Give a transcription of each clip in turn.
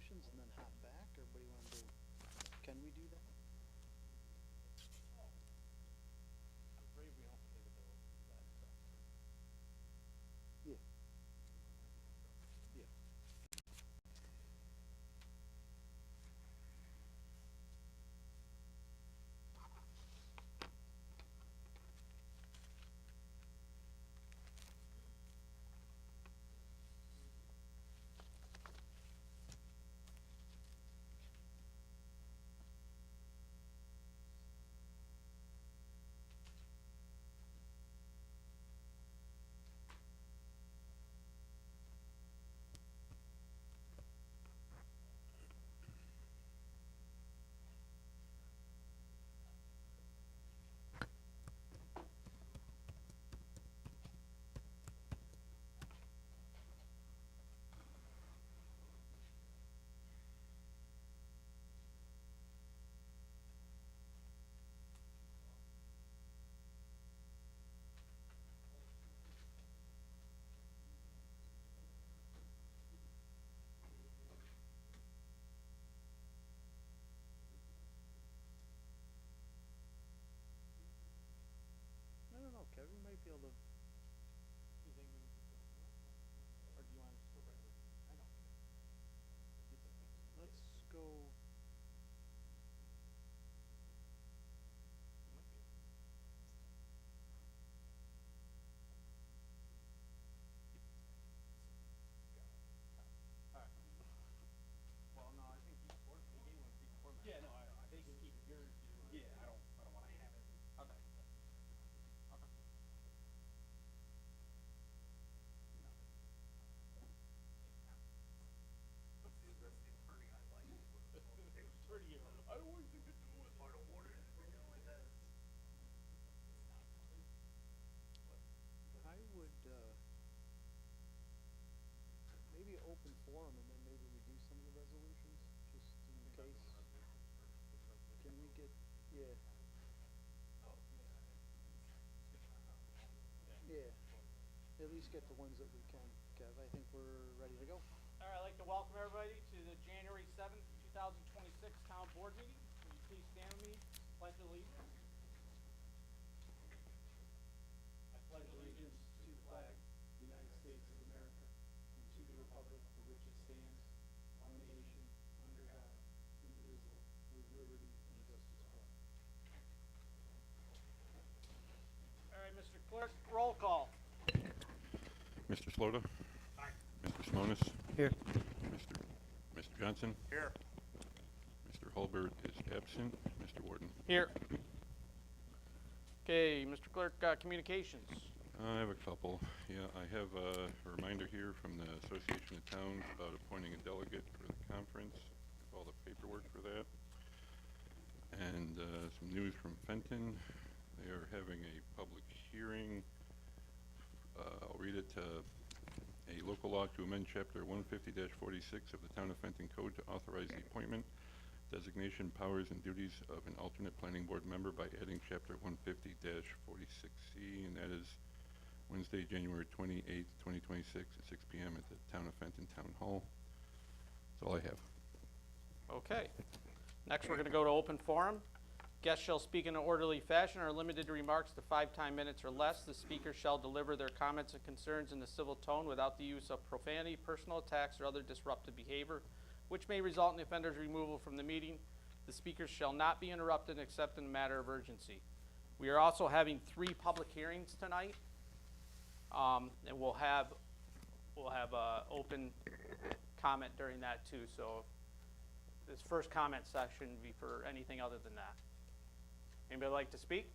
resolutions and then hop back, or what do you wanna do? Can we do that? I'm afraid we don't pay the bills that stuff. Yeah. Yeah. I don't know, Kevin might be able to. You think we can just go through it? Or do you want to just go right with it? I don't care. It's a mix. Let's go. It might be. Got it. All right. Well, no, I think he supports me. He gave one before. Yeah, no, I know. They can keep yours. Yeah, I don't want to have it. Okay. Okay. Attorney, I don't want anything to do with it. I don't want anything to do with this. I would, maybe open forum and then maybe we do some of the resolutions, just in case. Can we get, yeah, yeah, at least get the ones that we can. Kev, I think we're ready to go. All right, I'd like to welcome everybody to the January 7th, 2026 Town Board meeting. Will you please stand with me, pledge allegiance? I pledge allegiance to the flag, United States of America, and to the republic for which it stands, one nation, under God, indivisible, with liberty and justice for all. All right, Mr. Clerk, roll call. Mr. Slota? Aye. Mr. Simonis? Here. Mr. Johnson? Here. Mr. Hulbert is absent. Mr. Warden? Here. Okay, Mr. Clerk, communications. I have a couple. Yeah, I have a reminder here from the Association of Towns about appointing a delegate for the conference, all the paperwork for that. And some news from Fenton. They are having a public hearing. I'll read it. A local law to amend Chapter 150-46 of the Town of Fenton Code to authorize the appointment, designation, powers, and duties of an alternate planning board member by adding Chapter 150-46C, and that is Wednesday, January 28th, 2026 at 6 p.m. at the Town of Fenton Town Hall. That's all I have. Okay. Next, we're going to go to open forum. Guests shall speak in an orderly fashion or limited remarks to 5 time minutes or less. The speaker shall deliver their comments and concerns in a civil tone without the use of profanity, personal attacks, or other disruptive behavior, which may result in the offender's removal from the meeting. The speakers shall not be interrupted except in a matter of urgency. We are also having 3 public hearings tonight, and we'll have open comment during that too. So this first comment session will be for anything other than that. Anybody like to speak?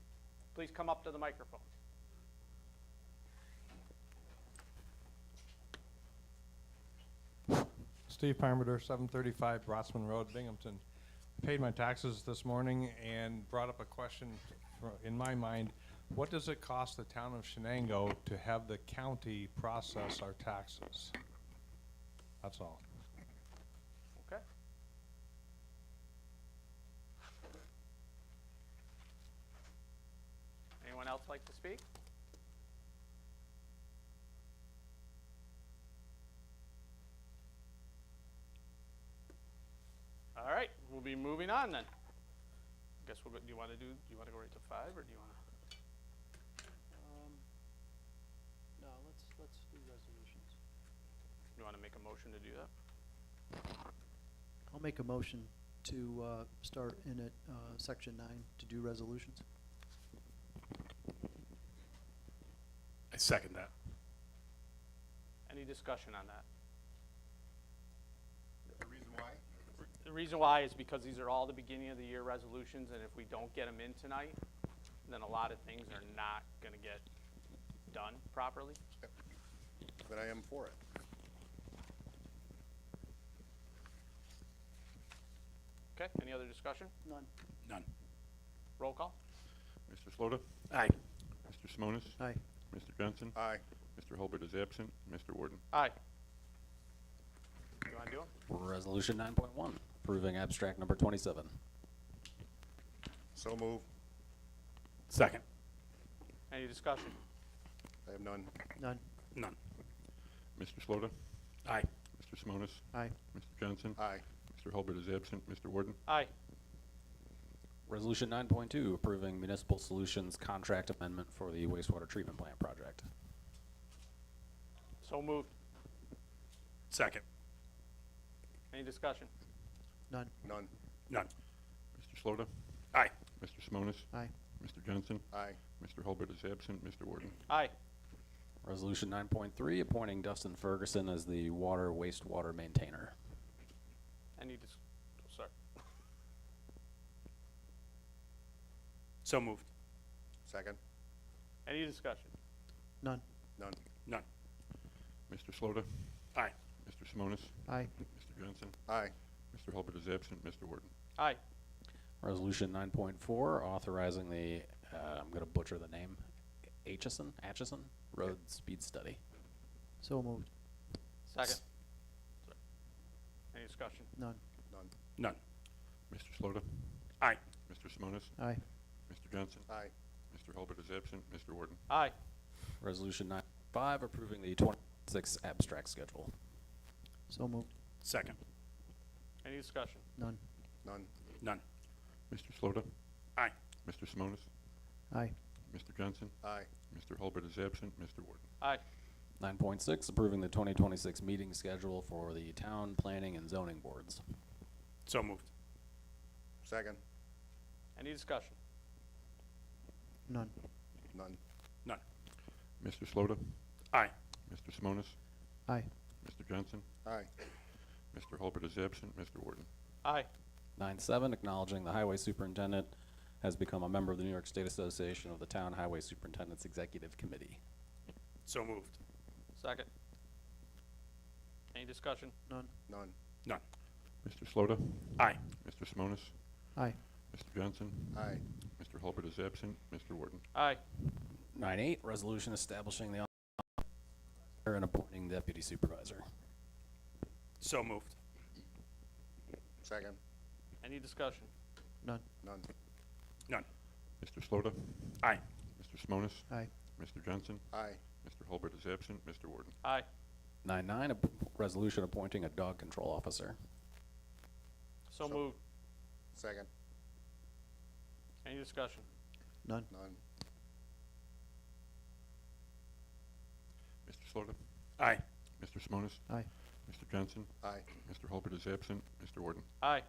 Please come up to the microphone. Steve Parmenter, 735 Brotsman Road, Binghamton. I paid my taxes this morning and brought up a question in my mind. What does it cost the town of Shenango to have the county process our taxes? That's all. Okay. Anyone else like to speak? be moving on then. Guess we'll go, do you wanna go right to 5, or do you wanna? No, let's do resolutions. You wanna make a motion to do that? I'll make a motion to, start in at, section 9 to do resolutions. I second that. Any discussion on that? The reason why? The reason why is because these are all the beginning of the year resolutions, and if we don't get them in tonight, then a lot of things are not gonna get done properly. Then I am for it. Okay, any other discussion? None. None. Roll call? Mr. Slota? Aye. Mr. Simonis? Aye. Mr. Johnson? Aye. Mr. Hulbert is absent. Mr. Warden? Aye. You wanna do them? Resolution 9.1, approving abstract number 27. So move. Second. Any discussion? I have none. None. None. Mr. Slota? Aye. Mr. Simonis? Aye. Mr. Johnson? Aye. Mr. Hulbert is absent. Mr. Warden? Aye. Resolution 9.2, approving Municipal Solutions contract amendment for the wastewater treatment plant project. So moved. Second. Any discussion? None. None. None. Mr. Slota? Aye. Mr. Simonis? Aye. Mr. Johnson? Aye. Mr. Hulbert is absent. Mr. Warden? Aye. Resolution 9.3, appointing Dustin Ferguson as the water wastewater maintainer. Any sorry. So moved. Second. Any discussion? None. None. None. Mr. Slota? Aye. Mr. Simonis? Aye. Mr. Johnson? Aye. Mr. Hulbert is absent. Mr. Warden? Aye. Resolution 9.4, authorizing the, I'm going to butcher the name, Atchison Road Speed Study. So moved. Second. Sorry. Any discussion? None. None. None. Mr. Slota? Aye. Mr. Simonis? Aye. Mr. Johnson? Aye. Mr. Hulbert is absent. Mr. Warden? Aye. Resolution 9.5, approving the 26 abstract schedule. So moved. Second. Any discussion? None. None. None. Mr. Slota? Aye. Mr. Simonis? Aye. Mr. Johnson? Aye. Mr. Hulbert is absent. Mr. Warden? Aye. 9.6, approving the 2026 meeting schedule for the town planning and zoning boards. So moved. Second. Any discussion? None. None. None. Mr. Slota? Aye. Mr. Simonis? Aye. Mr. Johnson? Aye. Mr. Hulbert is absent. Mr. Warden? Aye. 9.7, acknowledging the highway superintendent has become a member of the New York State Association of the Town Highway Superintendent's Executive Committee. So moved. Second. Any discussion? None. None. None. Mr. Slota? Aye. Mr. Simonis? Aye. Mr. Johnson? Aye. Mr. Hulbert is absent. Mr. Warden? Aye. 9.8, resolution establishing the office and appointing deputy supervisor. So moved. Second. Any discussion? None. None. None. Mr. Slota? Aye. Mr. Simonis? Aye. Mr. Johnson? Aye. Mr. Hulbert is absent. Mr. Warden? Aye. 9.9, resolution appointing a dog control officer. So So- moved. Second. Any discussion? None. None. Mr. Slota? Aye. Mr. Simonis? Aye. Mr. Johnson? Aye. Mr. Hulbert is absent. Mr. Warden? Aye.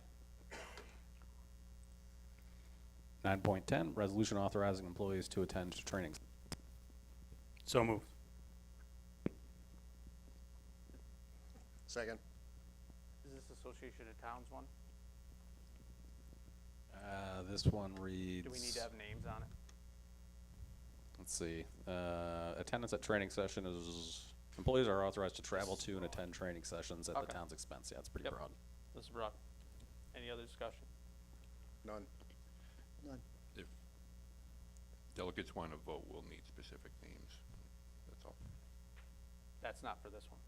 9.10, resolution authorizing employees to attend trainings. So moved. Second. Is this Association of Towns one? This one reads. Do we need to have names on it? Let's see. Attendance at training session is, employees are authorized to travel to and attend training sessions at Okay. the town's expense. Yeah, it's pretty Yep. broad. This is Brock. Any other discussion? None. None. If delegates want to vote, we'll need specific names. That's all. That's not for this one.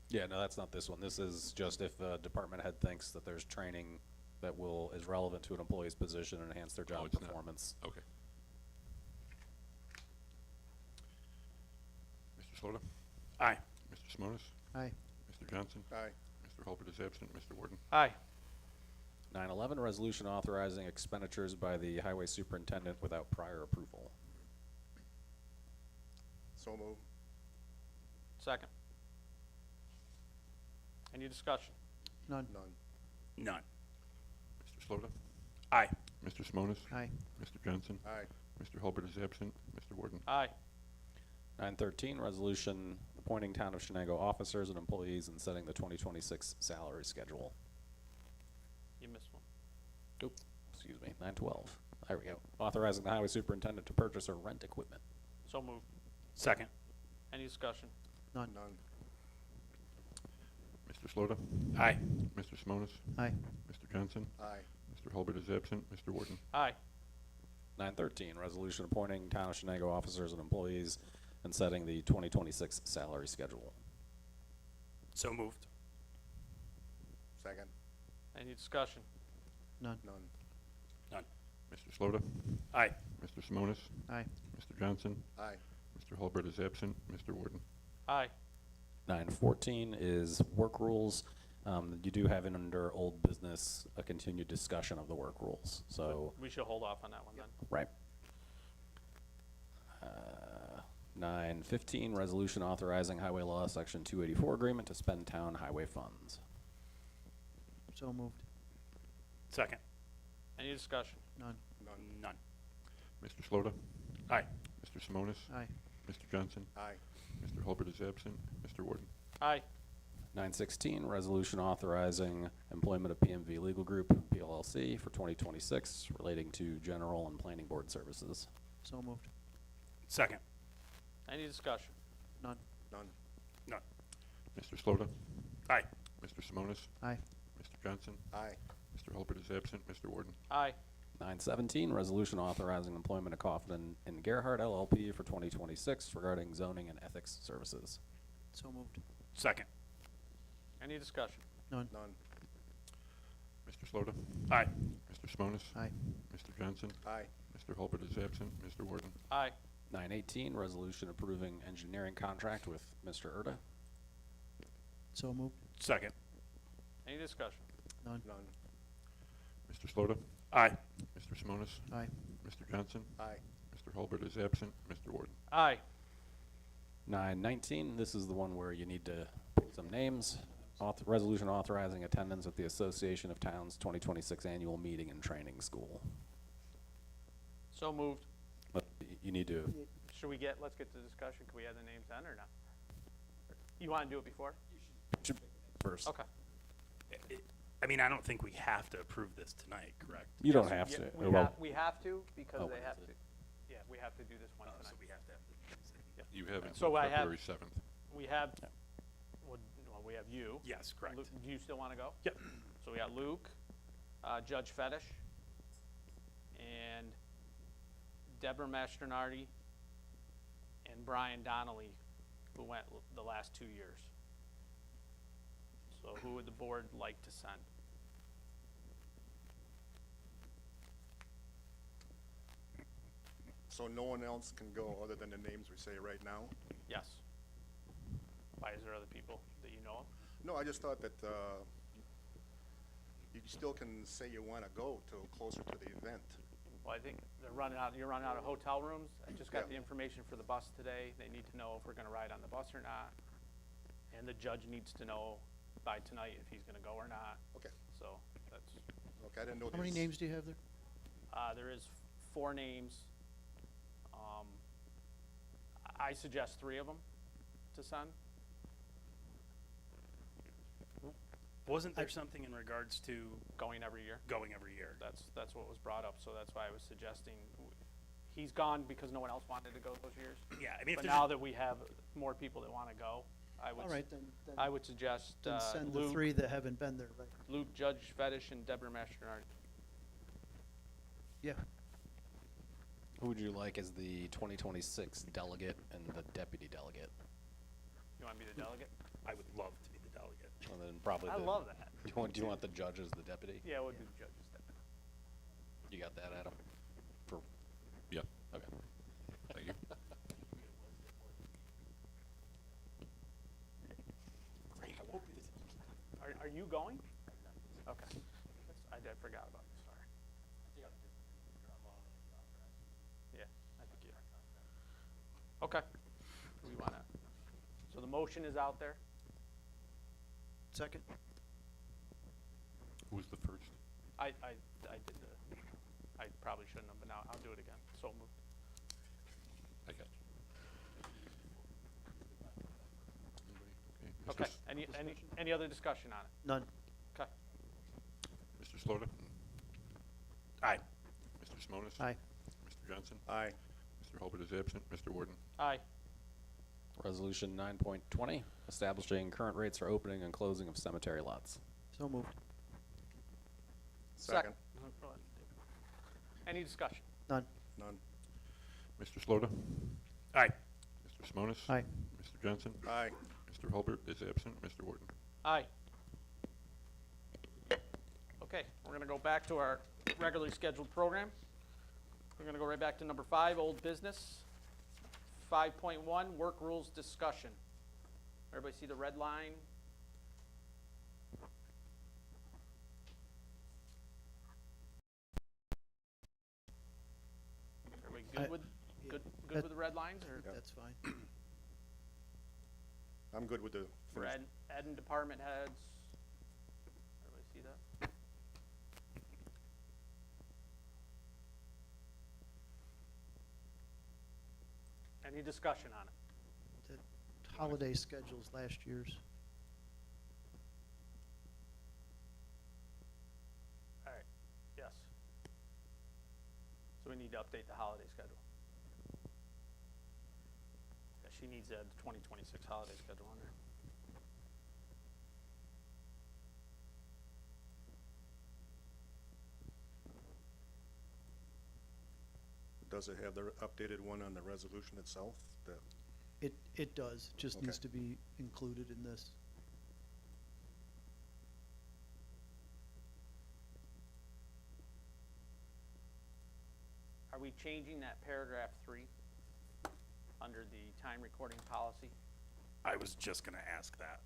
Yeah, no, that's not this one. This is just if a department head thinks that there's training that is relevant to an employee's position and enhance their job it's not. performance. Okay. Mr. Slota? Aye. Mr. Simonis? Aye. Mr. Johnson? Aye. Mr. Hulbert is absent. Mr. Warden? Aye. 911, resolution authorizing expenditures by the highway superintendent without prior approval. So move. Second. Any discussion? None. None. None. Mr. Slota? Aye. Mr. Simonis? Aye. Mr. Johnson? Aye. Mr. Hulbert is absent. Mr. Warden? Aye. 913, resolution appointing town of Shenango officers and employees and setting the 2026 salary schedule. You missed one. Oop, excuse me, 912. There we go. Authorizing the highway superintendent to purchase or rent equipment. So moved. Second. Any discussion? None. None. Mr. Slota? Aye. Mr. Simonis? Aye. Mr. Johnson? Aye. Mr. Hulbert is absent. Mr. Warden? Aye. 913, resolution appointing town of Shenango officers and employees and setting the 2026 salary schedule. So moved. Second. Any discussion? None. None. None. Mr. Slota? Aye. Mr. Simonis? Aye. Mr. Johnson? Aye. Mr. Hulbert is absent. Mr. Warden? Aye. 914 is work rules. You do have in under old business a continued discussion of the work rules. So, We should hold off on that one then. right. 915, resolution authorizing highway law section 284 agreement to spend town highway funds. So moved. Second. Any discussion? None. None. None. Mr. Slota? Aye. Mr. Simonis? Aye. Mr. Johnson? Aye. Mr. Hulbert is absent. Mr. Warden? Aye. 916, resolution authorizing employment of PMV Legal Group, PLLC, for 2026 relating to general and planning board services. So moved. Second. Any discussion? None. None. None. Mr. Slota? Aye. Mr. Simonis? Aye. Mr. Johnson? Aye. Mr. Hulbert is absent. Mr. Warden? Aye. 917, resolution authorizing employment of Kaufman and Gerhardt LLP for 2026 regarding zoning and ethics services. So moved. Second. Any discussion? None. None. Mr. Slota? Aye. Mr. Simonis? Aye. Mr. Johnson? Aye. Mr. Hulbert is absent. Mr. Warden? Aye. 918, resolution approving engineering contract with Mr. Erda. So moved. Second. Any discussion? None. None. Mr. Slota? Aye. Mr. Simonis? Aye. Mr. Johnson? Aye. Mr. Hulbert is absent. Mr. Warden? Aye. 919, this is the one where you need to pick some names. Resolution authorizing attendance at the Association of Towns 2026 annual meeting and training school. So moved. But you need to, Should we let's get to discussion. Can we add the names then or not? You want to do it before? first. Okay. I mean, I don't think we have to approve this tonight, correct? You don't Yes, have yeah, to. We have to because Oh, they what have is to. it? Yeah, we have to do this one So tonight. we have to have the. You have So until I have- February 7th. We have, well, we have you. Yes, correct. Luke, do you still want to go? Yep. So we got Luke, Judge Fetish, and Deborah Mastronardi, and Brian Donnelly, who went the last 2 years. So who would the board like to send? So no one else can go other than the names we say right now? Yes. Why, is there other people that you know of? No, I just thought that, you still can say you wanna go till closer to the event. Well, I think you're running out of hotel rooms. I just got Yeah. the information for the bus today. They need to know if we're gonna ride on the bus or not. And the judge needs to know by tonight if he's gonna go or not. Okay, So that's, okay, I didn't know How many these- names do you have there? there is 4 names. I suggest 3 of them to send. Wasn't there something in regards to Going every year. going every year? That's what was brought up, so that's why I was suggesting. He's gone because no one else wanted to go those years. Yeah, I mean, if But there's, now that we have more people that wanna go, I would. All right, then I would suggest send the Luke, 3 that haven't been there, right? Luke, Judge Fetish, and Deborah Mastronardi. Yeah. Who would you like as the 2026 delegate and the deputy delegate? You want me to delegate? I would love to be the delegate. And then probably I the, love that. Do you want the judge as the deputy? Yeah, we'll do the judge's deputy. You got that, Adam? For, Yep, okay. thank you. Are you going? Okay. I I forgot about you, sorry. Yeah, I think you are. Okay. Do we wanna, so the motion is out there? Second? Who was the first? I did the, I probably shouldn't have, but now I'll do it again. So moved. I got you. Okay, Anybody? any other discussion on it? None. Okay. Mr. Slota? Aye. Mr. Simonis? Aye. Mr. Johnson? Aye. Mr. Hulbert is absent. Mr. Warden? Aye. Resolution 9.20, establishing current rates for opening and closing of cemetery lots. So moved. Second. Go ahead, David. Any discussion? None. None. Mr. Slota? Aye. Mr. Simonis? Aye. Mr. Johnson? Aye. Mr. Hulbert is absent. Mr. Warden? Aye. Okay, we're gonna go back to our regularly scheduled program. We're gonna go right back to number 5, old business. 5.1, work rules discussion. Everybody see the red line? Everybody good with, good that- with the red lines, or That's fine. I'm good with the. for ed and department heads? Everybody see that? Any discussion on it? The holiday schedules last year's. All right, yes. So we need to update the holiday schedule. Yeah, she needs to add the 2026 holiday schedule on there. Does it have the updated one on the resolution itself? That, It does, just Okay. needs to be included in this. Are we changing that paragraph 3 under the time recording policy? I was just gonna ask that.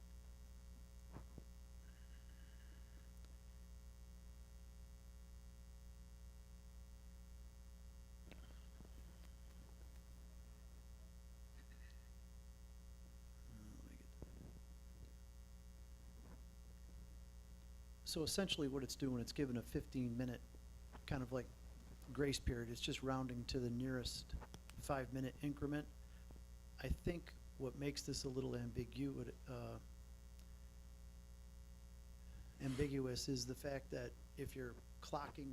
So essentially what it's doing, it's giving a 15-minute kind of like grace period. It's just rounding to the nearest 5-minute increment. I think what makes this a little ambiguous is the fact that if you're clocking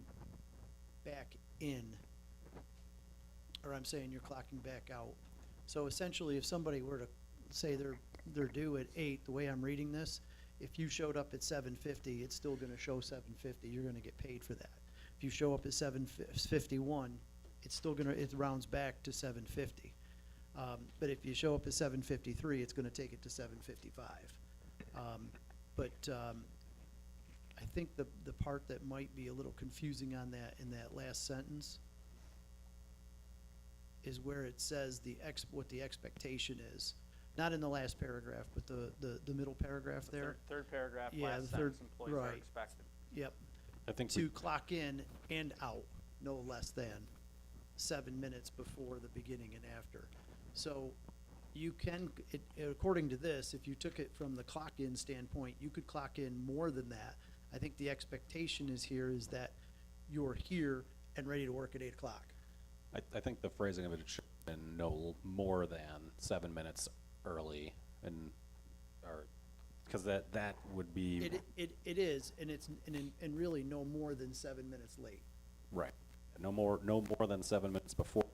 back in, or I'm saying you're clocking back out. So essentially, if somebody were to say they're due at 8, the way I'm reading this, if you showed up at 7:50, it's still gonna show 7:50, you're gonna get paid for that. If you show up at 7:51, it's still gonna, it rounds back to 7:50. But if you show up at 7:53, it's gonna take it to 7:55. I think the part that might be a little confusing on that, in that last sentence, is where it says what the expectation is. Not in the last paragraph, but the middle paragraph there. Third paragraph, Yeah, last the sentence, third- employees are right. expected. Yep, I think to clock in and out no less than 7 minutes before the beginning and after. So you can, according to this, if you took it from the clock in standpoint, you could clock in more than that. I think the expectation is that you're here and ready to work at 8 o'clock. I think the phrasing of it should have been no more than 7 minutes early, and, or, because that would be, It is, and it's, and really no more than 7 minutes late. right, no more than 7 minutes before.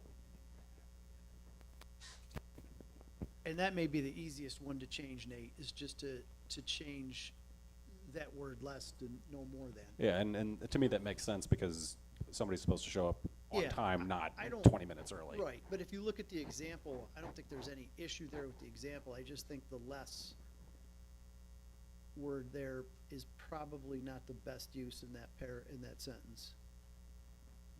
And that may be the easiest one to change, Nate, is just to change that word less to no more than. Yeah, and to me, that makes sense, because somebody's supposed to show up on Yeah, time, not I don't- 20 minutes early. Right, but if you look at the example, I don't think there's any issue there with the example. I just think the less word there is probably not the best use in that sentence.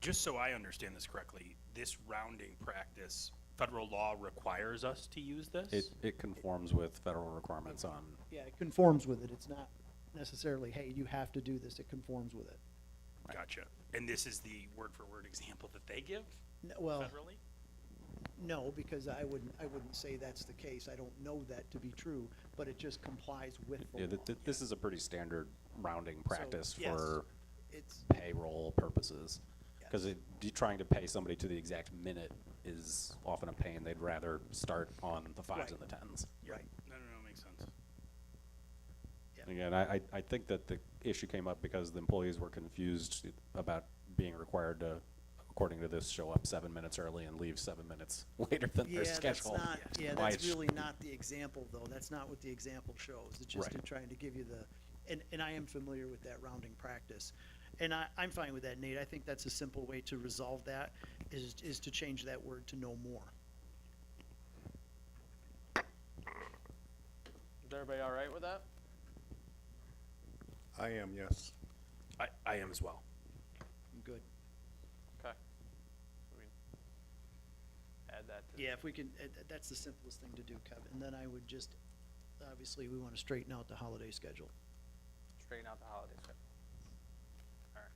Just so I understand this correctly, this rounding practice, federal law requires us to use this? It conforms with federal requirements on, Yeah, it conforms with it. It's not necessarily, hey, you have to do this. It conforms with it. Gotcha. And this is the word-for-word example that they give Well, federally? no, because I wouldn't say that's the case. I don't know that to be true, but it just complies with the Yeah, law. this is a pretty standard rounding practice yes, for It's, payroll purposes. Because Yes. trying to pay somebody to the exact minute is often a pain. They'd rather start on the fives Right. and the tens. right, No, makes sense. Again, I think that the issue came up because the employees were confused about being required to, according to this, show up 7 minutes early and leave 7 minutes later than yeah, their that's schedule. not, yeah, Why that's it's- really not the example, though. That's not what the example shows. It's just Right. trying to give you and I am familiar with that rounding practice. And I'm fine with that, Nate. I think that's a simple way to resolve that, is to change that word to no more. Is everybody all right with that? I am, yes. I am as well. Good. Okay. So we add that to. Yeah, if we can, that's the simplest thing to do, Kevin. And then I would just, obviously, we want to straighten out the holiday schedule. Straighten out the holiday schedule. All right.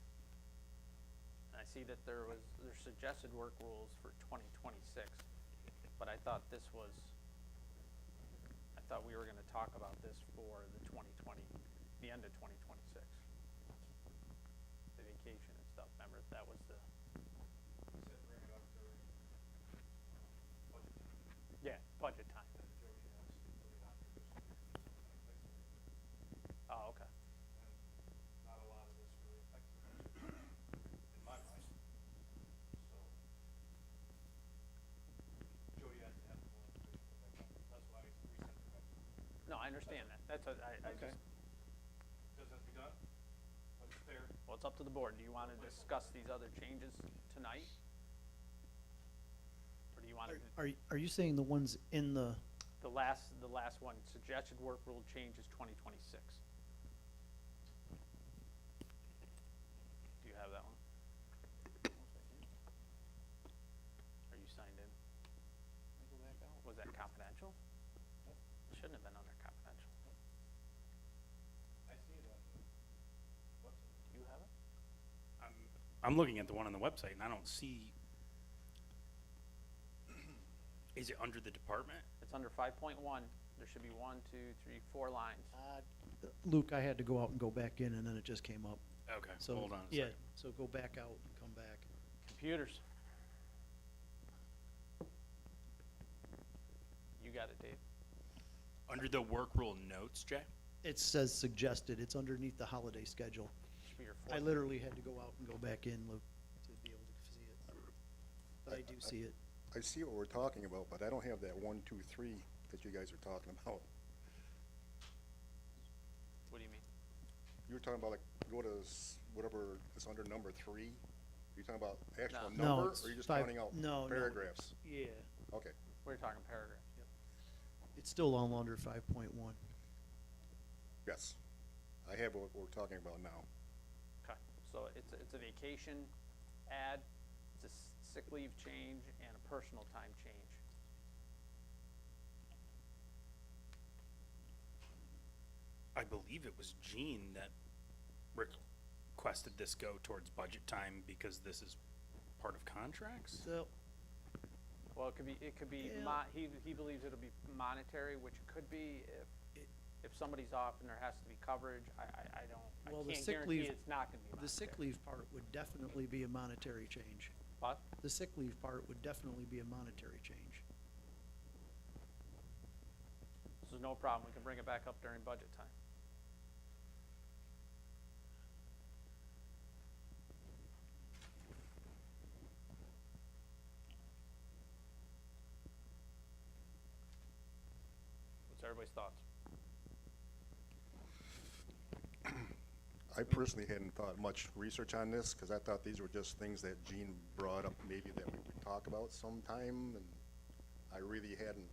And I see that there's suggested work rules for 2026, but I thought we were gonna talk about this for the end of 2026. The vacation and stuff, remember, that was the. Yeah, budget time. Oh, okay. Not a lot of this really affects the budget, in my mind. So, Jody has to have more information, but that's why we sent it back. No, I understand that. That's, I Okay. just, Does that be done? But it's fair. well, it's up to the board. Do you wanna discuss these other changes tonight? Or do you wanna, Are you saying the ones in the, the last one, suggested work rule change is 2026? Do you have that one? Are you signed in? Was that confidential? Shouldn't have been under confidential. I see it on the website. Do you have it? I'm looking at the one on the website and I don't see. Is it under the department? It's under 5.1. There should be 4 lines. Luke, I had to go out and go back in, and then it just came up. Okay, So, hold on a yeah, second. so go back out and come back. Computers. You got it, Dave. Under the work rule notes, Jay? It says suggested. It's underneath the holiday schedule. Should be your I 4th. literally had to go out and go back in, Luke, to be able to see it. But I do see it. I see what we're talking about, but I don't have that 1, 2, 3 that you guys are talking about. What do you mean? You were talking about, like, go to whatever is under number 3. You talking about actual No. No, number, it's or you just five- counting out no, no. paragraphs? Yeah. Okay. We're talking paragraphs. Yep. It's still all under 5.1. Yes. I have what we're talking about now. Okay, so it's a vacation add, it's a sick leave change, and a personal time change. I believe it was Gene that requested this go towards budget time because this is part of contracts? So, Well, it could be, Yeah. he believes it'll be monetary, which it could be if somebody's off and there has to be coverage. I Well, the can't sick guarantee leave- it's not gonna be monetary. the sick leave part would definitely be a monetary change. What? The sick leave part would definitely be a monetary change. This is no problem, we can bring it back up during budget time. What's everybody's thoughts? I personally hadn't thought much research on this, because I thought these were just things that Gene brought up, maybe that we could talk about sometime, and I really hadn't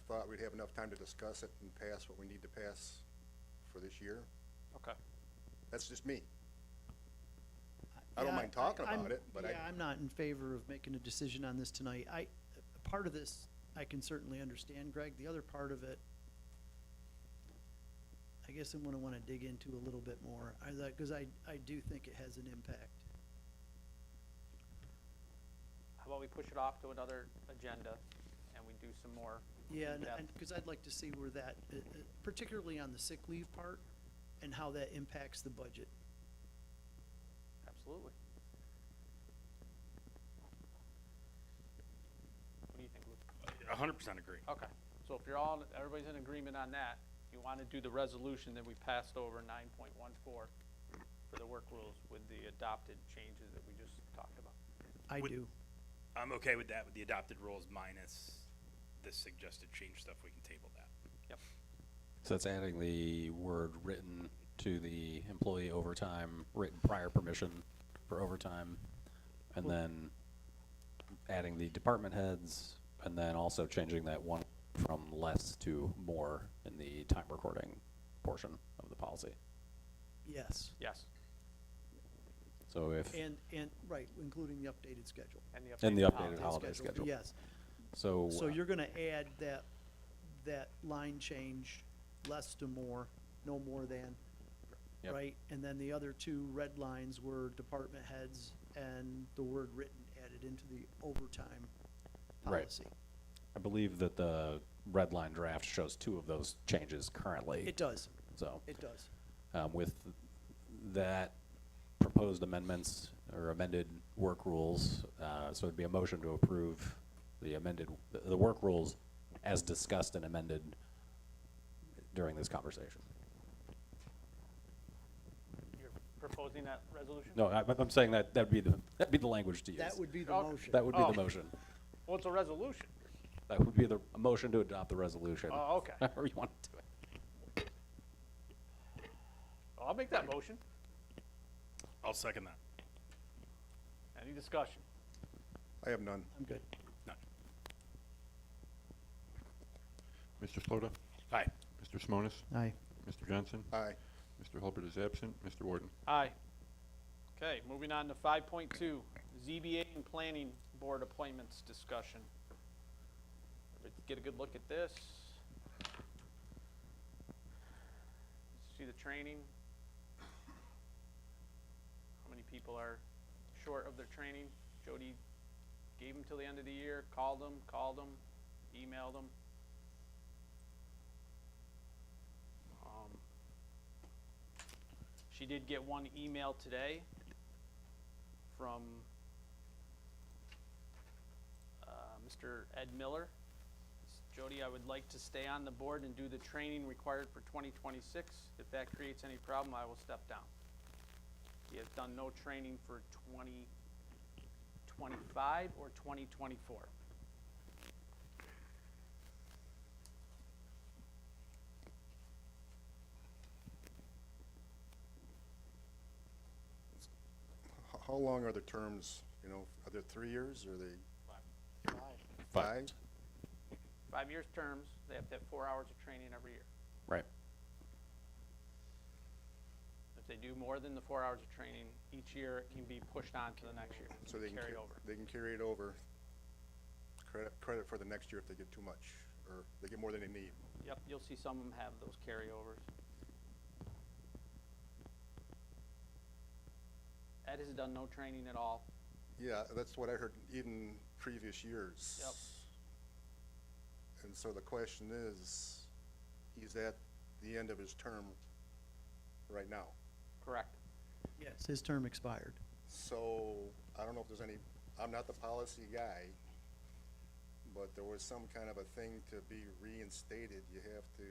thought we'd have enough time to discuss it and pass what we need to pass for this year. Okay. That's just me. I don't Yeah, mind talking I'm- about it, but Yeah, I'm not in favor of making a decision on this tonight. Part of this, I can certainly understand, Greg. The other part of it, I guess I'm gonna wanna dig into a little bit more, cause I do think it has an impact. How about we push it off to another agenda and we do some more? Yeah, in-depth- and, cause I'd like to see where that, particularly on the sick leave part, and how that impacts the budget. Absolutely. What do you think, Lou? 100% agree. Okay, so if you're all, everybody's in agreement on that, you wanna do the resolution that we passed over 9.14 for the work rules with the adopted changes that we just talked about. I Would- do. I'm okay with that, with the adopted rules minus the suggested change stuff. We can table that. Yep. So that's adding the word written to the employee overtime, written prior permission for overtime, and then adding the department heads, and then also changing that one from less to more in the time recording portion of the policy. Yes. Yes, So if, And, right, including the updated schedule. and the and the updated updated holiday. holiday schedule. Yes. So, So you're gonna add that line change, less to more, no more than, Yep. right? And then the other two red lines were department heads and the word written added into the overtime Right. policy. I believe that the red line draft shows two of those changes currently. It does, So, it does. with that proposed amendments or amended work rules, so it'd be a motion to approve the amended, the work rules as discussed and amended during this conversation. You're proposing that resolution? No, I'm saying that'd be the language to use. That would be the Okay. motion. That would be Oh. the motion. Well, it's a resolution. That would be a motion to adopt the resolution. Oh, okay. However you want to do it. I'll make that motion. I'll second that. Any discussion? I have none. I'm good. None. Mr. Slota? Aye. Mr. Simonis? Aye. Mr. Johnson? Aye. Mr. Hulbert is absent. Mr. Warden? Aye. Okay, moving on to 5.2, ZBA and Planning Board appointments discussion. Everybody get a good look at this. See the training? How many people are short of their training? Jody gave them till the end of the year, called them, emailed them. She did get one email today from Mr. Ed Miller. Jody, I would like to stay on the board and do the training required for 2026. If that creates any problem, I will step down. He has done no training for 2025 or 2024. How long are the terms, you know, are they 3 years, or are they 5? 5 years terms, they have to have 4 hours of training every year. Right. If they do more than the 4 hours of training each year, it can be pushed on to the next year, So they can carried over. They can carry it over, credit for the next year if they get too much, or they get more than they need. Yep, you'll see some of them have those carryovers. Ed has done no training at all. Yeah, that's what I heard even previous years. Yep. And so the question is, he's at the end of his term right now. Correct. Yes, his term expired. So, I don't know if there's any, I'm not the policy guy, but there was some kind of a thing to be reinstated. You have to,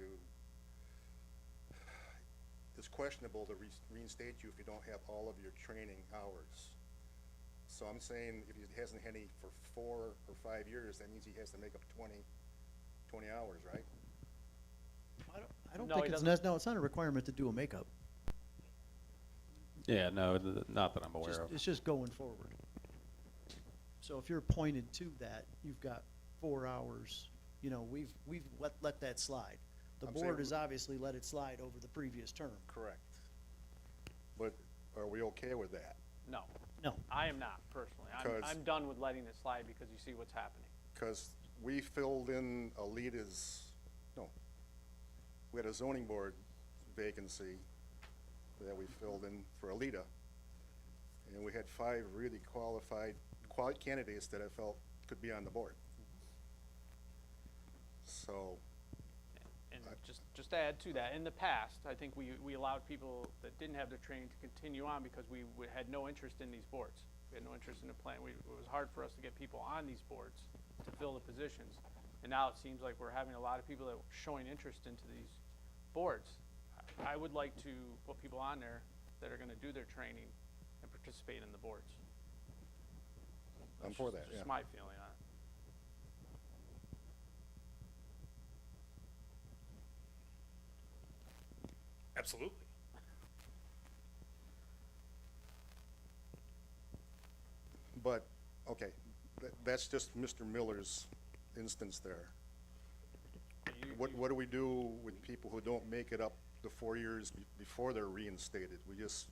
it's questionable to reinstate you if you don't have all of your training hours. So I'm saying if he hasn't had any for 4 or 5 years, that means he has to make up 20 hours, right? I don't No, think he it's, doesn't. no, it's not a requirement to do a makeup. Yeah, no, not that I'm aware Just- of. It's just going forward. So if you're appointed to that, you've got 4 hours, you know, we've let that slide. The I'm board saying- has obviously let it slide over the previous term. Correct. But are we okay with that? No, No, I am not personally. I'm 'Cause- done with letting it slide because you see what's happening. Because we filled in Alita's, no, we had a zoning board vacancy that we filled in for Alita. And we had 5 really qualified candidates that I felt could be on the board. So, And just to add to that, in the past, I think we allowed people that didn't have their training to continue on because we had no interest in these boards. We had no interest in the plan. It was hard for us to get people on these boards to fill the positions. And now it seems like we're having a lot of people that are showing interest into these boards. I would like to put people on there that are gonna do their training and participate in the boards. I'm for that, Just yeah. my feeling on it. Absolutely. but, okay, that's just Mr. Miller's instance there. What do we do with people who don't make it up the 4 years before they're reinstated? We just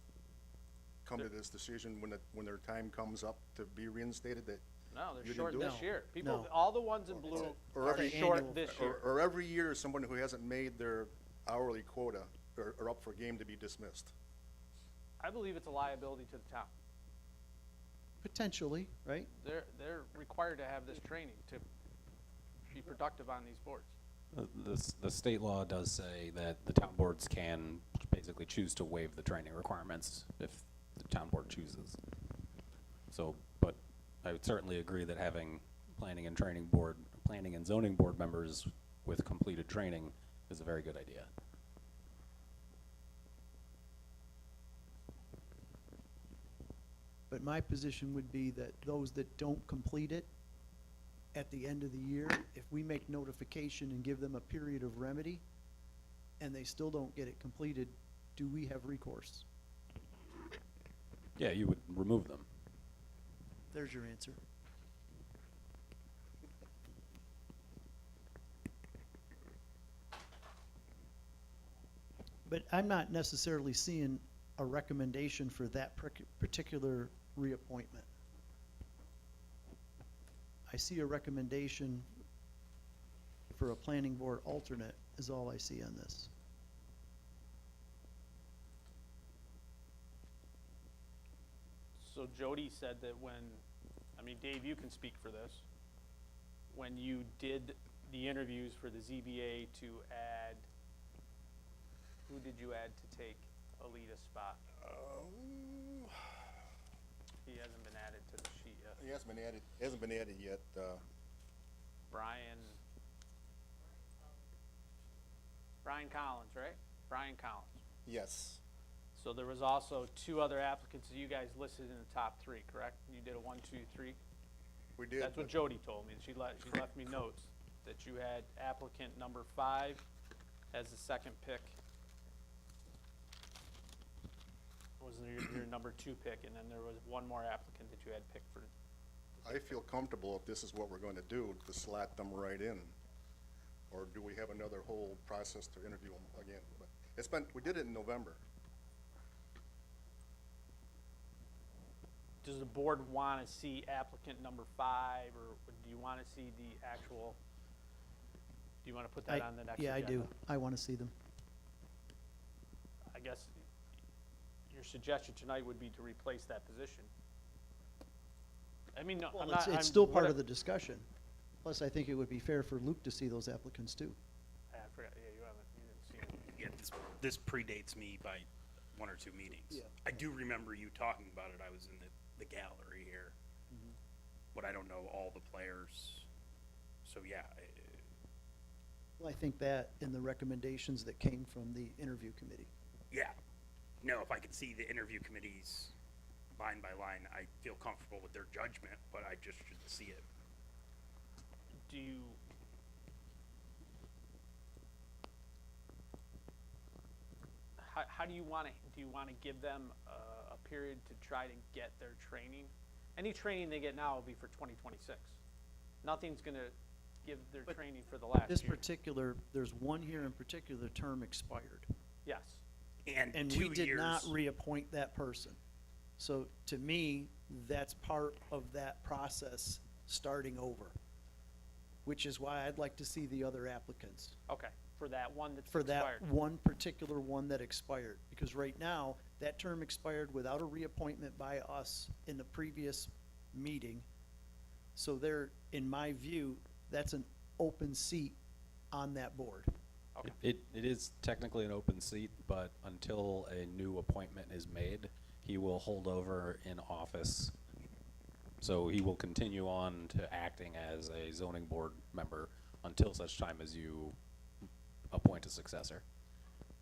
come to this decision when their time comes up to be reinstated that, No, You they're didn't short do this it? year. People, No. all the ones in blue Or are every short annual- this year. or every year, someone who hasn't made their hourly quota are up for game to be dismissed. I believe it's a liability to the town. Potentially, right? They're required to have this training to be productive on these boards. The state law does say that the town boards can basically choose to waive the training requirements if the town board chooses. So, but I would certainly agree that having planning and zoning board members with completed training is a very good idea. But my position would be that those that don't complete it at the end of the year, if we make notification and give them a period of remedy, and they still don't get it completed, do we have recourse? Yeah, you would remove them. There's your answer. But I'm not necessarily seeing a recommendation for that particular reappointment. I see a recommendation for a planning board alternate is all I see on this. So Jody said that Dave, you can speak for this. When you did the interviews for the ZBA to add, who did you add to take Alita's spot? He hasn't been added to the sheet yet. He hasn't been added yet. Brian Collins, right? Brian Collins. Yes, So there was also 2 other applicants that you guys listed in the top 3, correct? You did a 1, 2, 3? we did. That's what Jody told me. She left me notes that you had applicant number 5 as the second pick. Was your number 2 pick, and then there was one more applicant that you had picked for. I feel comfortable if this is what we're going to do, to slot them right in. Or do we have another whole process to interview them again? But we did it in November. Does the board want to see applicant number 5, or do you want to see the actual, do you want to put that on the next agenda? Yeah, I do. I want to see them. I guess your suggestion tonight would be to replace that position. I mean, no, I'm not. It's still part of the discussion. Plus, I think it would be fair for Luke to see those applicants too. I forgot, yeah, you didn't see it. Yeah, this predates me by 1 or 2 meetings. Yeah. I do remember you talking about it. I was in the gallery here. But I don't know all the players. So yeah, Well, I think that and the recommendations that came from the interview committee. yeah. No, if I could see the interview committees line by line, I feel comfortable with their judgment, but I just should see it. Do you, how do you want to give them a period to try to get their training? Any training they get now will be for 2026. Nothing's going to give their But training for the last This year. particular, there's one here in particular term expired. Yes. And And we 2 did years. not reappoint that person. So to me, that's part of that process starting over, which is why I'd like to see the other applicants. Okay. for that one that's for expired. that one particular one that expired. Because right now, that term expired without a reappointment by us in the previous meeting. So there, in my view, that's an open seat on that board. Okay. It is technically an open seat, but until a new appointment is made, he will hold over in office. So he will continue on to acting as a zoning board member until such time as you appoint a successor.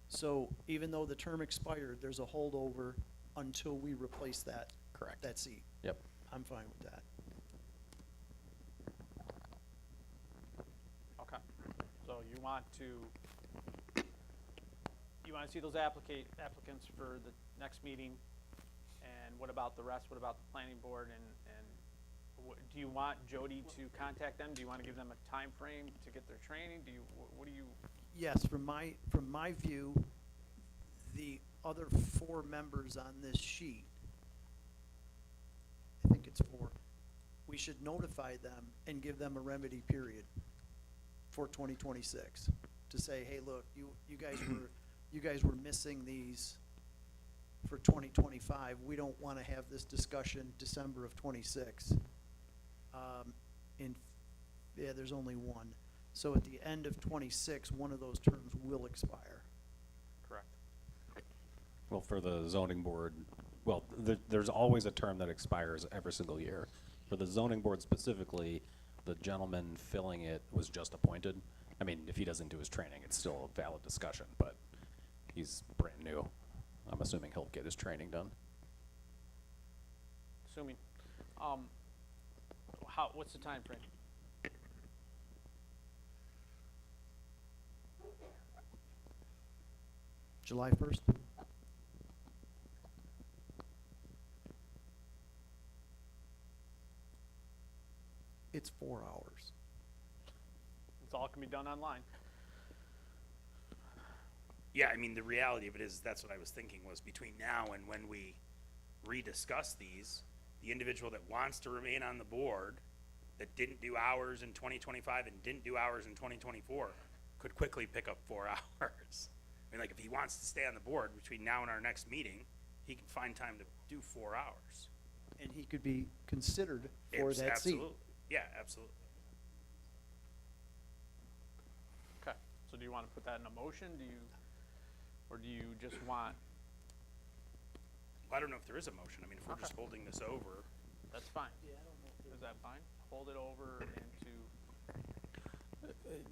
So even though the term expired, there's a holdover until we replace that, Correct. that seat. Yep. I'm fine with that. Okay, so you want to see those applicants for the next meeting? And what about the rest? What about the planning board and do you want Jody to contact them? Do you want to give them a time frame to get their training? Do you, what do you? Yes, from my view, the other 4 members on this sheet, I think it's 4, we should notify them and give them a remedy period for 2026 to say, hey, look, you guys were missing these for 2025. We don't want to have this discussion December of 26. There's only one. So at the end of 26, one of those terms will expire. Correct. Well, for the zoning board, well, there's always a term that expires every single year. For the zoning board specifically, the gentleman filling it was just appointed. I mean, if he doesn't do his training, it's still a valid discussion, but he's brand new. I'm assuming he'll get his training done. Assuming, what's the time frame? July 1st? It's 4 hours. It's all can be done online. Yeah, I mean, the reality of it is, that's what I was thinking, was between now and when we rediscuss these, the individual that wants to remain on the board, that didn't do hours in 2025 and didn't do hours in 2024, could quickly pick up 4 hours. I mean, like, if he wants to stay on the board between now and our next meeting, he can find time to do 4 hours. And he could be considered for that seat. Absolutely. Yeah, absolutely. Okay, so do you want to put that in a motion? Or do you just want, Well, I don't know if there is a motion. I mean, if we're just holding this over, that's fine. Is that fine? Hold it over into,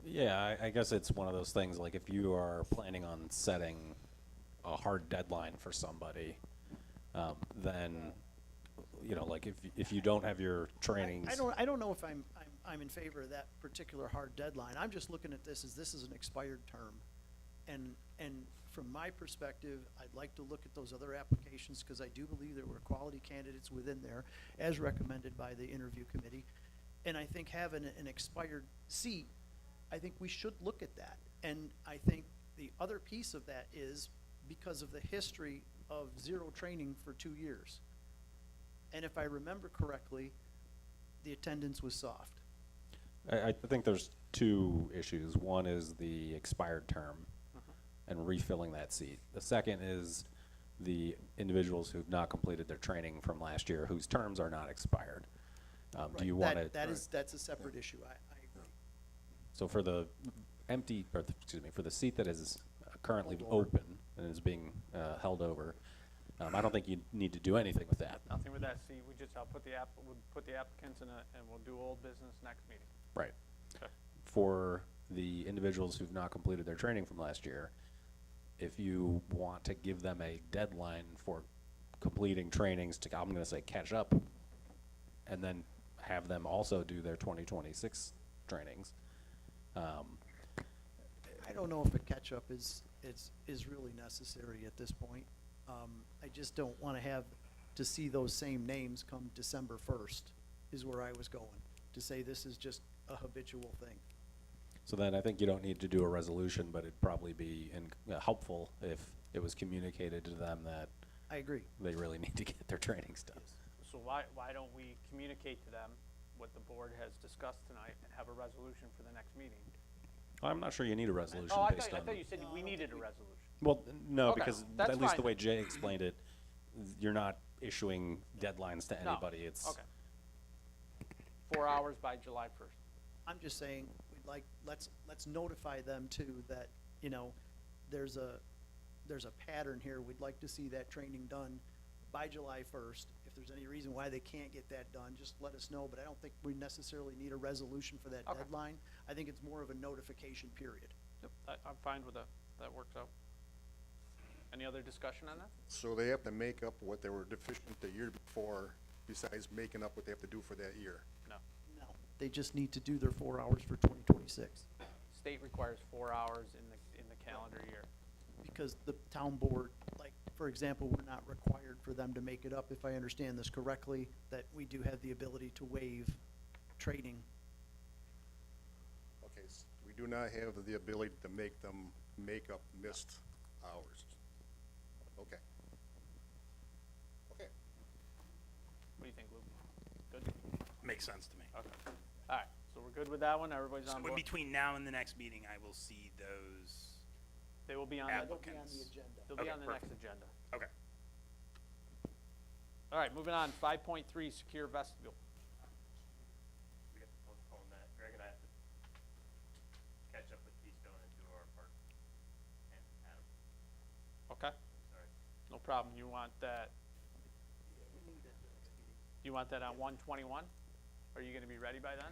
Yeah, I guess it's one of those things, like if you are planning on setting a hard deadline for somebody, then, you know, like if you don't have your trainings. I don't know if I'm in favor of that particular hard deadline. I'm just looking at this as an expired term. And from my perspective, I'd like to look at those other applications, because I do believe there were quality candidates within there, as recommended by the interview committee. And I think having an expired seat, I think we should look at that. And I think the other piece of that is because of the history of zero training for 2 years. And if I remember correctly, the attendance was soft. I think there's 2 issues. One is the expired term and refilling that seat. The second is the individuals who've not completed their training from last year, whose terms are not expired. Do you want to? That's a separate issue. I agree. So for the for the seat that is currently open and is being held over, I don't think you need to do anything with that. nothing with that seat, we'll put the applicants in and we'll do old business next meeting. Right. Okay. For the individuals who've not completed their training from last year, if you want to give them a deadline for completing trainings to, I'm gonna say, catch up, and then have them also do their 2026 trainings. I don't know if a catch-up is really necessary at this point. I just don't want to see those same names come December 1st, is where I was going, to say this is just a habitual thing. So then I think you don't need to do a resolution, but it'd probably be helpful if it was communicated to them that I agree. they really need to get their trainings done. So why don't we communicate to them what the board has discussed tonight and have a resolution for the next meeting? I'm not sure you need a resolution Oh, I based thought, I on. thought you said we needed a resolution. Well, no, Okay, because that's at least the fine. way Jay explained it, you're not issuing deadlines to No. anybody. It's Okay. 4 hours by July 1st. I'm just saying, we'd like, let's notify them too that, you know, there's a pattern here. We'd like to see that training done by July 1st. If there's any reason why they can't get that done, just let us know, but I don't think we necessarily need a resolution for that Okay. deadline. I think it's more of a notification period. Yep, I'm fine with that. That works out. Any other discussion on that? So they have to make up what they were deficient the year before, besides making up what they have to do for that year. No. No, they just need to do their 4 hours for 2026. State requires 4 hours in the calendar year. Because the town board, like, for example, we're not required for them to make it up, if I understand this correctly, that we do have the ability to waive training. Okay, we do not have the ability to make them make up missed hours. Okay. Okay. What do you think, Luke? Good? Makes sense to me. Okay. All right, so we're good with that one? Everybody's So on in board? between now and the next meeting, I will see those. They will be on, They'll the- be on the agenda. they'll be Okay, on the perfect. next agenda. Okay. All right, moving on, 5.3, secure vestibule. We have to postpone that. Greg and I have to catch up with Keystone and do our part. And Adam, Okay, sorry. no problem. You want that, you want that on 1/21? Are you gonna be ready by then?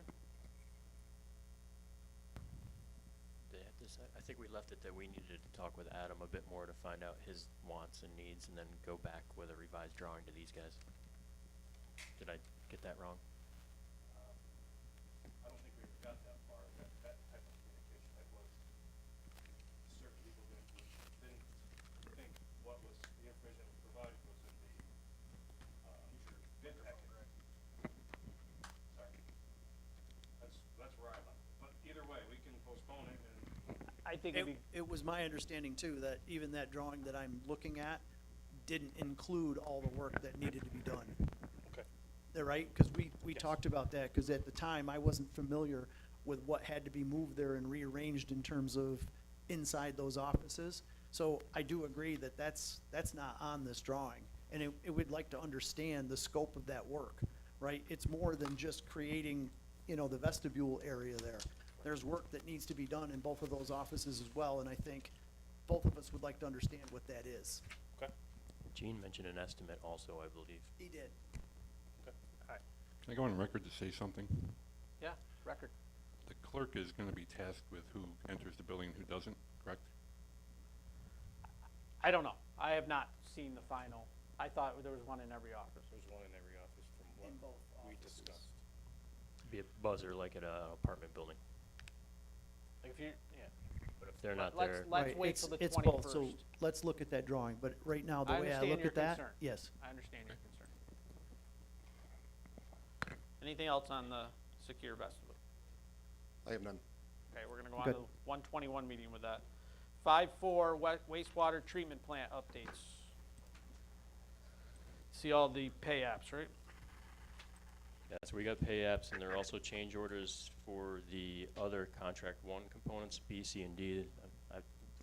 I think we left it that we needed to talk with Adam a bit more to find out his wants and needs and then go back with a revised drawing to these guys. Did I get that wrong? I don't think we ever got that far, that type of communication. That was, certain people didn't think what was, the information that was provided was in the, bid packet. Sorry. That's where I left it. But either way, we can postpone it and. I think it'd be, It was my understanding too, that even that drawing that I'm looking at didn't include all the work that needed to be done. Okay. They're right, because we Yes. talked about that, because at the time, I wasn't familiar with what had to be moved there and rearranged in terms of inside those offices. So I do agree that that's not on this drawing, and it would like to understand the scope of that work, right? It's more than just creating, you know, the vestibule area there. There's work that needs to be done in both of those offices as well, and I think both of us would like to understand what that is. Okay. Gene mentioned an estimate also, I believe. He did. Can I go on record to say something? yeah, record. The clerk is gonna be tasked with who enters the building and who doesn't, correct? I don't know. I have not seen the final. I thought there was one in every office. There's one in every office from what In both we offices. discussed. Be a buzzer like at an apartment building. Like if you, yeah. But if they're not Let's- there, let's Right, wait it's- till the It's both, so 21st. let's look at that drawing, but right now, the I way I understand look your at that, concern. yes. I understand your concern. Anything else on the secure vestibule? I have none. Okay, we're gonna go on Good. to 121 meeting with that. 5.4 wastewater treatment plant updates. See all the pay apps, right? yeah, so we got pay apps and there are also change orders for the other contract one components, B, C, and D.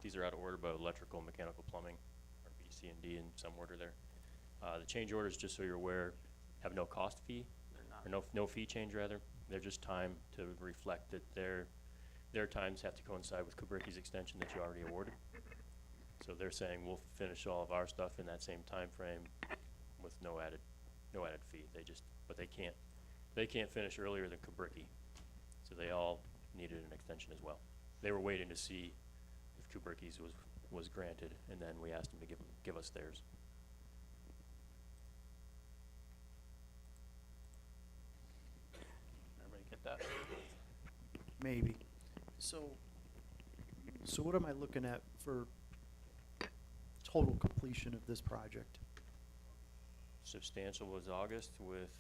These are out of order, but electrical, mechanical, plumbing, or B, C, and D in some order there. The change orders, just so you're aware, have no cost fee, They're not. or no fee change rather. They're just time to reflect that their times have to coincide with Kubricki's extension that you already awarded. So they're saying we'll finish all of our stuff in that same time frame with no added fee. But they can't finish earlier than Kubricki. So they all needed an extension as well. They were waiting to see if Kubricki's was granted, and then we asked them to give us theirs. Everybody get that? Maybe. So what am I looking at for total completion of this project? Substantial was August with,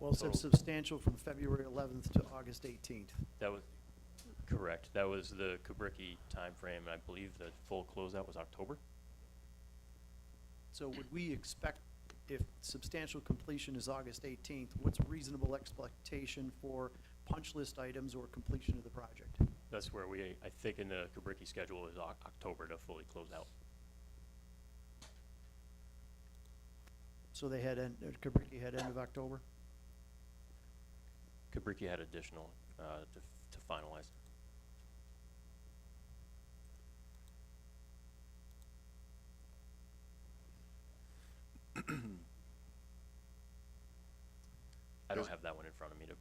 Well, it said total- substantial from February 11th to August 18th. that was, correct, that was the Kubricki timeframe, and I believe the full closeout was October? So would we expect, if substantial completion is August 18th, what's reasonable expectation for punch list items or completion of the project? That's where we, I think in the Kubricki schedule is October to fully close out. So they had, Kubricki had end of October? Kubricki had additional, to finalize. I don't Does- have that one in front of me to,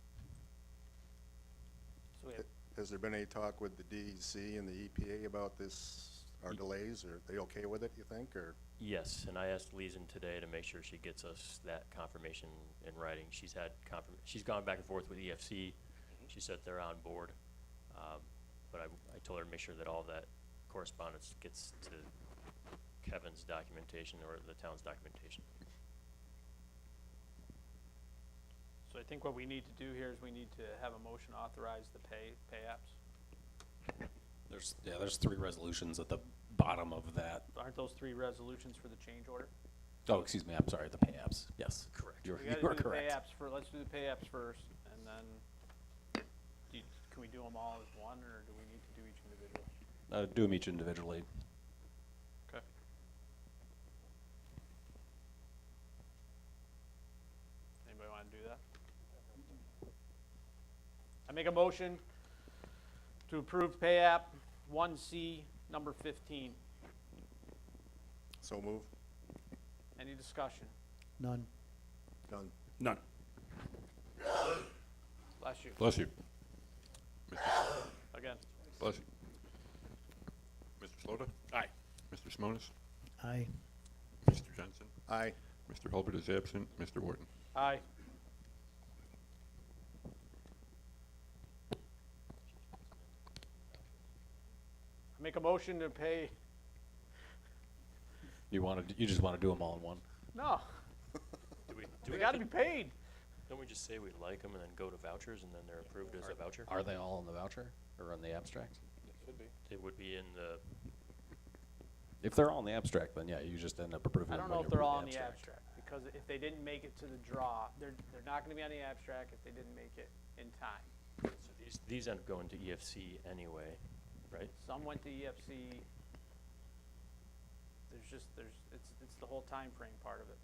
So we have, Has there been any talk with the DEC and the EPA about this, our delays? Are they okay with it, you think, or? yes, and I asked Leeson today to make sure she gets us that confirmation in writing. She's had she's gone back and forth with EFC. She said they're on board. But I told her to make sure that all that correspondence gets to Kevin's documentation or the town's documentation. so I think what we need to do here is we need to have a motion to authorize the pay apps. There's 3 resolutions at the bottom of that. Aren't those 3 resolutions for the change order? Oh, excuse me, I'm sorry, the pay apps, yes. Correct. You're, We gotta you are do the pay correct. apps for, let's do the pay apps first, and then, can we do them all as one, or do we need to do each individual? Do them each individually. Okay. Anybody wanna do that? I make a motion to approve pay app 1C, number 15. So move? Any discussion? None. Done. None. Bless you. Bless you. Again. Bless you. Mr. Slota? Aye. Mr. Simonis? Aye. Mr. Johnson? Aye. Mr. Hulbert is absent. Mr. Warden? Aye. I make a motion to pay, You just wanna do them all in one? no, Do they we gotta be paid. Don't we just say we like them and then go to vouchers and then they're approved as a voucher? Are they all in the voucher or on the abstract? They would be in the, If they're all in the abstract, then yeah, you just end up approving I them don't when know if you they're approve all in the abstract, because if they didn't make it to the draw, they're not gonna be on the abstract if they didn't make it in time. so these end up going to EFC anyway, right? Some went to EFC. It's the whole time frame part of it.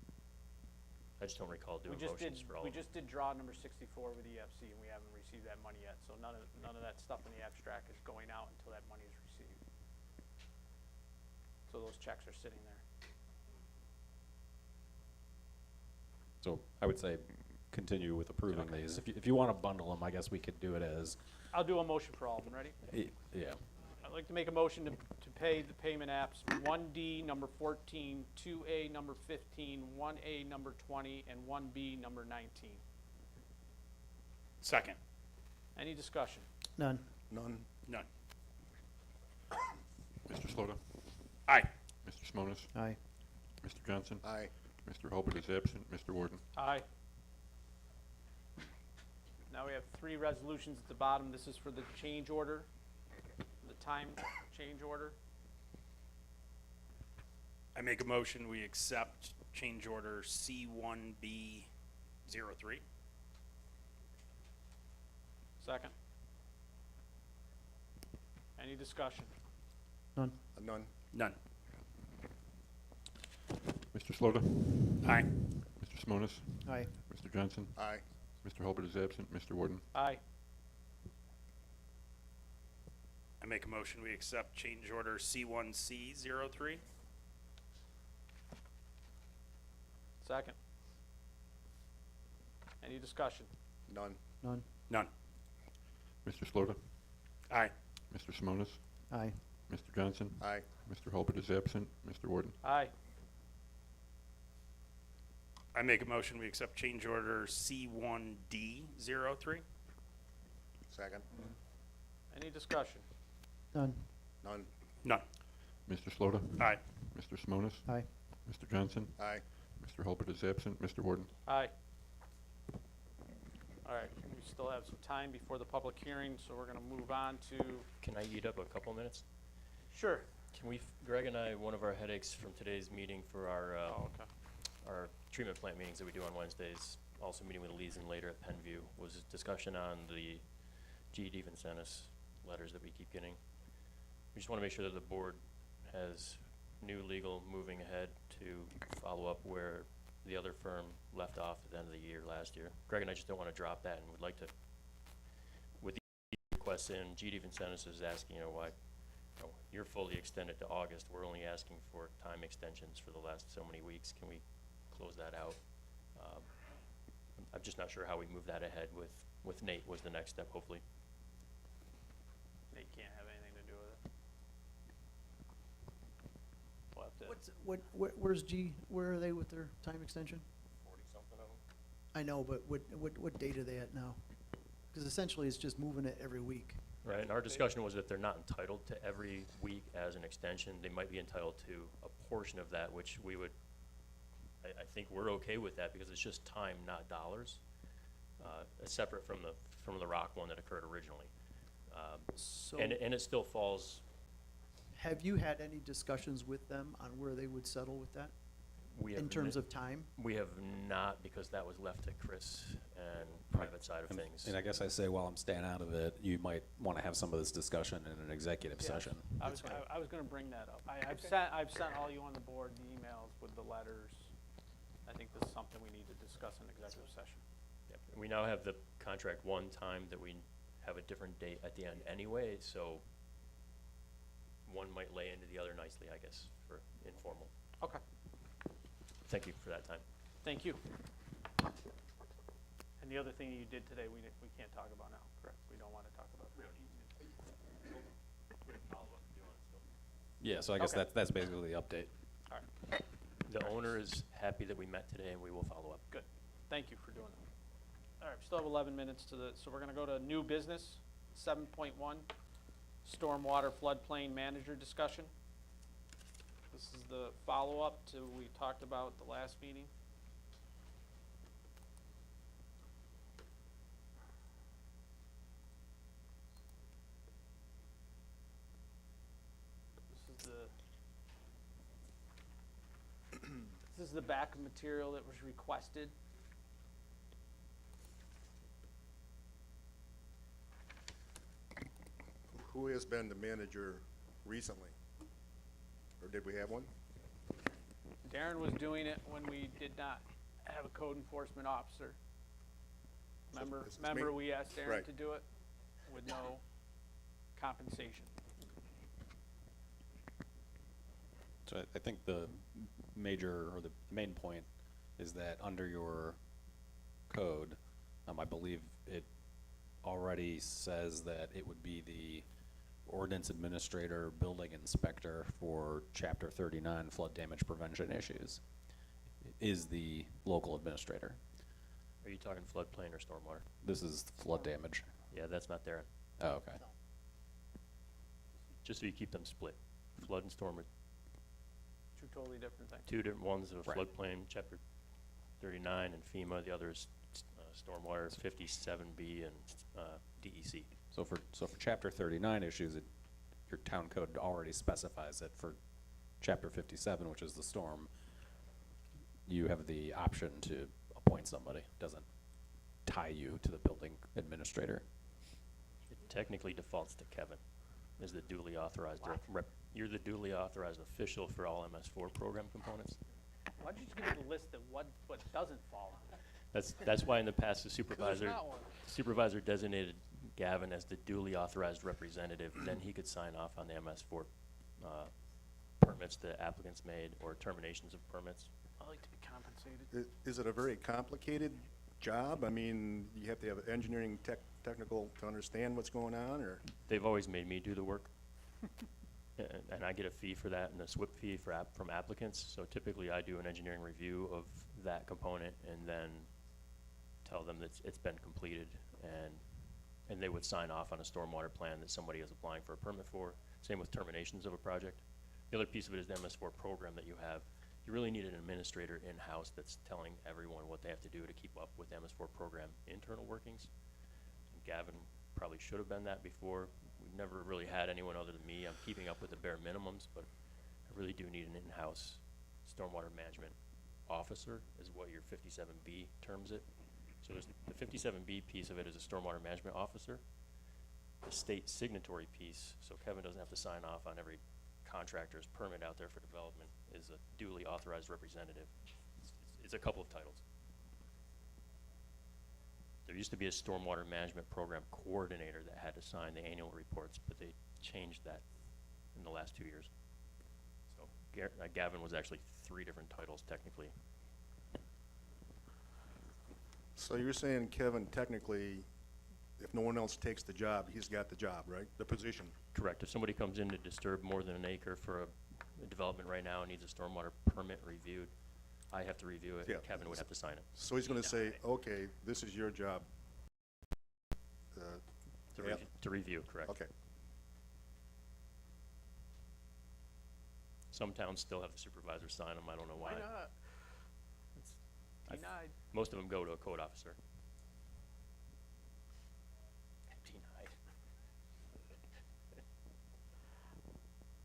I just don't recall We doing just did, motions for all we of them. just did draw number 64 with EFC, and we haven't received that money yet, so none of that stuff in the abstract is going out until that money is received. So those checks are sitting there. So I would say continue with approving these. If you wanna bundle them, I guess we could do it as, I'll do a motion for all of them, ready? yeah. I'd like to make a motion to pay the payment apps 1D number 14, 2A number 15, 1A number 20, and 1B number 19. Second. Any discussion? None. None? None. Mr. Slota? Aye. Mr. Simonis? Aye. Mr. Johnson? Aye. Mr. Hulbert is absent. Mr. Warden? Aye. Now we have 3 resolutions at the bottom. This is for the change order, the time change order. I make a motion, we accept change order C1B03. Second. Any discussion? None. None? None. Mr. Slota? Aye. Mr. Simonis? Aye. Mr. Johnson? Aye. Mr. Hulbert is absent. Mr. Warden? Aye. I make a motion, we accept change order C1C03. Second. Any discussion? None? None. None. Mr. Slota? Aye. Mr. Simonis? Aye. Mr. Johnson? Aye. Mr. Hulbert is absent. Mr. Warden? Aye. I make a motion, we accept change order C1D03. Second? Any discussion? None. None? None. Mr. Slota? Aye. Mr. Simonis? Aye. Mr. Johnson? Aye. Mr. Hulbert is absent. Mr. Warden? Aye. All right, we still have some time before the public hearing, so we're gonna move on to, Can I eat up a couple minutes? sure. Can we, Greg and I, one of our headaches from today's meeting for our, Oh, okay. our treatment plant meetings that we do on Wednesdays, also meeting with Leeson later at Penview, was a discussion on the GED Vincennes letters that we keep getting. We just wanna make sure that the board has new legal moving ahead to follow up where the other firm left off at the end of the year last year. Greg and I just don't wanna drop that, and would like to, with the requests in, GD even sent us is asking, why, you're fully extended to August, we're only asking for time extensions for the last so many weeks, can we close that out? I'm just not sure how we move that ahead with Nate was the next step, hopefully. They can't have anything to do with it. We'll have to, Where's G, where are they with their time extension? 40-something of them. I know, but what date are they at now? Because essentially it's just moving it every week. Right, and our discussion was that they're not entitled to every week as an extension. They might be entitled to a portion of that, which we would, I think we're okay with that because it's just time, not dollars. Separate from the rock one that occurred originally. So And it still falls, have you had any discussions with them on where they would settle with that we have. in terms of time? We have not, because that was left to Chris and private side of things. And I guess I say while I'm staying out of it, you might want to have some of this discussion in an executive Yeah. session. I was gonna bring that up. I've sent all you on the board the emails with the letters. I think this is something we need to discuss in executive session. Yep. We now have the contract one time that we have a different date at the end anyway, so one might lay into the other nicely, I guess, for informal. Okay, Thank you for that time. thank you. And the other thing you did today, we can't talk about now, correct? We don't wanna talk about. We don't need to. Yeah, so I guess Okay. that's basically the update. All right, The owner is happy that we met today, and we will follow up. good. Thank you for doing that. All right, we still have 11 minutes so we're gonna go to new business, 7.1, stormwater floodplain manager discussion. This is the follow-up to we talked about at the last meeting. This is the back of material that was requested. Who has been the manager recently? Or did we have one? Darren was doing it when we did not have a code enforcement officer. Remember, it's me? we asked Darren Right. to do it with no compensation. So I think the major, or the main point is that under your code, I believe it already says that it would be the ordinance administrator, building inspector for chapter 39 flood damage prevention issues is the local administrator. Are you talking floodplain or stormwater? This is flood damage. Yeah, that's not there. Oh, okay. Just so you keep them split. Flood and storm are Two totally different things. two different ones of Right. floodplain, chapter 39 and FEMA. The other is stormwater 57B and DEC. So for chapter 39 issues, your town code already specifies that for chapter 57, which is the storm, you have the option to appoint somebody. It doesn't tie you to the building administrator. It technically defaults to Kevin as the duly authorized you're the duly authorized official for all MS4 program components. Why'd you just give me the list of what doesn't fall on? That's why in the past the 'Cause there's supervisor not one. supervisor designated Gavin as the duly authorized representative, then he could sign off on the MS4 permits the applicants made or terminations of permits. I like to be compensated. Is it a very complicated job? I mean, you have to have engineering technical to understand what's going on, or? They've always made me do the work. And I get a fee for that and a SWIP fee from applicants. So typically I do an engineering review of that component and then tell them that it's been completed, and they would sign off on a stormwater plan that somebody is applying for a permit for. Same with terminations of a project. The other piece of it is the MS4 program that you have. You really need an administrator in-house that's telling everyone what they have to do to keep up with the MS4 program internal workings. And Gavin probably should have been that before. We've never really had anyone other than me. I'm keeping up with the bare minimums, but I really do need an in-house stormwater management officer is what your 57B terms it. So there's the 57B piece of it is a stormwater management officer. the state signatory piece, so Kevin doesn't have to sign off on every contractor's permit out there for development, is a duly authorized representative. It's a couple of titles. There used to be a stormwater management program coordinator that had to sign the annual reports, but they changed that in the last 2 years. So Gavin was actually 3 different titles technically. So you're saying, Kevin, technically, if no one else takes the job, he's got the job, right? The position. Correct. If somebody comes in to disturb more than an acre for a development right now and needs a stormwater permit reviewed, I have to review it, Yeah. and Kevin would have to sign it. So he's gonna say, okay, this is your job. Yeah. To review, correct. Okay. Some towns still have the supervisor sign them, I don't know why. not? It's I've- denied. Most of them go to a code officer. Denied.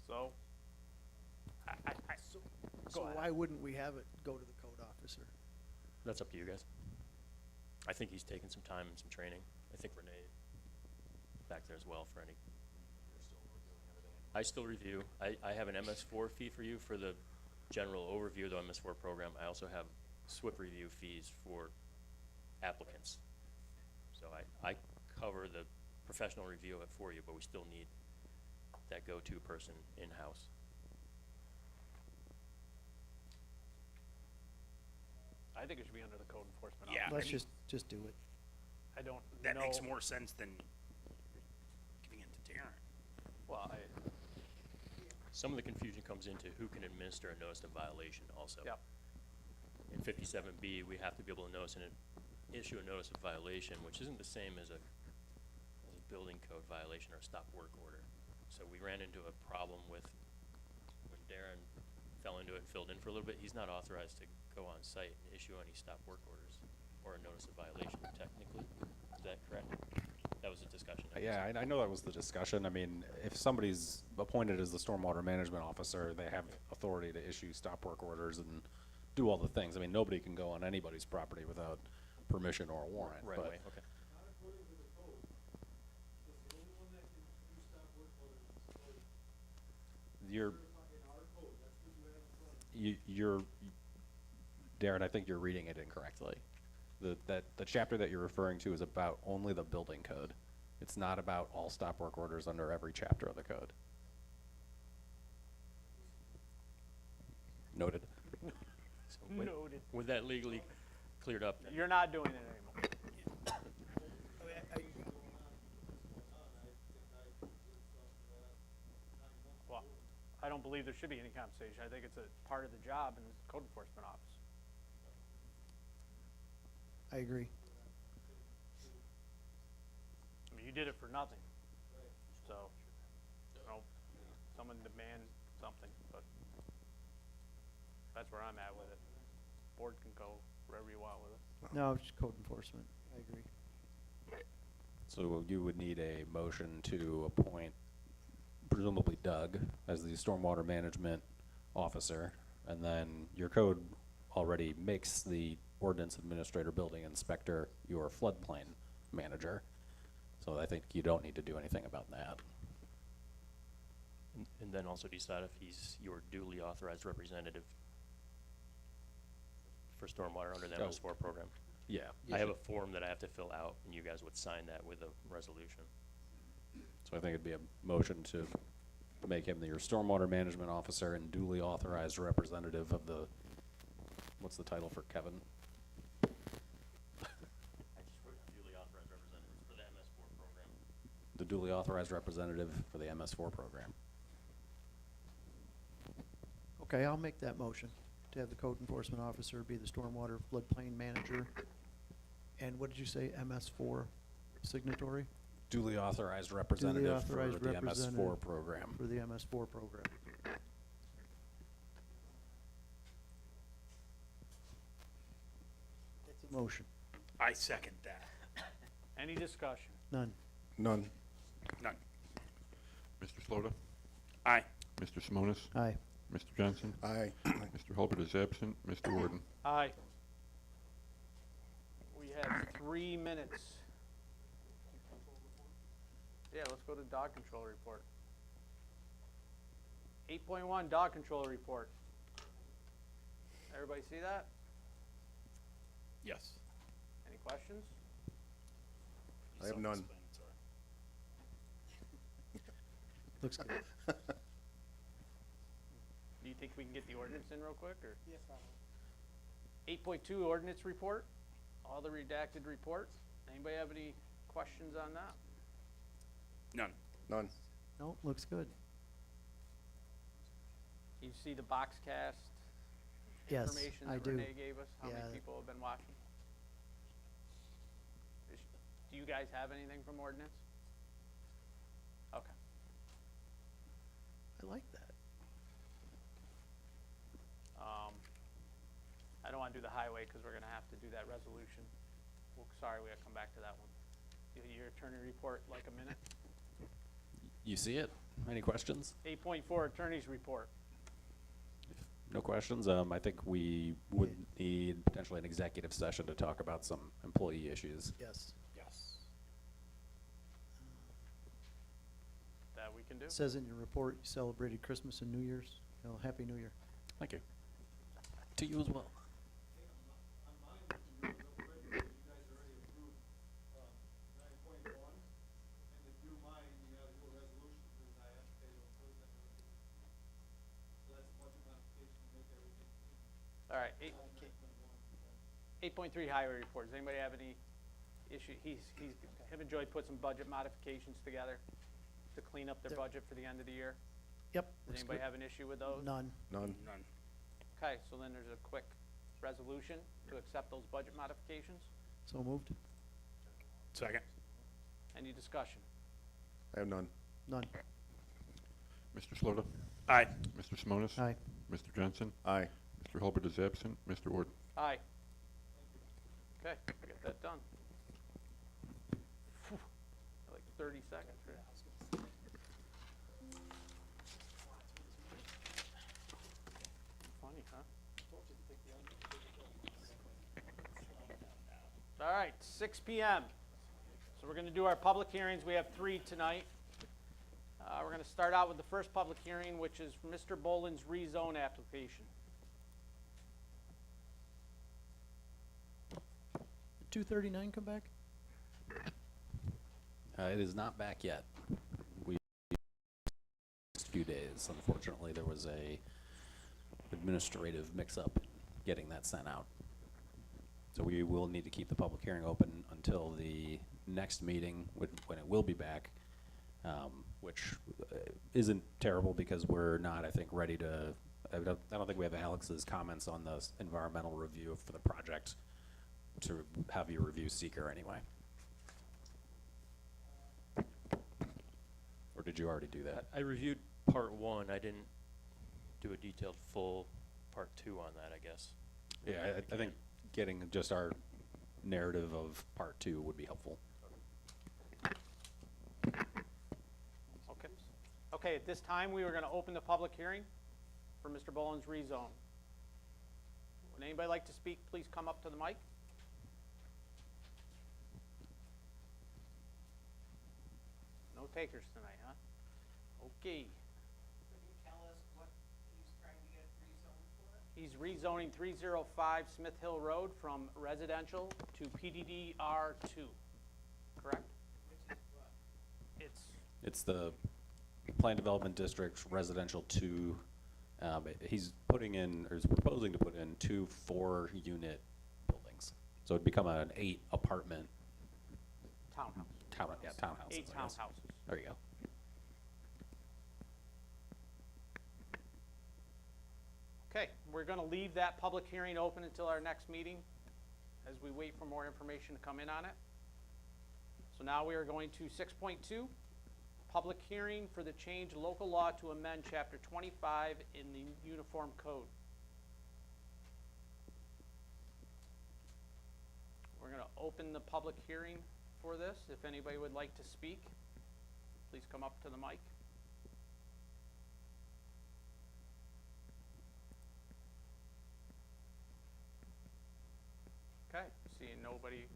So, So why wouldn't we have it go to the code officer? That's up to you guys. I think he's taken some time and some training. I think Renee back there as well for any. I still review. I have an MS4 fee for you for the general overview of the MS4 program. I also have SWIP review fees for applicants. So I cover the professional review of it for you, but we still need that go-to person in-house. I think it should be under the code enforcement Yeah. officer. Let's mean- just do it. I don't That know. makes more sense than giving it to Darren. Well, Some of the confusion comes into who can administer a notice of violation also. Yep. In 57B, we have to be able to notice and issue a notice of violation, which isn't the same as a building code violation or a stop work order. So we ran into a problem with when Darren fell into it and filled in for a little bit. He's not authorized to go on site and issue any stop work orders or a notice of violation technically. Is that correct? That was a discussion. Yeah, I know that was the discussion. I mean, if somebody's appointed as the stormwater management officer, they have authority to issue stop work orders and do all the things. I mean, nobody can go on anybody's property without permission or a warrant. Right but away, okay. You're, Darren, I think you're reading it incorrectly. The chapter that you're referring to is about only the building code. It's not about all stop work orders under every chapter of the code. Noted. So with- Noted. With that legally cleared up, You're not doing it anymore. Well, I don't believe there should be any compensation. I think it's a part of the job in the code enforcement office. I agree. I mean, you did it for nothing. So, you know, someone demand something, but that's where I'm at with it. Board can go wherever you want with it. No, it's code enforcement. I agree. So you would need a motion to appoint presumably Doug as the stormwater management officer, and then your code already makes the ordinance administrator, building inspector, your floodplain manager. So I think you don't need to do anything about that. and then also decide if he's your duly authorized representative for stormwater under the Oh. MS4 program. Yeah. I have a form that I have to fill out, and you guys would sign that with a resolution. So I think it'd be a motion to make him your stormwater management officer and duly authorized representative of the, what's the title for Kevin? I just wrote duly authorized representative for the MS4 program. The duly authorized representative for the MS4 program. Okay, I'll make that motion to have the code enforcement officer be the stormwater floodplain manager. And what did you say, MS4 signatory Duly authorized representative authorized for the MS4 representative program. for the MS4 program? That's a motion. I second that. Any discussion? None. None. None. Mr. Slota? Aye. Mr. Simonis? Aye. Mr. Johnson? Aye. Mr. Hulbert is absent. Mr. Warden? Aye. We have 3 minutes. Yeah, let's go to dog control report. 8.1, dog control report. Everybody see that? Yes. Any questions? I have none. Looks good. Do you think we can get the ordinance in real quick, or? Yeah, probably. 8.2, ordinance report, all the redacted reports. Anybody have any questions on that? None. None. No, looks good. You see the box cast Yes, information I that do. Renee gave us? How Yeah. many people have been watching? Do you guys have anything from ordinance? Okay. I like that. I don't want to do the highway because we're going to have to do that resolution. Well, sorry, we have to come back to that one. Your attorney report, like a minute. You see it? Any questions? 8.4, attorney's report. No questions. I think we would need potentially an executive session to talk about some employee issues. Yes. Yes. That we can do. It says in your report you celebrated Christmas and New Year's. Well, Happy New Year. Thank you. To you as well. All right, 8.3 highway report. Does anybody have any issue? Him and Joy put some budget modifications together to clean up their Yep. budget for the end of the year. Yep. Does looks anybody good. have an issue with those? None. None. None. Okay, so then there's a quick resolution to accept those budget modifications. So moved. Second. Any discussion? I have none. None. Mr. Slota? Aye. Mr. Simonis? Aye. Mr. Johnson? Aye. Mr. Hulbert is absent. Mr. Ward? Aye. Okay, I get that done. Phew, like 30 seconds, right? Funny, huh? All right, 6 p.m. So we're going to do our public hearings. We have 3 tonight. We're going to start out with the first public hearing, which is Mr. Boland's rezone application. Did 239 come back? It is not back yet. We next few days. Unfortunately, there was a administrative mix-up in getting that sent out. So we will need to keep the public hearing open until the next meeting, when it will be back, which isn't terrible because we're not, I think, ready to. I don't think we have Alex's comments on the environmental review for the project to have you review seeker anyway. Or did you already do that? I reviewed part 1. I didn't do a detailed full part 2 on that, I guess. Yeah, I think getting just our narrative of part 2 would be helpful. Okay. Okay, at this time, we are going to open the public hearing for Mr. Boland's rezone. Would anybody like to speak, please come up to the mic. No takers tonight, huh? Okay. Could you tell us what he's trying to get rezoned for? He's rezoning 305 Smith Hill Road from residential to PDD R2, correct? Which is what? It's It's the Plan Development District Residential 2. He's putting in, or is proposing to put in 2 4-unit buildings. So it'd become an 8 apartment townhouse. townhouses. 8 I guess. townhouses. There you go. Okay, we're going to leave that public hearing open until our next meeting as we wait for more information to come in on it. So now we are going to 6.2, public hearing for the change local law to amend Chapter 25 in the Uniform Code. We're going to open the public hearing for this. If anybody would like to speak, please come up to the mic. Okay, seeing nobody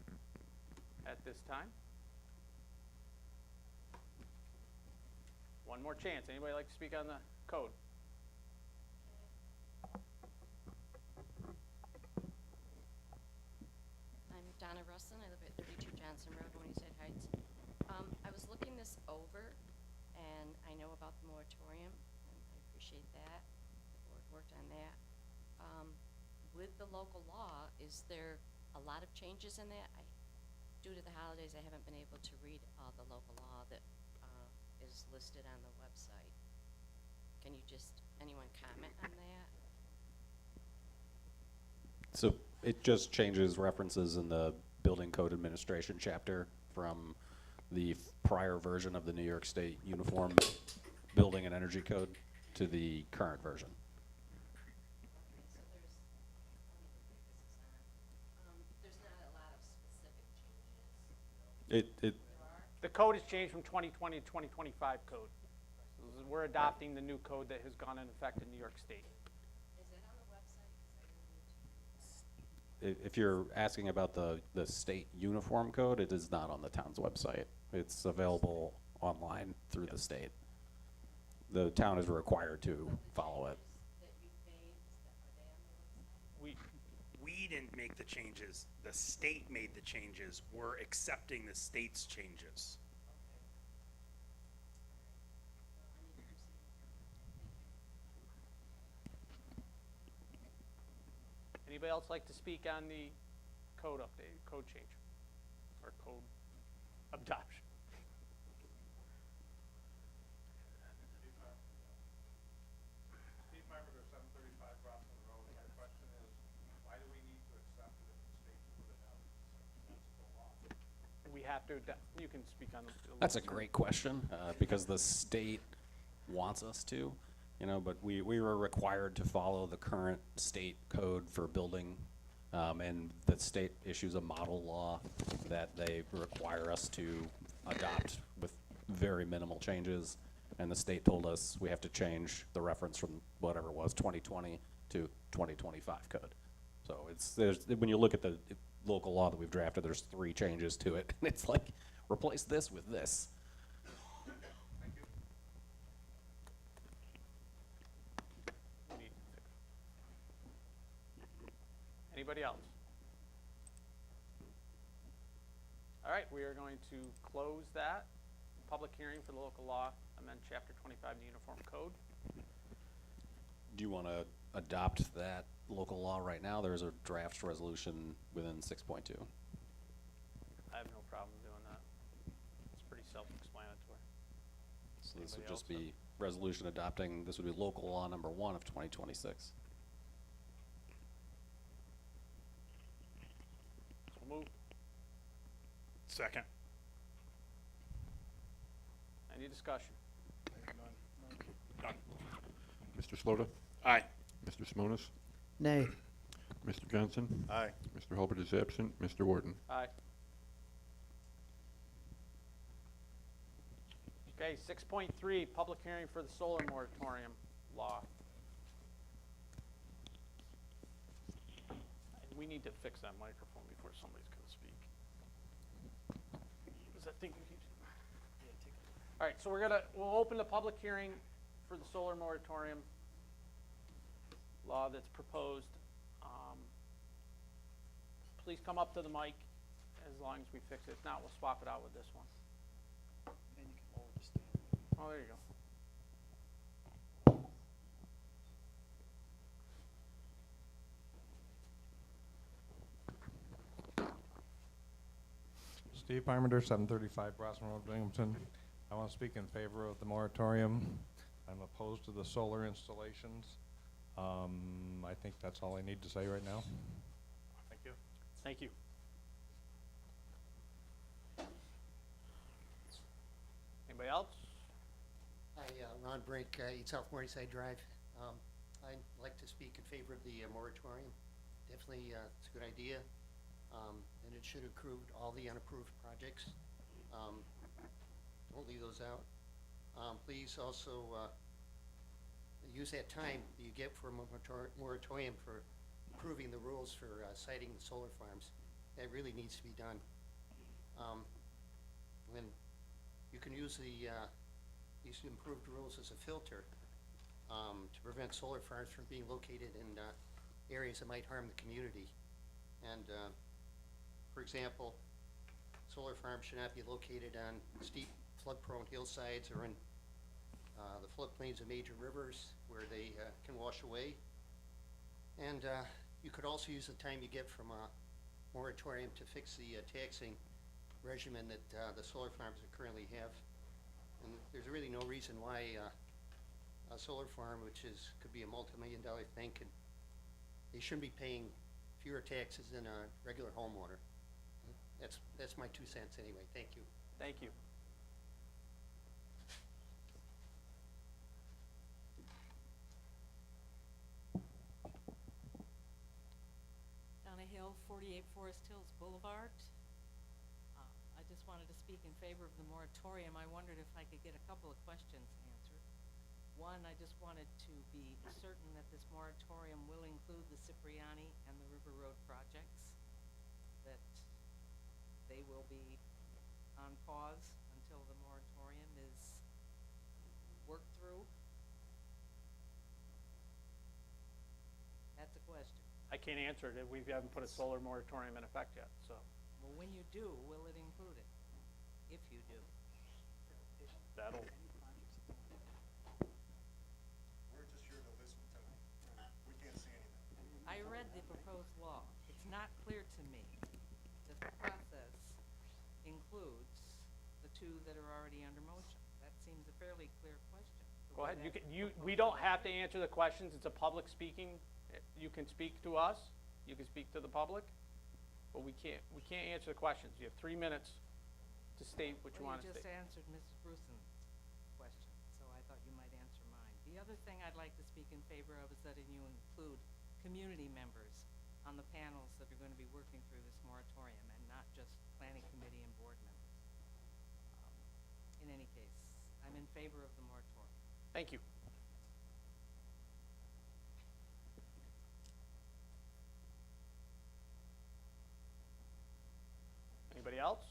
at this time. one more chance. Anybody like to speak on the code? I'm Donna Russin. I live at 32 Johnson Road, Morningside Heights. I was looking this over, and I know about the moratorium, and I appreciate that. The board worked on that. With the local law, is there a lot of changes in that? Due to the holidays, I haven't been able to read all the local law that is listed on the website. Can you just, anyone comment on that? So it just changes references in the building code administration chapter from the prior version of the New York State Uniform Building and Energy Code to the current version. Okay, so there's, let me look at this is on. There's not a lot of specific changes. It The code has changed from 2020 to 2025 code. So we're adopting the new code that has gone in effect in New York State. Is it on the website? 'Cause I really need to. if you're asking about the state uniform code, it is not on the town's website. It's available online through the state. The town is required to follow it. That you've made, are they on the website? We didn't make the changes, the state made the changes, we're accepting the state's changes. Anybody else like to speak on the code update, code change, or code adoption? Steve Meiberger, 735 Brockton Road. My question is, why do we need to accept it if the state put it out? That's the law. We have to, you can speak on it. That's a great question, because the state wants us to, you know, but we were required to follow the current state code for building, and the state issues a model law that they require us to adopt with very minimal changes, and the state told us we have to change the reference from whatever it was, 2020 to 2025 code. So when you look at the local law that we've drafted, there's 3 changes to it, and it's like, replace this with this. We need to fix. Anybody else? All right, we are going to close that public hearing for the local law, amend Chapter 25 of the Uniform Code. Do you want to adopt that local law right now? There's a draft resolution within 6.2. I have no problem doing that. It's pretty self-explanatory. So this would Anybody just else? be resolution adopting, this would be local law number 1 of 2026. So moved. Second. Any discussion? Done. Mr. Slota? Aye. Mr. Simonis? Nay. Mr. Johnson? Aye. Mr. Hulbert is absent. Mr. Warden? Aye. Okay, 6.3, public hearing for the solar moratorium law. And we need to fix that microphone before somebody's gonna speak. Does that thing keep? All right, so we'll open the public hearing for the solar moratorium law that's proposed. Please come up to the mic as long as we fix it. If not, we'll swap it out with this one. And you can lower the stand. Oh, there you go. Steve Parmenter, 735 Brossman Road, Binghamton. I want to speak in favor of the moratorium. I'm opposed to the solar installations. I think that's all I need to say right now. Thank you. Thank you. Anybody else? Hi, Ron Brink, 8 South Morningside Drive. I'd like to speak in favor of the moratorium. Definitely, it's a good idea, and it should include all the unapproved projects. Don't leave those out. Please also use that time that you get for a moratorium for improving the rules for siting the solar farms. That really needs to be done. And you can use the these improved rules as a filter to prevent solar farms from being located in areas that might harm the community. And, for example, solar farms should not be located on steep flood-prone hillsides or in the floodplains of major rivers where they can wash away. And you could also use the time you get from a moratorium to fix the taxing regimen that the solar farms currently have. And there's really no reason why a solar farm, which could be a multi-million-dollar thing, they shouldn't be paying fewer taxes than a regular homeowner. That's my 2 cents anyway. Thank you. Thank you. Donna Hill, 48 Forest Hills Boulevard. I just wanted to speak in favor of the moratorium. I wondered if I could get a couple of questions answered. One, I just wanted to be certain that this moratorium will include the Cipriani and the River Road projects, that they will be on pause until the moratorium is worked through. That's a question. I can't answer it. We haven't put a solar moratorium in effect yet, so Well, when you do, will it include it? If you do. that'll, We're just here to listen tonight. We can't see anything. I read the proposed law. It's not clear to me that the process includes the two that are already under motion. That seems a fairly clear question. The go way ahead. You that can, we proposed don't law have to is. answer the questions. It's a public speaking. You can speak to us. You can speak to the public, but we can't answer the questions. You have 3 minutes to state what you Well, want to you just state. answered Mrs. Bruson's question, so I thought you might answer mine. The other thing I'd like to speak in favor of is that you include community members on the panels that are going to be working through this moratorium and not just planning committee and board members. In any case, I'm in favor of the moratorium. Thank you. Anybody else?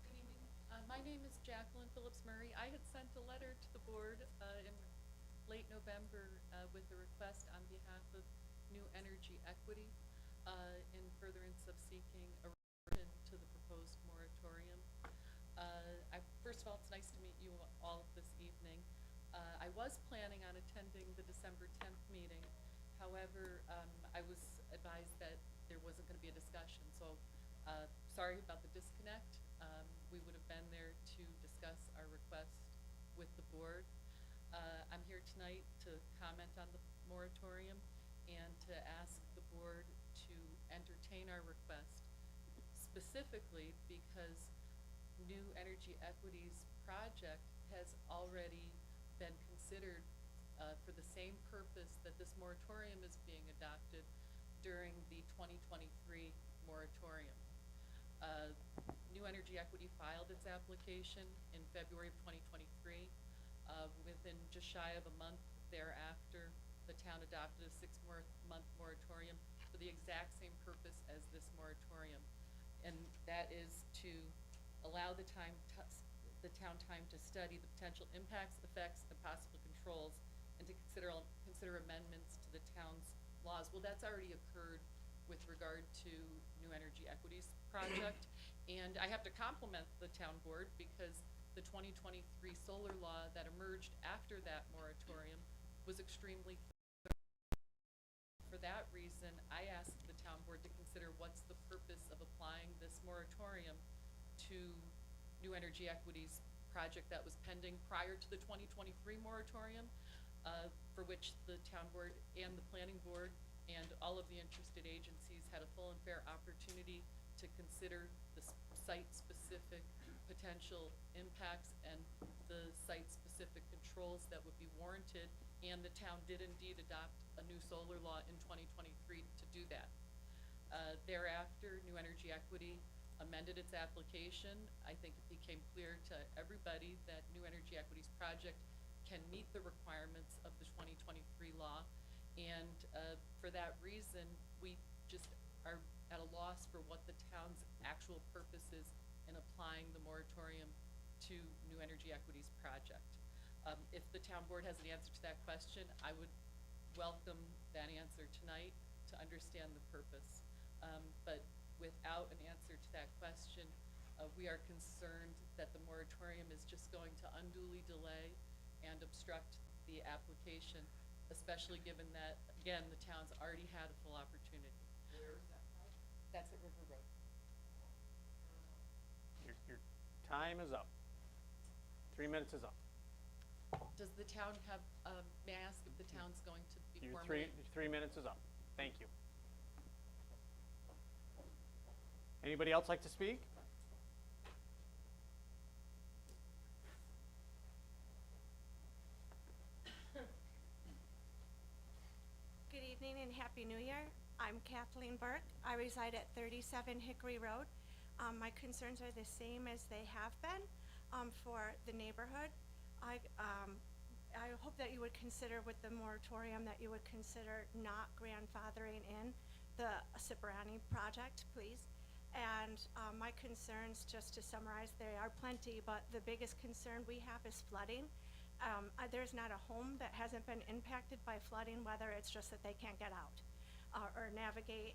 Good evening. My name is Jacqueline Phillips Murray. I had sent a letter to the board in late November with a request on behalf of New Energy Equity in furtherance of seeking a revision to the proposed moratorium. First of all, it's nice to meet you all this evening. I was planning on attending the December 10th meeting. However, I was advised that there wasn't going to be a discussion, so sorry about the disconnect. We would have been there to discuss our request with the board. I'm here tonight to comment on the moratorium and to ask the board to entertain our request, specifically because New Energy Equity's project has already been considered for the same purpose that this moratorium is being adopted during the 2023 moratorium. New Energy Equity filed its application in February of 2023. Within just shy of a month thereafter, the town adopted a 6-month moratorium for the exact same purpose as this moratorium. And that is to allow the town time to study the potential impacts, effects, and possible controls, and to consider amendments to the town's laws. Well, that's already occurred with regard to New Energy Equity's project. And I have to compliment the town board because the 2023 solar law that emerged after that moratorium was extremely thorough. For that reason, I asked the town board to consider what's the purpose of applying this moratorium to New Energy Equity's project that was pending prior to the 2023 moratorium, for which the town board and the planning board and all of the interested agencies had a full and fair opportunity to consider the site-specific potential impacts and the site-specific controls that would be warranted, and the town did indeed adopt a new solar law in 2023 to do that. Thereafter, New Energy Equity amended its application. I think it became clear to everybody that New Energy Equity's project can meet the requirements of the 2023 law, and for that reason, we just are at a loss for what the town's actual purposes in applying the moratorium to New Energy Equity's project. If the town board has an answer to that question, I would welcome that answer tonight to understand the purpose. But without an answer to that question, we are concerned that the moratorium is just going to unduly delay and obstruct the application, especially given that, again, the town's already had a full opportunity. Where is that project? That's at River Road. Your time is up. 3 minutes is up. Does the town have, may I ask if the town's going to be Your formally? 3 minutes is up. Thank you. Anybody else like to speak? Good evening and Happy New Year. I'm Kathleen Burke. I reside at 37 Hickory Road. My concerns are the same as they have been for the neighborhood. I hope that you would consider with the moratorium that you would consider not grandfathering in the Cipriani project, please. And my concerns, just to summarize, there are plenty, but the biggest concern we have is flooding. There's not a home that hasn't been impacted by flooding, whether it's just that they can't get out or navigate,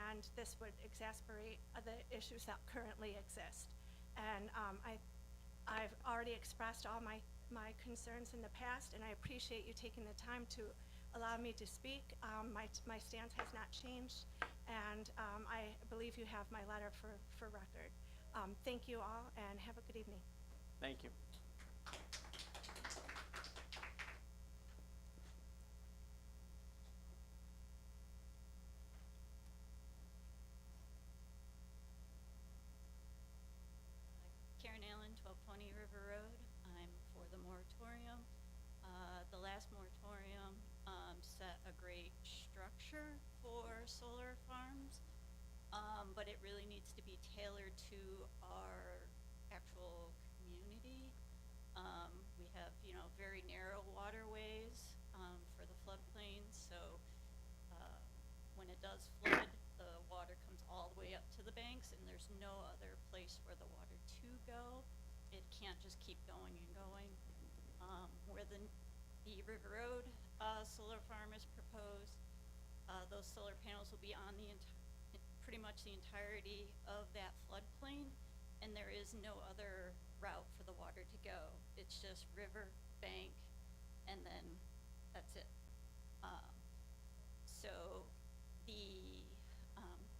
and this would exacerbate the issues that currently exist. And I've already expressed all my concerns in the past, and I appreciate you taking the time to allow me to speak. My stance has not changed, and I believe you have my letter for record. Thank you all, and have a good evening. Thank you. Karen Allen, 1220 River Road. I'm for the moratorium. The last moratorium set a great structure for solar farms, but it really needs to be tailored to our actual community. We have, very narrow waterways for the floodplains, so when it does flood, the water comes all the way up to the banks, and there's no other place for the water to go. It can't just keep going and going. Where the River Road solar farm is proposed, those solar panels will be on pretty much the entirety of that floodplain, and there is no other route for the water to go. It's just river, bank, and then that's it. So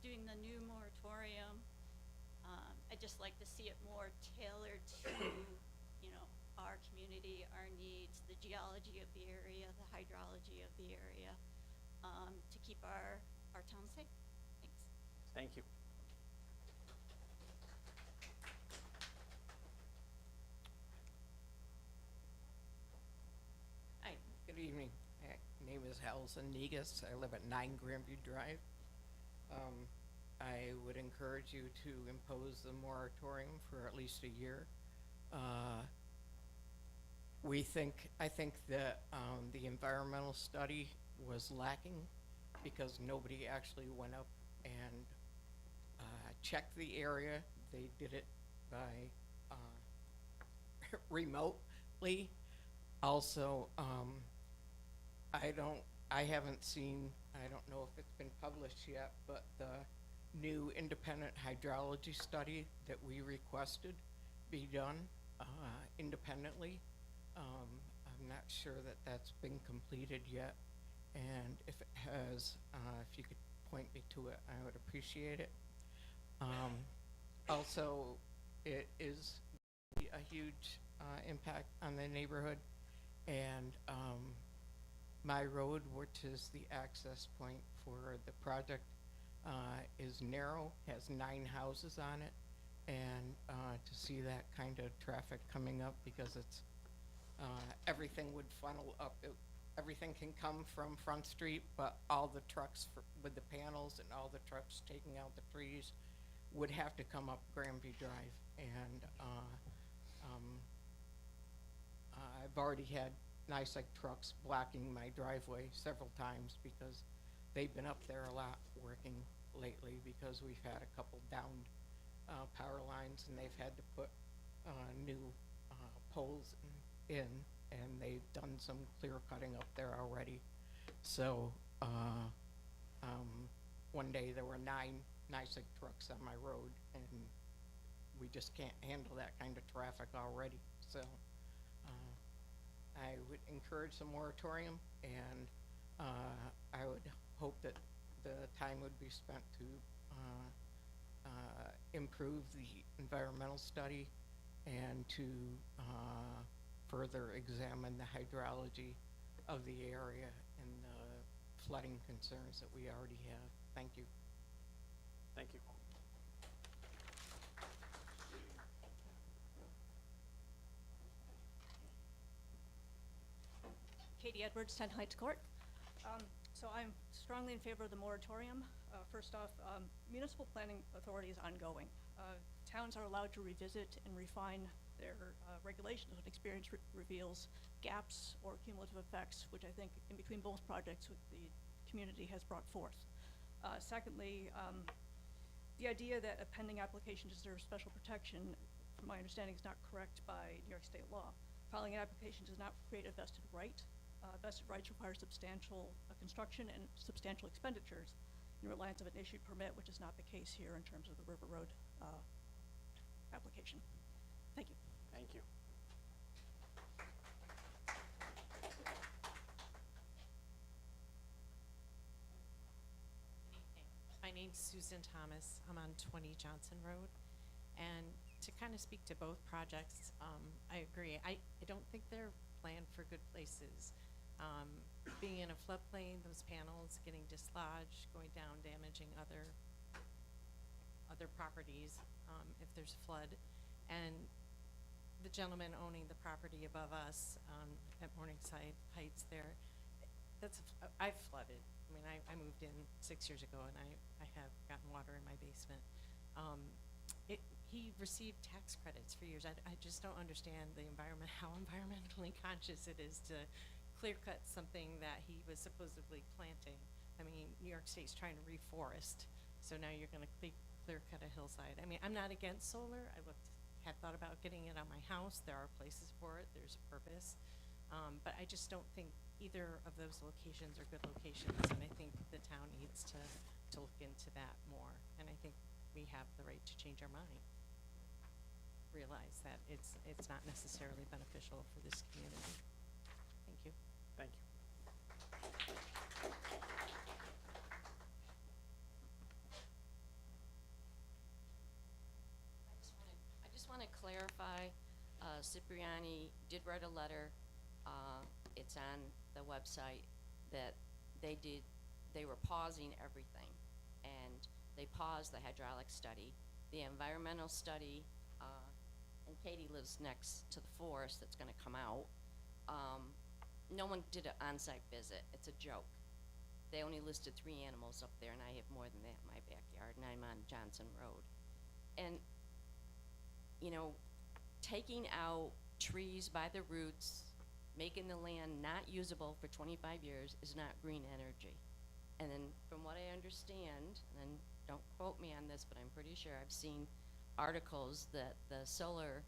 doing the new moratorium, I'd just like to see it more tailored to, our community, our needs, the geology of the area, the hydrology of the area, to keep our town safe. Thanks. Thank you. Hi, good evening. My name is Allison Negus. I live at 9 Grandview Drive. I would encourage you to impose the moratorium for at least a year. I think that the environmental study was lacking because nobody actually went up and checked the area. They did it by remotely. Also, I haven't seen, I don't know if it's been published yet, but the new independent hydrology study that we requested be done independently. I'm not sure that that's been completed yet, and if it has, if you could point me to it, I would appreciate it. Also, it is a huge impact on the neighborhood, and my road, which is the access point for the project, is narrow, has 9 houses on it, and to see that kind of traffic coming up, because it's everything would funnel up. Everything can come from Front Street, but all the trucks with the panels and all the trucks taking out the trees would have to come up Grandview Drive. And I've already had NYSEG trucks blocking my driveway several times because they've been up there a lot working lately, because we've had a couple downed towns, and they've had to put new poles in, and they've done some clear cutting up there already. So one day there were 9 NYSEG trucks on my road, and we just can't handle that kind of traffic already. So I would encourage some moratorium, and I would hope that the time would be spent to improve the environmental study and to further examine the hydrology of the area and the flooding concerns that we already have. Thank you. Thank you. Katie Edwards, 10 Heights Court. So I'm strongly in favor of the moratorium. First off, municipal planning authority is ongoing. Towns are allowed to revisit and refine their regulations when experience reveals gaps or cumulative effects, which I think in between both projects the community has brought forth. Secondly, the idea that a pending application deserves special protection, from my understanding, is not correct by New York State law. Filing an application does not create a vested right. Vested rights require substantial construction and substantial expenditures in reliance of an issued permit, which is not the case here in terms of the River Road application. Thank you. Thank you. My name's Susan Thomas. I'm on 20 Johnson Road. And to kind of speak to both projects, I agree. I don't think they're planned for good places. Being in a floodplain, those panels getting dislodged, going down, damaging other properties if there's a flood. And the gentleman owning the property above us at Morningside Heights there, I've flooded. I mean, I moved in 6 years ago, and I have gotten water in my basement. He received tax credits for years. I just don't understand how environmentally conscious it is to clear cut something that he was supposedly planting. I mean, New York State's trying to reforest, so now you're gonna clear cut a hillside. I mean, I'm not against solar. Had thought about getting it on my house. There are places for it. There's a purpose. But I just don't think either of those locations are good locations, and I think the town needs to look into that more. And I think we have the right to change our mind. Realize that it's not necessarily beneficial for this community. Thank you. Thank you. I just want to clarify, Cipriani did write a letter, it's on the website, that they were pausing everything. And they paused the hydraulic study, the environmental study, and Katie lives next to the forest that's gonna come out. No one did an on-site visit. It's a joke. They only listed 3 animals up there, and I have more than that in my backyard, and I'm on Johnson Road. And, you know, taking out trees by the roots, making the land not usable for 25 years is not green energy. And then from what I understand, and don't quote me on this, but I'm pretty sure I've seen articles that the solar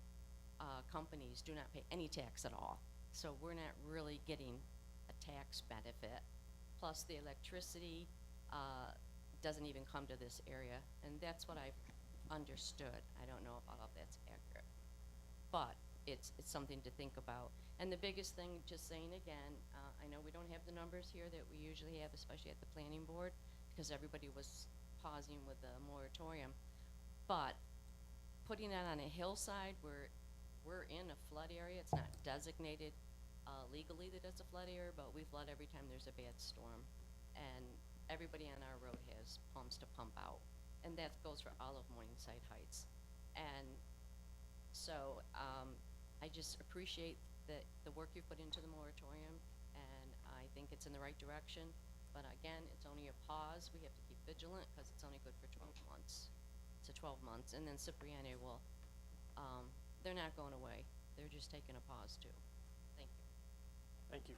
companies do not pay any tax at all. So we're not really getting a tax benefit. Plus the electricity doesn't even come to this area, and that's what I've understood. I don't know if all of that's accurate, but it's something to think about. And the biggest thing, just saying again, I know we don't have the numbers here that we usually have, especially at the planning board, because everybody was pausing with the moratorium, but putting that on a hillside where we're in a flood area, it's not designated legally that it's a flood area, but we flood every time there's a bad storm. And everybody on our road has pumps to pump out. And that goes for all of Morningside Heights. And so I just appreciate the work you put into the moratorium, and I think it's in the right direction. But again, it's only a pause. We have to keep vigilant because it's only good for 12 months. It's a 12 months, and then Cipriani will, they're not going away. They're just taking a pause too. Thank you. Thank you.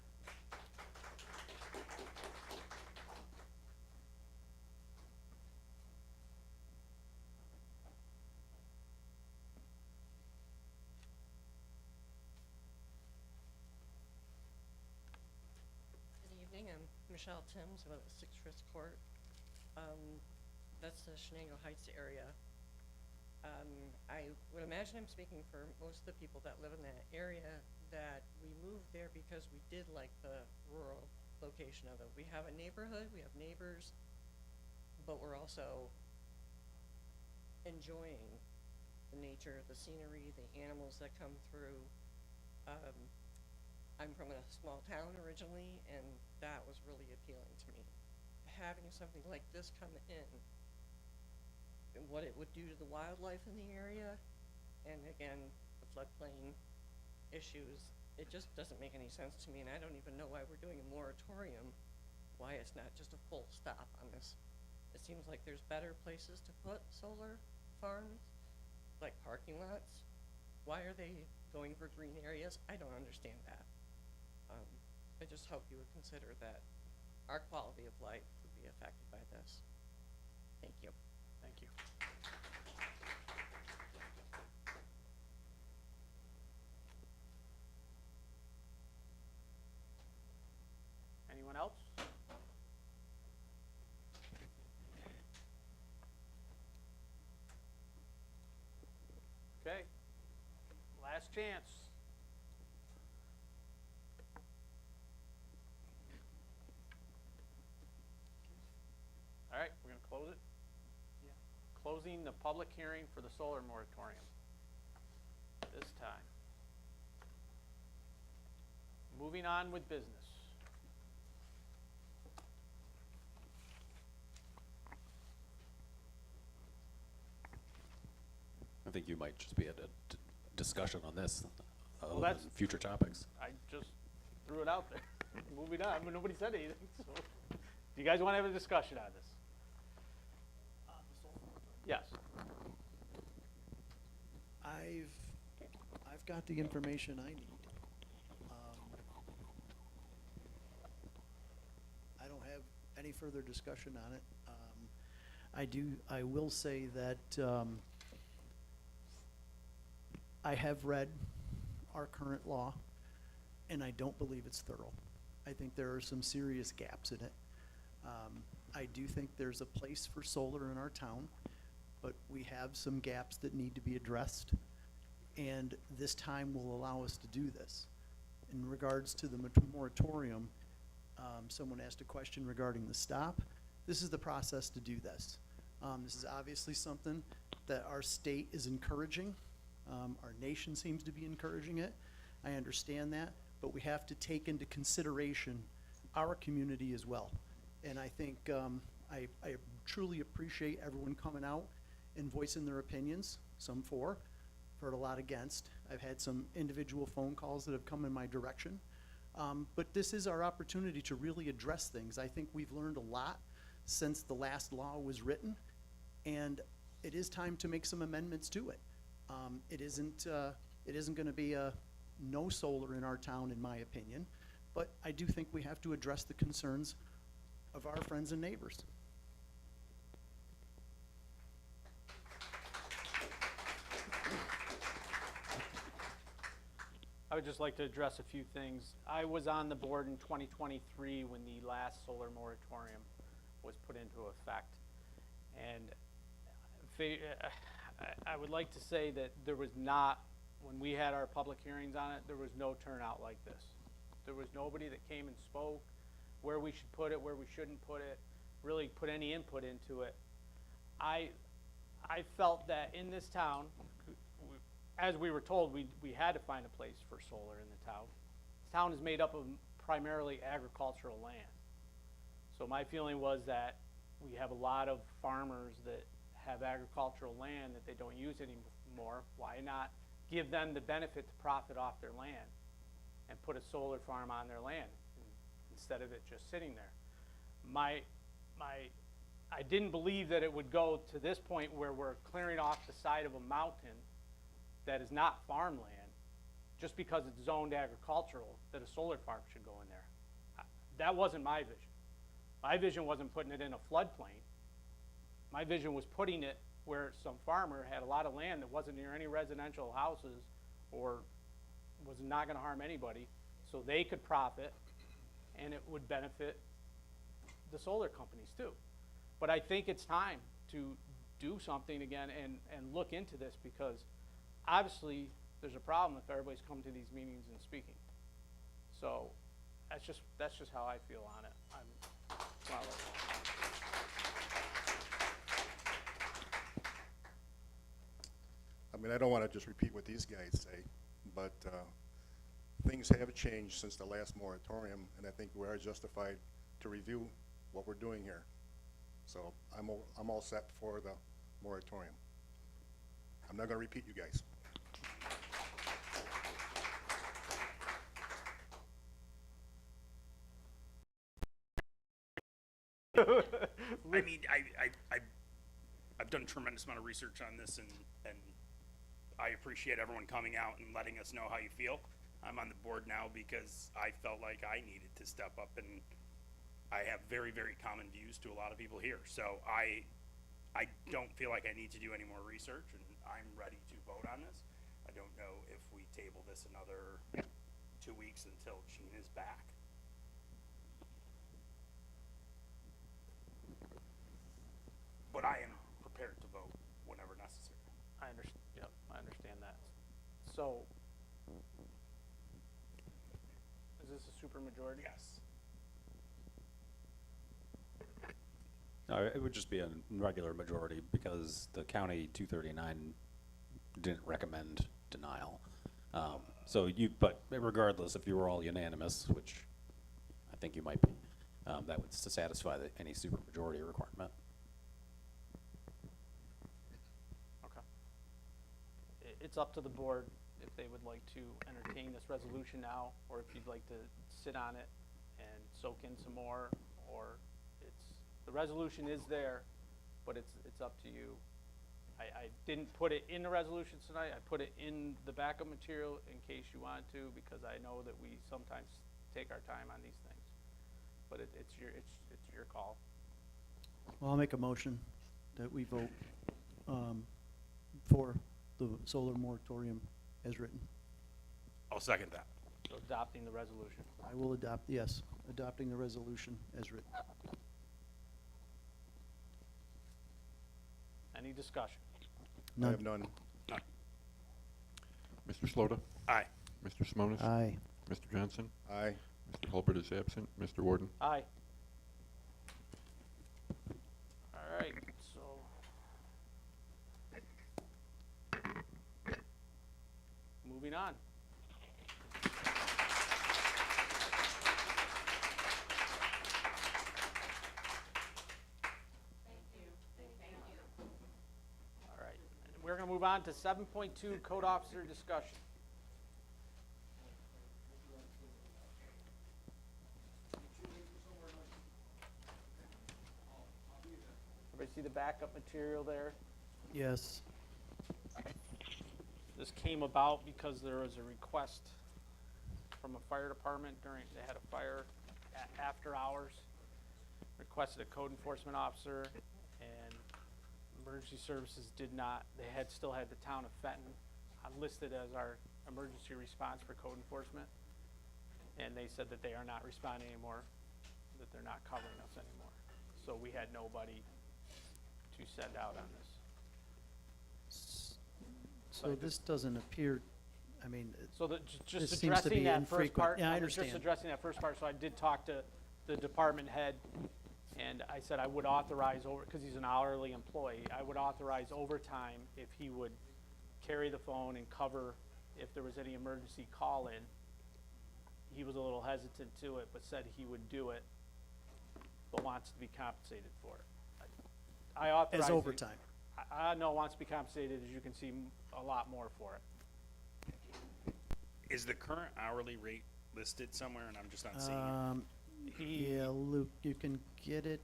Michelle Timms, about 6 Frisk Court. That's the Shenango Heights area. I would imagine I'm speaking for most of the people that live in that area, that we moved there because we did like the rural location of it. We have a neighborhood, we have neighbors, but we're also enjoying the nature, the scenery, the animals that come through. I'm from a small town originally, and that was really appealing to me. Having something like this come in, and what it would do to the wildlife in the area, and again, the floodplain issues, it just doesn't make any sense to me, and I don't even know why we're doing a moratorium, why it's not just a full stop on this. It seems like there's better places to put solar farms, like parking lots. Why are they going for green areas? I don't understand that. I just hope you would consider that our quality of life would be affected by this. Thank you. Thank you. Anyone else? Okay, last chance. All right, we're gonna close it. Yeah. Closing the public hearing for the solar moratorium this time. Moving on with business. I think you might just be at a discussion on this, Well, other that's- than future topics. I just threw it out there. Moving on, but nobody said anything, so. Do you guys wanna have a discussion on this? Yes. I've got the information I need. I don't have any further discussion on it. I will say that, I have read our current law, and I don't believe it's thorough. I think there are some serious gaps in it. I do think there's a place for solar in our town, but we have some gaps that need to be addressed, and this time will allow us to do this. In regards to the moratorium, someone asked a question regarding the stop. This is the process to do this. This is obviously something that our state is encouraging. Our nation seems to be encouraging it. I understand that, but we have to take into consideration our community as well. And I think I truly appreciate everyone coming out and voicing their opinions, some for, I've heard a lot against. I've had some individual phone calls that have come in my direction. But this is our opportunity to really address things. I think we've learned a lot since the last law was written, and it is time to make some amendments to it. It isn't gonna be a no solar in our town, in my opinion, but I do think we have to address the concerns of our friends and neighbors. I would just like to address a few things. I was on the board in 2023 when the last solar moratorium was put into effect. And I would like to say that there was not, when we had our public hearings on it, there was no turnout like this. There was nobody that came and spoke where we should put it, where we shouldn't put it, really put any input into it. I felt that in this town, as we were told, we had to find a place for solar in the town. This town is made up of primarily agricultural land. So my feeling was that we have a lot of farmers that have agricultural land that they don't use anymore. Why not give them the benefit to profit off their land and put a solar farm on their land instead of it just sitting there? I didn't believe that it would go to this point where we're clearing off the side of a mountain that is not farmland just because it's zoned agricultural, that a solar farm should go in there. That wasn't my vision. My vision wasn't putting it in a floodplain. My vision was putting it where some farmer had a lot of land that wasn't near any residential houses or was not gonna harm anybody, so they could profit and it would benefit the solar companies too. But I think it's time to do something again and look into this, because obviously there's a problem if everybody's coming to these meetings and speaking. So that's just how I feel on it. Well, I mean, I don't want to just repeat what these guys say, but things have changed since the last moratorium, and I think we are justified to review what we're doing here. So I'm all set for the moratorium. I'm not going to repeat you guys. I mean, I've done a tremendous amount of research on this, and I appreciate everyone coming out and letting us know how you feel. I'm on the board now because I felt like I needed to step up, and I have very, very common views to a lot of people here. So I don't feel like I need to do any more research, and I'm ready to vote on this. I don't know if we table this another 2 weeks until Gene is back. But I am prepared to vote whenever necessary. I understand, yep, I understand that. So, is this a supermajority? Yes. No, it would just be a regular majority because the county 239 didn't recommend denial. But regardless, if you were all unanimous, which I think you might be, that would satisfy any supermajority requirement. Okay. It's up to the board if they would like to entertain this resolution now, or if you'd like to sit on it and soak in some more, or the resolution is there, but it's up to you. I didn't put it in the resolution tonight. I put it in the backup material in case you wanted to, because I know that we sometimes take our time on these things. But it's your call. Well, I'll make a motion that we vote for the solar moratorium as written. I'll second that. So adopting the resolution. I will adopting the resolution as written. Any discussion? I have none. None. Mr. Slota? Aye. Mr. Simonis? Aye. Mr. Johnson? Aye. Mr. Hulbert is absent. Mr. Warden? Aye. All right, so. Moving on. All right, we're gonna move on to 7.2 code officer discussion. Everybody see the backup material there? Yes. This came about because there was a request from a fire department they had a fire after hours, requested a code enforcement officer, and emergency services still had the town of Fenton listed as our emergency response for code enforcement, and they said that they are not responding anymore, that they're not covering us anymore. So we had nobody to send out on this. So this doesn't appear, I mean, So this just seems to addressing be that first infrequent. part. Yeah, I I'm just understand. addressing that first part, so I did talk to the department head, and I said I would authorize because he's an hourly employee, I would authorize overtime if he would carry the phone and cover if there was any emergency call-in. He was a little hesitant to it, but said he would do it, but wants to be compensated for it. I authorize. as overtime. No, wants to be compensated, as you can see, a lot more for it. Is the current hourly rate listed somewhere, and I'm just not seeing it? Yeah, Luke, you can get it.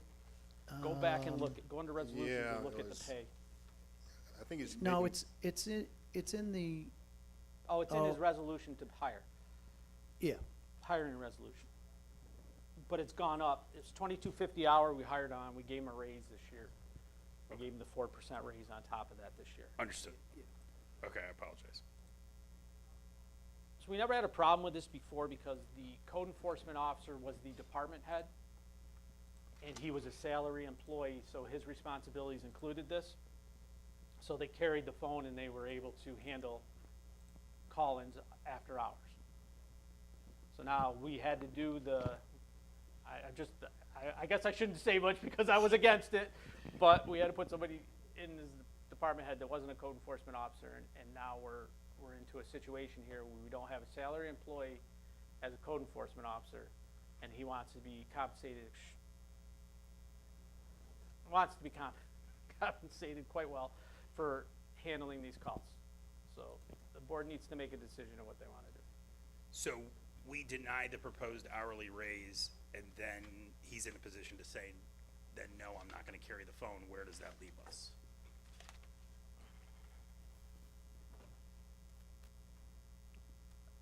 Go back and look, go under resolutions yeah, and look it at the was- pay. I think it's No, maybe- it's in the, Oh, it's in his Oh. resolution to hire, yeah, hiring resolution. But it's gone up, it's $22.50 hour we hired on, we gave him a raise this year. We gave him the 4% raise on top of that this year. Understood. Okay, I apologize. So we never had a problem with this before because the code enforcement officer was the department head. and he was a salary employee, so his responsibilities included this. So they carried the phone and they were able to handle call-ins after hours. So now we had to do I guess I shouldn't say much because I was against it, but we had to put somebody in as the department head that wasn't a code enforcement officer, and now we're into a situation here where we don't have a salary employee as a code enforcement officer, and he wants to be compensated, compensated quite well for handling these calls. So the board needs to make a decision on what they want to do. So we deny the proposed hourly raise, and then he's in a position to say, then no, I'm not gonna carry the phone. Where does that leave us?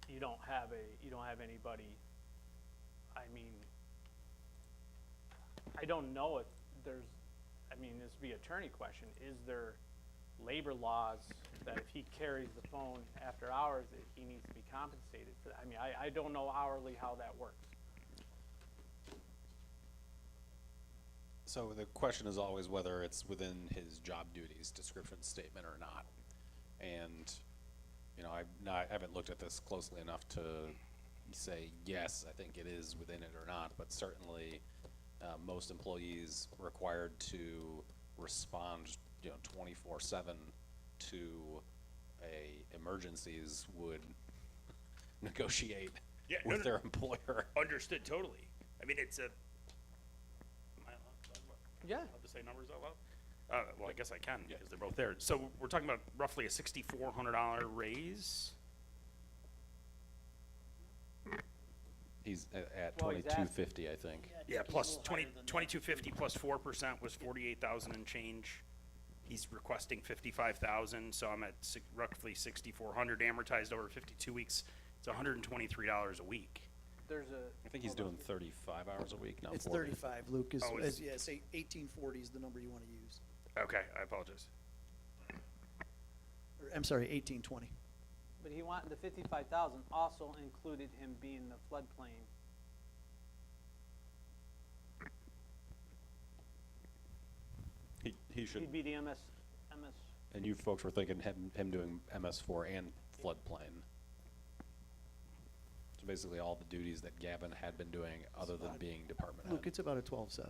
You don't have anybody, I mean, I don't know if there's, I mean, this would be an attorney question, is there labor laws that if he carries the phone after hours, that he needs to be compensated for that? I mean, I don't know hourly how that works. So the question is always whether it's within his job duties description statement or not. And, you know, I haven't looked at this closely enough to say, yes, I think it is within it or not, but certainly most employees required to respond, you know, 24/7 to emergencies would negotiate with their employer. Understood totally. I mean, it's a, am I allowed to say numbers out loud? Well, I guess I can, because they're both there. So we're talking about roughly a $6,400 raise. He's at Well, he's asking- 2250, I think. Yeah, plus 2250 plus 4% was 48,000 and change. He's requesting 55,000, so I'm at roughly 6,400 amortized over 52 weeks. It's $123 a week. There's a. I think he's doing 35 hours a week now. It's 40. 35, Luke, Oh, it's- yeah, say 1840 is the number you want to use. Okay, I apologize. Or, I'm sorry, 1820. But he wanted, the 55,000 also included him being the floodplain. He should. He'd be the MS. And you folks were thinking him doing MS4 and floodplain. So basically all the duties that Gavin had been doing other than being department head. Luke, it's about a 12.7.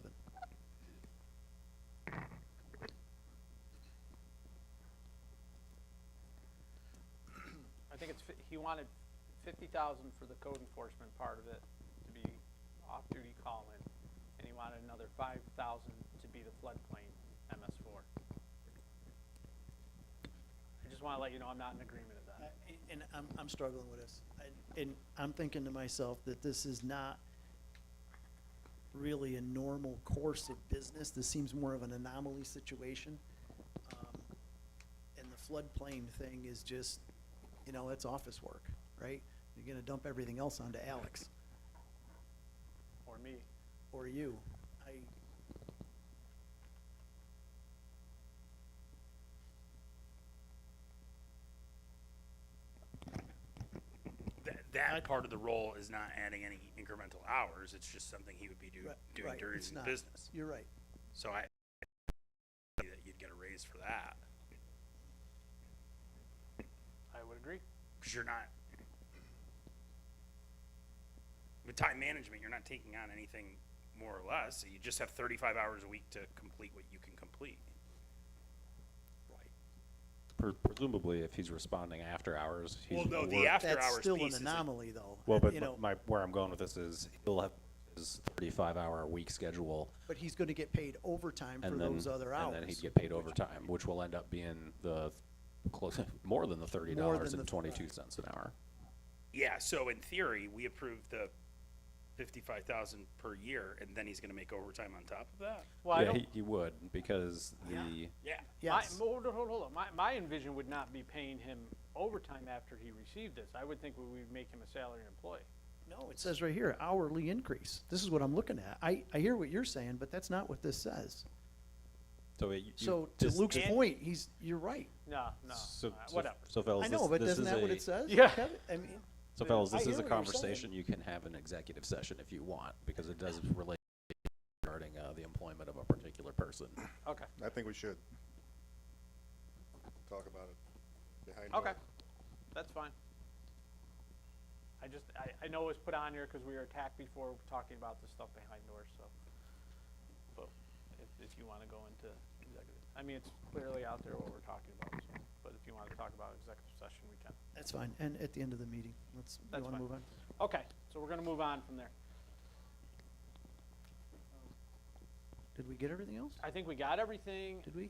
I think he wanted 50,000 for the code enforcement part of it to be off-duty call-in, and he wanted another 5,000 to be the floodplain MS4. I just want to let you know I'm not in agreement with that. And I'm struggling with this. And I'm thinking to myself that this is not really a normal course of business. This seems more of an anomaly situation. And the floodplain thing is just, you know, it's office work, right? You're gonna dump everything else onto Alex Or me. or you. That part of the role is not adding any incremental hours. It's just something he would be doing Right, during it's the not. business. You're right. So I that you'd get a raise for that, I would agree. because you're not, with time management, you're not taking on anything more or less. So you just have 35 hours a week to complete what you can complete. Presumably, if he's responding after hours, he's Well, no, at the work. after That's hours still piece an is anomaly, though. Well, but You know, where I'm going with this is he'll have his 35-hour week schedule, but he's gonna get paid overtime for and then those other hours. and then he'd get paid overtime, which will end up being the close more than the $30.22 an hour. Yeah, so in theory, we approved the 55,000 per year, and then he's gonna make overtime on top of that? Well, I Yeah, don't, he would, because the Yeah. Yes. hold on. My envision would not be paying him overtime after he received this. I would think we would make him a salary employee. No, it says right here, hourly increase. This is what I'm looking at. I hear what you're saying, but that's not what this says. so So to Luke's point, you're right. No, whatever. So fellas, I know, but this isn't is that what a- it says? Yeah. Kevin? I mean, So fellas, I this hear is a what you're saying. conversation you can have in executive session if you want, because it does relate to regarding the employment of a particular person. Okay, I think we should talk about it behind. okay, doors. that's fine. I know it was put on here because we were attacked before talking about the stuff behind doors, so. But if you want to go into executive, I mean, it's clearly out there what we're talking about, so. But if you want to talk about executive session, we can. That's fine, and at the end of the meeting, you That's wanna fine. move on? Okay, so we're gonna move on from there. Did we get everything else? I think we got everything. Did we?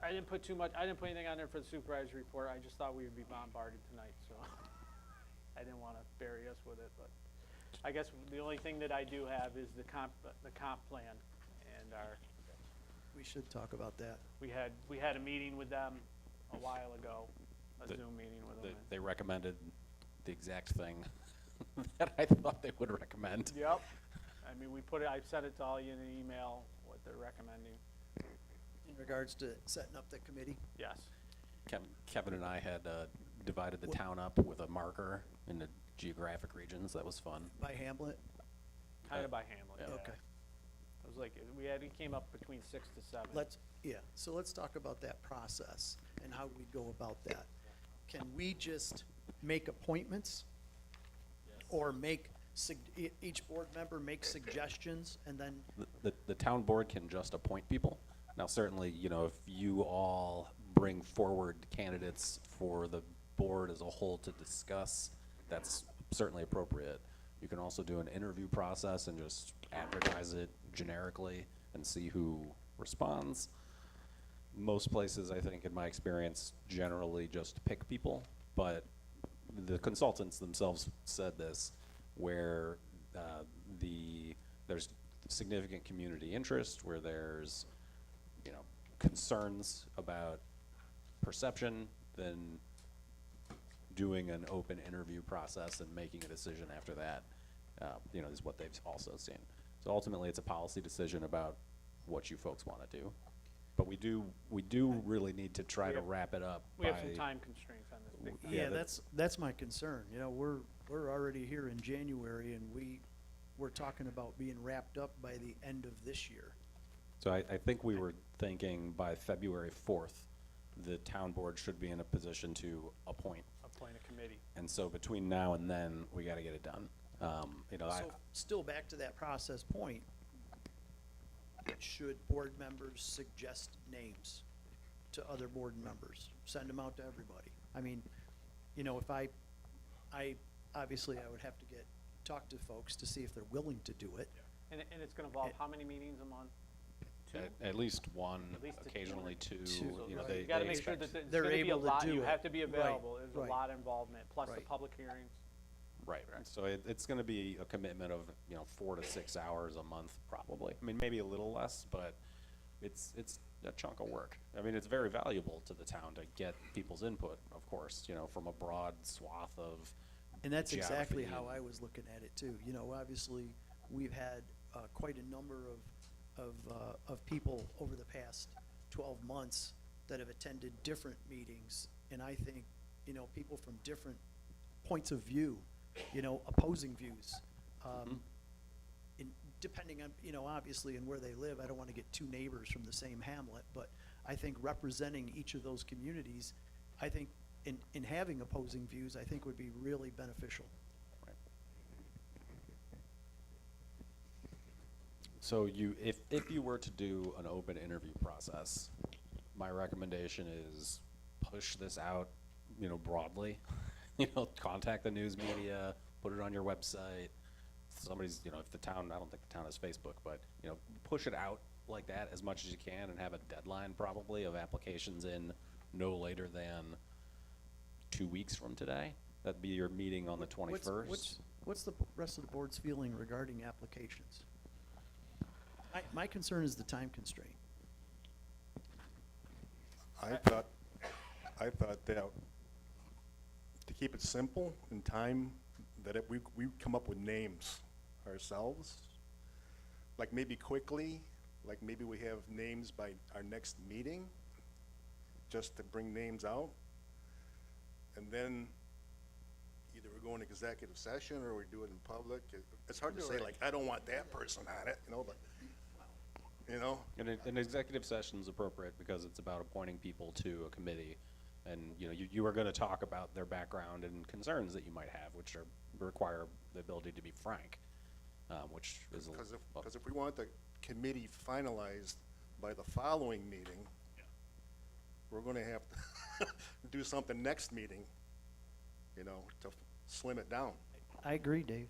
I didn't put anything on there for the supervisor's report. I just thought we would be bombarded tonight, so I didn't want to bury us with it, but I guess the only thing that I do have is the comp plan, and We should talk about that. we had a meeting with them a while ago, a The- Zoom meeting with them. They recommended the exact thing that I thought they would recommend. Yep. I mean, I sent it to all you in an email, what they're recommending. In regards to setting up the committee? Yes. Kevin and I had divided the town up with a marker into geographic regions. That was fun. By Hamlet? Kind of by Hamlet, yeah. yeah. Okay. It was like, it came up between 6 to 7. So let's talk about that process and how we go about that. Can we just make appointments? Or each board member make suggestions and then, The town board can just appoint people. Now, certainly, you know, if you all bring forward candidates for the board as a whole to discuss, that's certainly appropriate. You can also do an interview process and just advertise it generically and see who responds. Most places, I think, in my experience, generally just pick people, but the consultants themselves said this, where there's significant community interest, where there's, you know, concerns about perception, then doing an open interview process and making a decision after that, you know, is what they've also seen. So ultimately, it's a policy decision about what you folks want to do. But we do really need to try to wrap it up. We have some time constraints on this big time. yeah, that's my concern. You know, we're already here in January and we're talking about being wrapped up by the end of this year. So I think we were thinking by February 4th, the town board should be in a position to appoint. Appoint a committee. And so between now and then, we got to get it done. You know, So still back to that process point, should board members suggest names to other board members? Send them out to everybody. I mean, you know, if I obviously I would have to talk to folks to see if they're willing to do it. And it's gonna involve how many meetings a month? at least one, At least occasionally two, Two. you know, Right. they You gotta they make sure expect- that there's They're gonna be a able to lot, do you it. have to be Right, available, there's a right. lot of involvement, plus the Right. public hearings. Right, so it's gonna be a commitment of, you know, 4 to 6 hours a month, probably. I mean, maybe a little less, but it's a chunk of work. I mean, it's very valuable to the town to get people's input, of course, you know, from a broad swath of And that's exactly geography how and- I was looking at it too. You know, obviously, we've had quite a number of people over the past 12 months that have attended different meetings. And I think, you know, people from different points of view, you know, opposing views. Depending on, you know, obviously in where they live, I don't want to get two neighbors from the same hamlet, but I think representing each of those communities, I think in having opposing views, I think would be really beneficial. So if you were to do an open interview process, my recommendation is push this out, you know, broadly. You know, contact the news media, put it on your website. Somebody's, you know, if the town, I don't think the town has Facebook, but, you know, push it out like that as much as you can and have a deadline probably of applications in no later than 2 weeks from today. That'd be your meeting on the 21st. What's the rest of the board's feeling regarding applications? My concern is the time constraint. I thought that to keep it simple in time, that we come up with names ourselves, like maybe quickly, like maybe we have names by our next meeting, just to bring names out. And then either we're going to executive session or we do it in public. It's hard to say, like, I don't want that person on it, you know, but, you know? And an executive session's appropriate because it's about appointing people to a committee. And, you know, you are gonna talk about their background and concerns that you might have, which require the ability to be frank, which is. Because if we want the committee finalized by the following meeting, we're gonna have to do something next meeting, you know, to slim it down. I agree, Dave.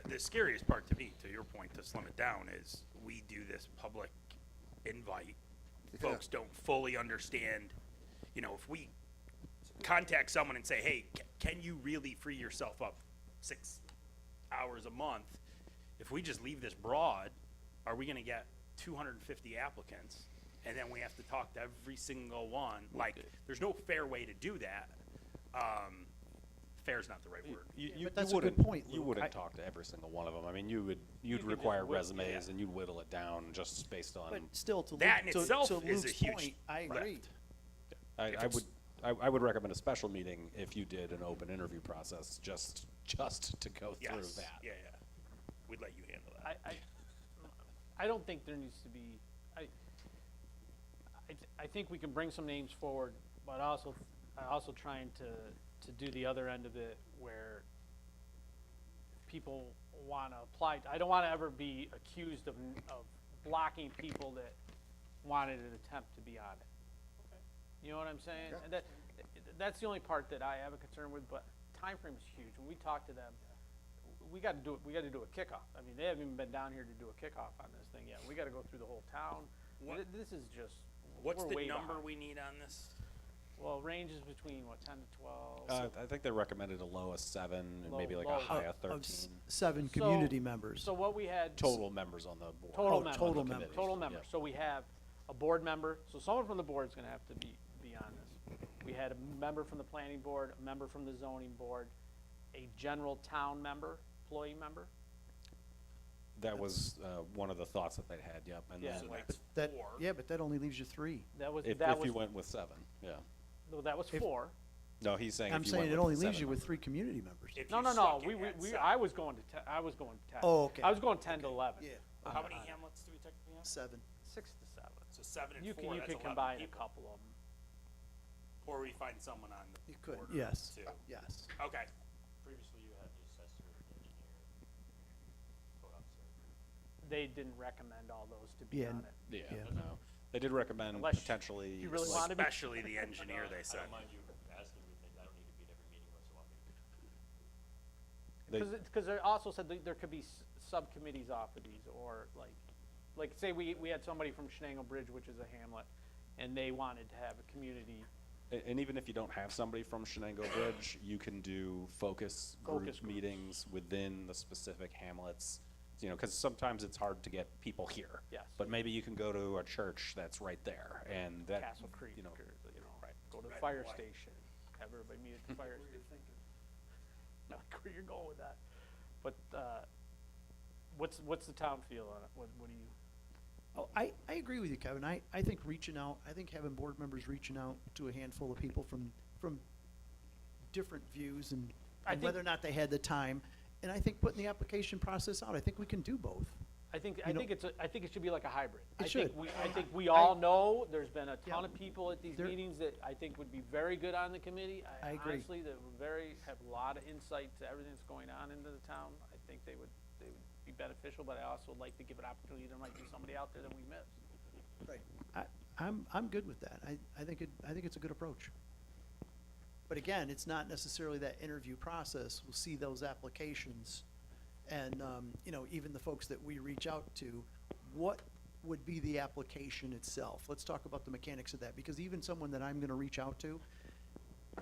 The scariest part to me, to your point, to slim it down, is we do this public invite. Folks don't fully understand, you know, if we contact someone and say, hey, can you really free yourself up 6 hours a month? If we just leave this broad, are we gonna get 250 applicants? And then we have to talk to every single one. Like, there's no fair way to do that. Fair's not the right word. But that's a good point, You Luke. wouldn't talk to every single one of them. I mean, you'd could require just whittle- resumes yeah. and you'd whittle it down just based on. But still, to That Luke, in itself to is a Luke's huge point, I lift. agree. I would recommend a special meeting if you did an open interview process, just to go through Yes, that. yeah. We'd let you handle that. I don't think there needs to be, I think we can bring some names forward, but I also trying to do the other end of it where people wanna apply. I don't wanna ever be accused of blocking people that wanted an attempt to be on it. You know what I'm saying? Yeah. And that's the only part that I have a concern with, but time frame is huge. When we talk to them, we gotta do a kickoff. I mean, they haven't even been down here to do a kickoff on this thing yet. We gotta go through the whole town. This is just, What's we're the way number behind. we need on this? Well, ranges between, 10 to 12? I think they recommended a low of 7 and maybe like Low- a high of Of 13 7 So- community members. So what we had. total members on the board. Total Oh, members. total on the members. committee. Total members. Yeah. So we have a board member, so someone from the board's gonna have to be on this. We had a member from the planning board, a member from the zoning board, a general town member, employee member. That was one of the thoughts that they had, yep. And Yeah. then So that's That, 4. yeah, but that only leaves you 3. That was, if that was, you went with 7, yeah. no, that was 4. No, he's saying I'm if you went saying it with only 7 leaves you with members. 3 community members. If No, you no, no, stuck it we, at we, 7. I was going to 10, I was going to 10. Oh, okay. I was going 10 to 11. Yeah. How many hamlets do we technically have? 7. 6 to 7. So 7 and You 4, can, you that's can 11 combine a people. couple of them. Or we find someone on the You could, board yes, too. yes. Okay. Previously, you had the assessor, the engineer, code officer. They didn't recommend all those to be Yeah, on it. Yeah, Yeah. no. They did recommend Unless potentially. you really like- wanna be. Especially the engineer, they I said. don't mind you asking me, I don't need to be at every meeting unless you want me to. Because they also said that there could be subcommittees off of these, or like say we had somebody from Shenango Bridge, which is a hamlet, and they wanted to have a community. And even if you don't have somebody from Shenango Bridge, you can do focus group Focus groups. meetings within the specific hamlets. You know, because sometimes it's hard to get people here. Yes. But maybe you can go to a church that's right there, and that. Castle Creek, you know, right, go to the Red fire and white. station, have everybody meet at the fire station. Not where you're going with that, but, what's the town feel on it? What do you? Oh, I agree with you, Kevin. I think reaching out, I think having board members reaching out to a handful of people from different views and I whether think- or not they had the time. And I think putting the application process out, I think we can do both. I think You know- I think it should be like a hybrid. It should. I think we all know, there's been a ton Yeah. of people at these There- meetings that I think would be very good on the committee. I agree. Honestly, that would have a lot of insight to everything that's going on into the town. I think they would be beneficial, but I also like to give an opportunity, there might be somebody out there that we missed. Right. I'm good with that. I think it's a good approach. But again, it's not necessarily that interview process. We'll see those applications. And, even the folks that we reach out to, what would be the application itself? Let's talk about the mechanics of that, because even someone that I'm gonna reach out to,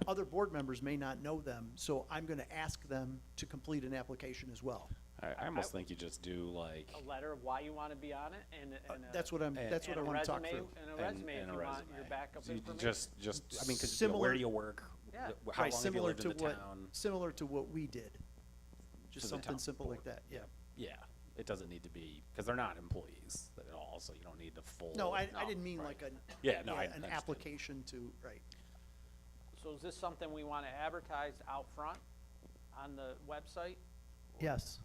other board members may not know them, so I'm gonna ask them to complete an application as well. I almost think you just do like. A letter of why you want to be on it, and That's what I wanna talk through. And a resume if you want your backup So you information. just, I mean, 'cause, Similar- where do you work? Yeah. How Right, long have you lived in the what town? Similar to what we did. Just To the something town simple like board. that, yeah. Yeah, it doesn't need to be, because they're not employees at all, so you don't need the full. No, I didn't mean like a, Yeah, no, I an understand. application to, right. So is this something we want to advertise out front? on the website? Yes.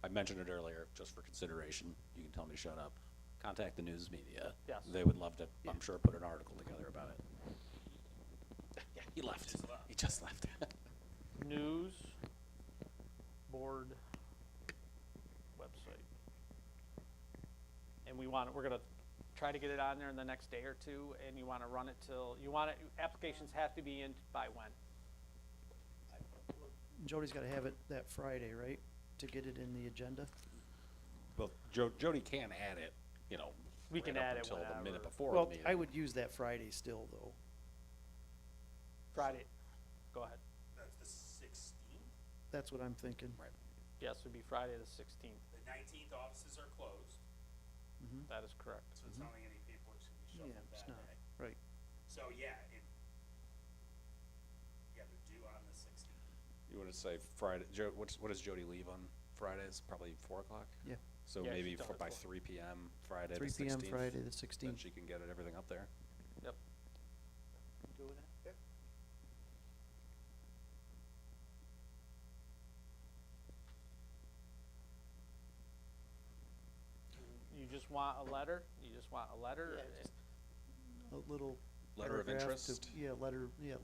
I mentioned it earlier, just for consideration, you can tell me to shut up. Contact the news media. Yes. They would love to, I'm sure, put an article together about it. Yeah, he left. He just left. News board website. And we're gonna try to get it on there in the next day or two, and you wanna run it till, applications have to be in by when? Jody's gotta have it that Friday, right, to get it in the agenda? Well, Jody can add it, you know, We can right up add it until the whenever. minute before Well, the meeting. I would use that Friday still, though. Friday, go ahead. That's the 16th. That's what I'm thinking. Right. Yes, it'd be Friday the 16th. The 19th offices are closed, That is correct. so it's not like any paperwork's gonna be Yeah, shuffled it's that not, day. right. So, yeah, they're due on the 16th. You want to say Friday, what does Jody leave on Fridays? Probably 4 o'clock? Yeah. So Yeah, maybe she's done at by 4. 3 PM Friday the 3 16th. PM Friday the Then 16th. she can get everything up there. Yep. You just want a letter? You just want a letter? Yeah, just a little Letter of paragraph to- interest? Yeah,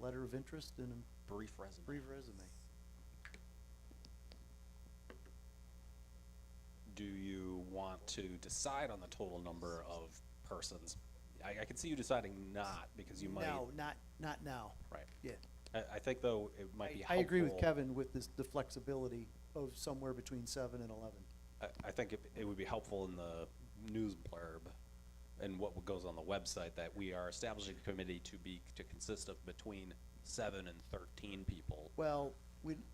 letter of interest and a Brief resume. brief resume. Do you want to decide on the total number of persons? I can see you deciding not, because you might. No, not now. Right. Yeah. I think, though, it might be I helpful. agree with Kevin with the flexibility of somewhere between 7 and 11. I think it would be helpful in the news blurb and what goes on the website that we are establishing a committee to consist of between 7 and 13 people. Well,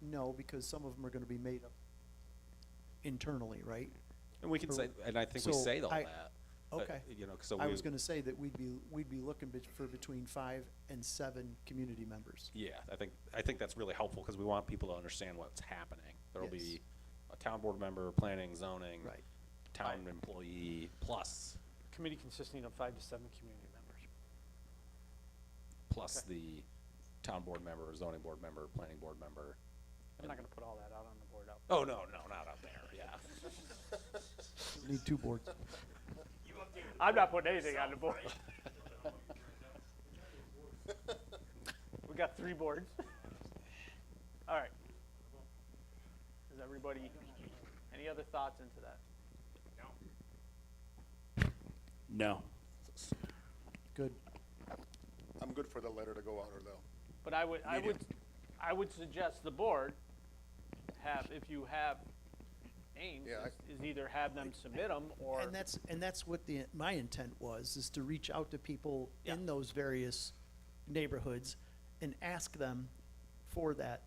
no, because some of them are gonna be made up internally, right? And we can Or- say, and I think we so say all I- that. Okay. You know, so I we, was gonna say that we'd be looking for between 5 and 7 community members. yeah, I think that's really helpful because we want people to understand what's happening. There'll Yes. be a town board member, planning, zoning, Right. town employee, plus Committee consisting of 5 to 7 community members. plus the town board member, zoning board member, planning board member. I'm not gonna put all that out on the board out. Oh, no, not out there, yeah. We need 2 boards. I'm not putting anything on the board. We got 3 boards. All right. Is everybody, any other thoughts into that? No. Good. I'm good for the letter to go out, or though. But I would suggest the board if you have aims, Yeah, is either have them submit them or. And that's what my intent was, is to reach out to people Yeah. in those various neighborhoods and ask them for that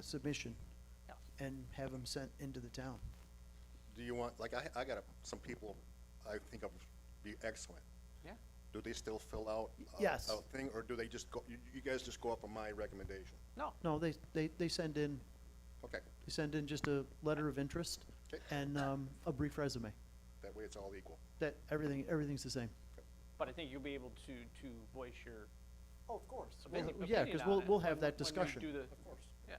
submission Yeah. and have them sent into the town. Do you want, like, I got some people I think would be excellent. Yeah. Do they still fill out Yes. a thing, or do they just go, you guys just go up on my recommendation? No, they send in, Okay, just a letter of interest Okay. and a brief resume. that way it's all equal. That everything's the same. But I think you'll be able to voice your. Oh, of course. opinion Yeah, because on we'll it have that when we discussion. do the- Yeah.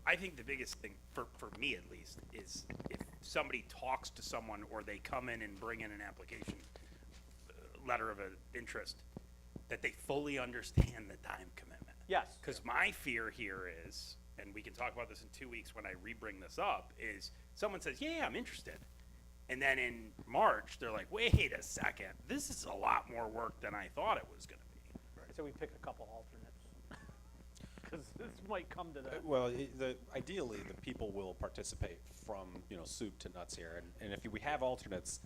I think the biggest thing, for me at least, is if somebody talks to someone or they come in and bring in an application, letter of interest, that they fully understand the time commitment. Yes. Because my fear here is, and we can talk about this in 2 weeks when I re-bring this up, is someone says, yeah, I'm interested. And then in March, they're like, wait a second, this is a lot more work than I thought it was gonna be. So we pick a couple alternates. Because this might come to that. Well, ideally, the people will participate from, soup to nuts here, and if we have alternates,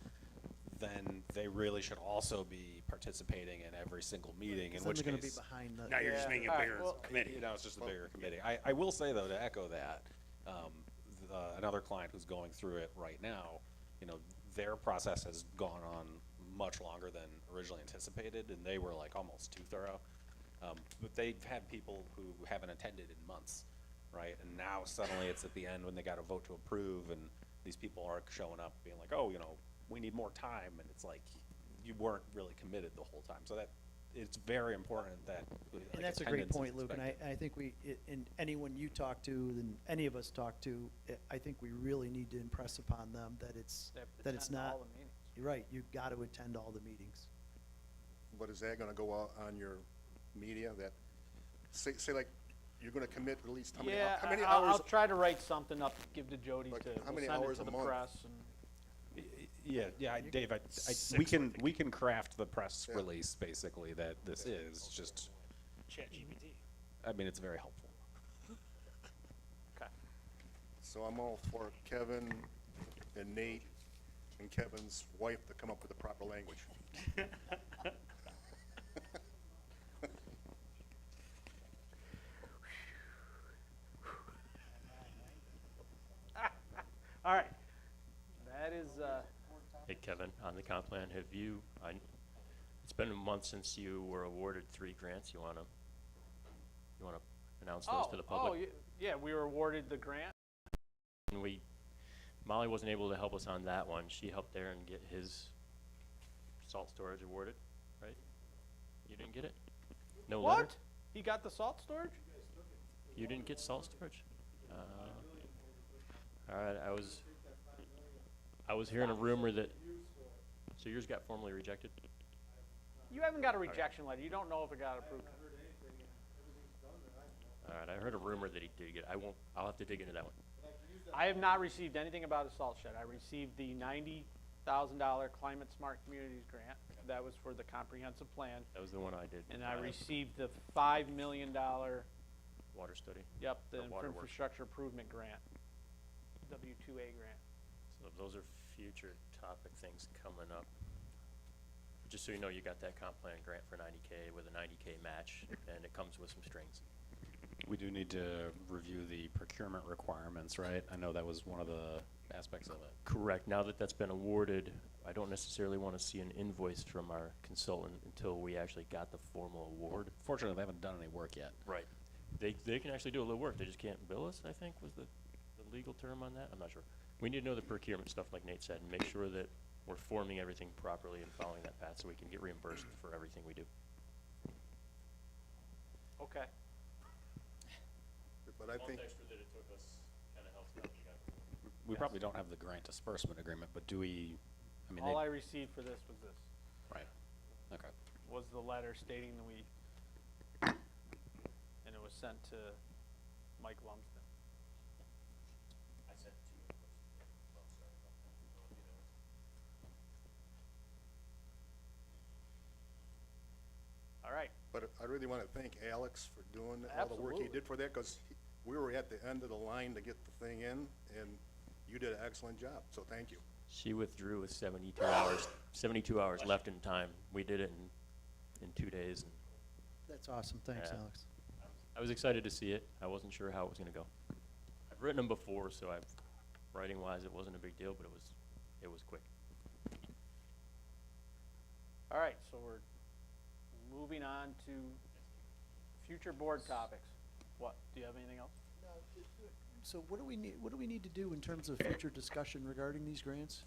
then they really should also be participating in every single meeting, in Then which they're gonna be case. behind the. Now you're just making a All right, bigger well, committee. It's just a bigger committee. I will say, though, to echo that, another client who's going through it right now, their process has gone on much longer than originally anticipated, and they were like almost too thorough. But they've had people who haven't attended in months, right? And now suddenly it's at the end when they got a vote to approve, and these people are showing up being like, oh, we need more time, and it's like you weren't really committed the whole time. So that it's very important that. like, And that's a great attendance is point, Luke, and expected. I think and anyone you talk to, and any of us talk to, I think we really need to impress upon them that it's not. all the meetings. You're right, you've got to attend all the meetings. But is that gonna go out on your media that, say like, you're gonna commit at least how many, Yeah, how many I'll hours? try to write something up, give to Jody Like, to, how we'll many send it hours to a the month? press and. Dave, we can craft the press release basically that this is just. ChatGPT. I mean, it's very helpful. Okay. So I'm all for Kevin and Nate and Kevin's wife to come up with the proper language. All right. That is, Hey, Kevin, on the comp plan, have you, it's been a month since you were awarded 3 grants. You wanna announce those to the public? yeah, we were awarded the grant. And Molly wasn't able to help us on that one. She helped Aaron get his salt storage awarded, right? You didn't get it? No letter? What? He got the salt storage? You didn't get salt storage? All right, I was hearing a rumor that, so yours got formally rejected? You haven't got a rejection letter. You don't know if it got approved. All right, I heard a rumor that he did get, I'll have to dig into that one. I have not received anything about a salt shed. I received the $90,000 Climate Smart Communities grant. That was for the comprehensive plan. That was the one I did. And I received the $5 million, Water study. yep, the water works. infrastructure improvement grant, W2A grant. So those are future topic things coming up. Just so you know, you got that comp plan grant for 90K with a 90K match, and it comes with some strings. We do need to review the procurement requirements, right? I know that was one of the aspects of it. Correct. Now that that's been awarded, I don't necessarily want to see an invoice from our consultant until we actually got the formal award. Fortunately, they haven't done any work yet. Right. They can actually do a little work. They just can't bill us, I think was the legal term on that. I'm not sure. We need to know the procurement stuff, like Nate said, and make sure that we're forming everything properly and following that path so we can get reimbursed for everything we do. Okay. But I think, extra that it took us kind of helps out. We probably don't have the grant disbursement agreement, but do we, I mean, All I received for this was this, right, okay. was the letter stating that and it was sent to Mike Lumsden. I sent 2 invoices. Oh, sorry about that. I'll do that. All right. but I really wanna thank Alex for doing all the work he Absolutely. did for that, cause we were at the end of the line to get the thing in, and you did an excellent job, so thank you. She withdrew with 72 hours, 72 hours left in time. We did it in 2 days. And That's awesome, thanks, Yeah. Alex. I was excited to see it. I wasn't sure how it was going to go. I've written them before, so writing-wise, it wasn't a big deal, but it was quick. All right, so we're moving on to future board topics. What, do you have anything else? So what do we need to do in terms of future discussion regarding these grants?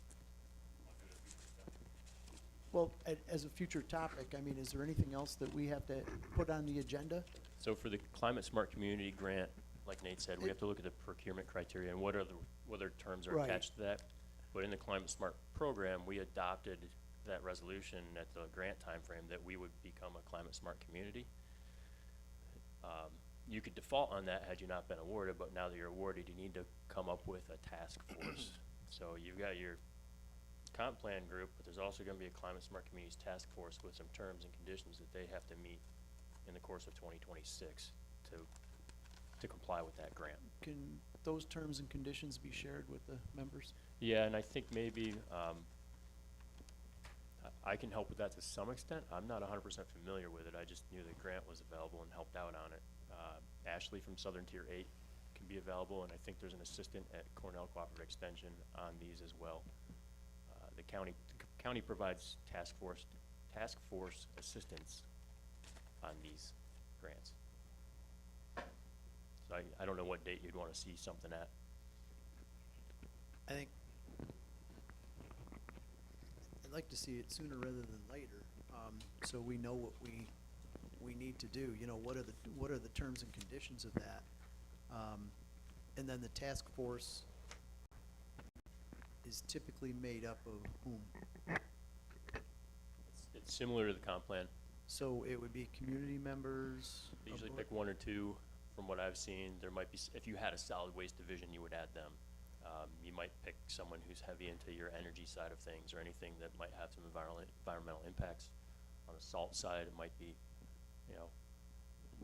Well, as a future topic, I mean, is there anything else that we have to put on the agenda? So for the Climate Smart Community Grant, like Nate said, we have to look at the procurement criteria and what other terms are Right. attached to that. But in the Climate Smart program, we adopted that resolution at the grant timeframe that we would become a Climate Smart community. You could default on that had you not been awarded, but now that you're awarded, you need to come up with a task force. So you've got your comp plan group, but there's also gonna be a Climate Smart Communities Task Force with some terms and conditions that they have to meet in the course of 2026 to comply with that grant. Can those terms and conditions be shared with the members? Yeah, and I think maybe, I can help with that to some extent. I'm not 100% familiar with it. I just knew the grant was available and helped out on it. Ashley from Southern Tier 8 can be available, and I think there's an assistant at Cornell Cooperative Extension on these as well. The county provides task force assistance on these grants. So I don't know what date you'd want to see something at. I think I'd like to see it sooner rather than later, so we know what we we need to do, you know, what are the terms and conditions of that? And then the task force is typically made up of whom? It's similar to the comp plan. So it would be community members? They usually of- pick one or two. From what I've seen, there might be, if you had a solid waste division, you would add them. You might pick someone who's heavy into your energy side of things or anything that might have some environmental impacts. On the salt side, it might be, you know,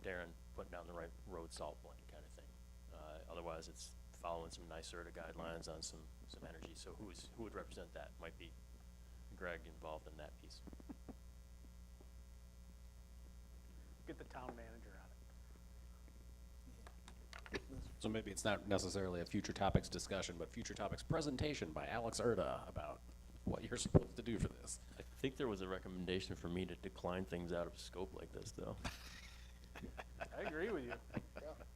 Darren putting down the right road salt blend kind of thing. Otherwise, it's following some NYSERDA guidelines on some energy. So who would represent that? Might be Greg involved in that piece. Get the town manager on it. So maybe it's not necessarily a future topics discussion, but future topics presentation by Alex Erda about what you're supposed to do for this. I think there was a recommendation for me to decline things out of scope like this, though. I agree with you.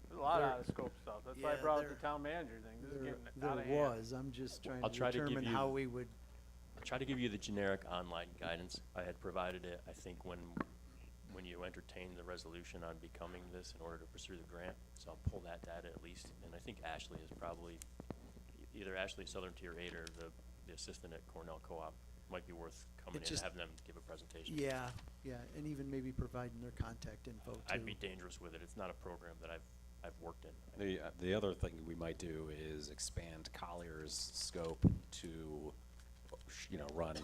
There's a lot There- out of scope stuff. That's why I yeah, brought up there- the town manager thing. This is getting There out of hand. was, I'm just trying I'll to try to give determine you- how we would, I'll try to give you the generic online guidance. I had provided it, I think, when you entertained the resolution on becoming this in order to pursue the grant. So I'll pull that data at least. And I think Ashley is probably, either Ashley at Southern Tier 8 or the assistant at Cornell Co-op might be worth coming in and just- having them give a presentation. yeah, and even maybe providing their contact info too. I'd be dangerous with it. It's not a program that I've worked in. The other thing we might do is expand Collier's scope to, you know, run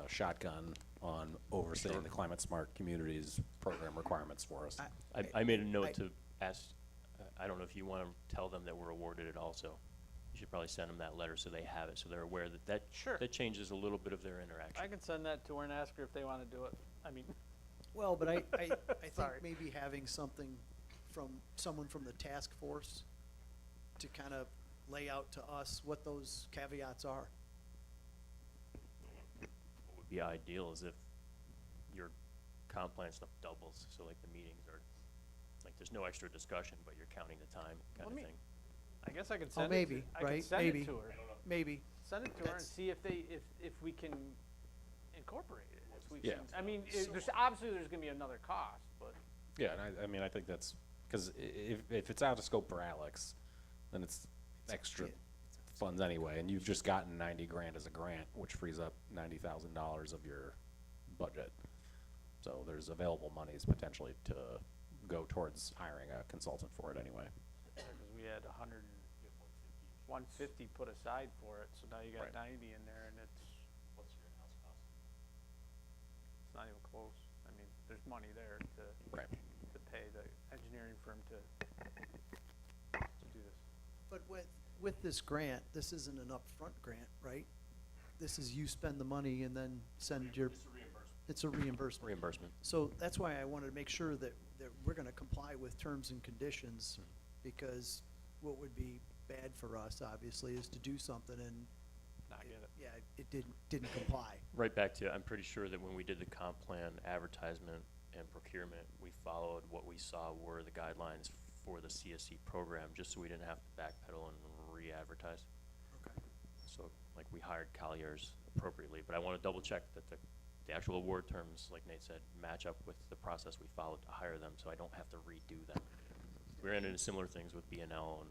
shotgun on overseeing the Climate Smart Communities program requirements for us. I made a note to ask, I don't know if you want to tell them that we're awarded it also. You should probably send them that letter so they have it, so they're aware that Sure. that changes a little bit of their interaction. I can send that to her and ask her if they want to do it. I mean, Well, but I think Sorry. maybe having something from someone from the task force to kind of lay out to us what those caveats are. What would be ideal is if your comp plan stuff doubles, so like the meetings are, like there's no extra discussion, but you're counting the time kind Let of me- thing. I guess I could Oh, send maybe, it to, I could right? send Maybe. it to her. Maybe. Send it to her and That's- see if we can incorporate it. If we Yeah. can, I mean, there's obviously there's gonna be another cost, but Yeah, and I mean, I think that's, because if it's out of scope for Alex, then it's extra Yeah. funds anyway, and you've just gotten 90 grand as a grant, which frees up $90,000 of your budget. So there's available monies potentially to go towards hiring a consultant for it anyway. because we had 150 put aside for it, so now you got Right. 90 in there, and What's your in-house cost? it's not even close. I mean, there's money there to Right. pay the engineering firm to do this. But with this grant, this isn't an upfront grant, right? This is you spend the money and then send your. It's a reimbursement. Reimbursement. So that's why I wanted to make sure that we're gonna comply with terms and conditions, because what would be bad for us, obviously, is to do something and, Not get it. yeah, it didn't comply. Right back to, I'm pretty sure that when we did the comp plan advertisement and procurement, we followed what we saw were the guidelines for the CSC program, just so we didn't have to backpedal and re-advertise. Okay. So, like, we hired Collier's appropriately, but I want to double check that the actual award terms, like Nate said, match up with the process we followed to hire them, so I don't have to redo them. We're into similar things with B&L, and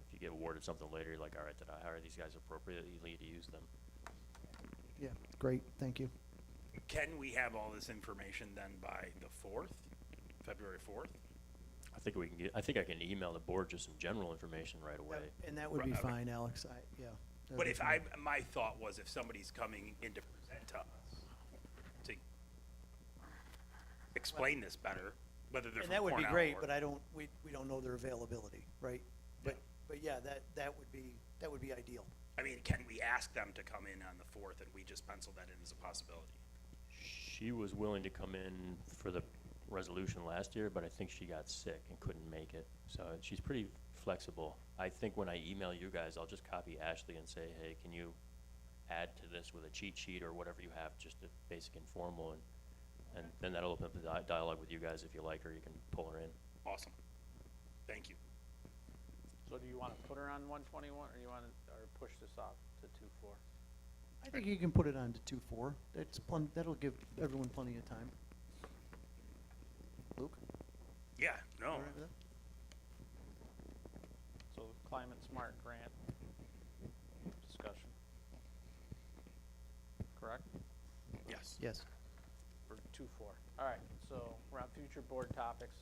if you get awarded something later, you're like, all right, did I hire these guys appropriately to use them? Yeah, great, thank you. Can we have all this information then by the 4th, February 4th? I think we can get, I think I can email the board just some general information right away. And that would be Right, okay. fine, Alex, yeah. that'd But be if fine. my thought was if somebody's coming in to present to us, to explain this better, whether they're And from that would be Cornell great, or- but we don't know their availability, right? But yeah, that would be ideal. I mean, can we ask them to come in on the 4th and we just pencil that in as a possibility? She was willing to come in for the resolution last year, but I think she got sick and couldn't make it. So she's pretty flexible. I think when I email you guys, I'll just copy Ashley and say, hey, can you add to this with a cheat sheet or whatever you have, just a basic informal, and then that'll open up the dialogue with you guys. If you like her, you can pull her in. Awesome. Thank you. So do you want to put her on 121, or you want to, or push this off to 2-4? I think you can put it on to 2-4. That'll give everyone plenty of time. No. all right with that? So Climate Smart Grant discussion. Correct? Yes. Yes. For 2-4. All right, so we're on future board topics.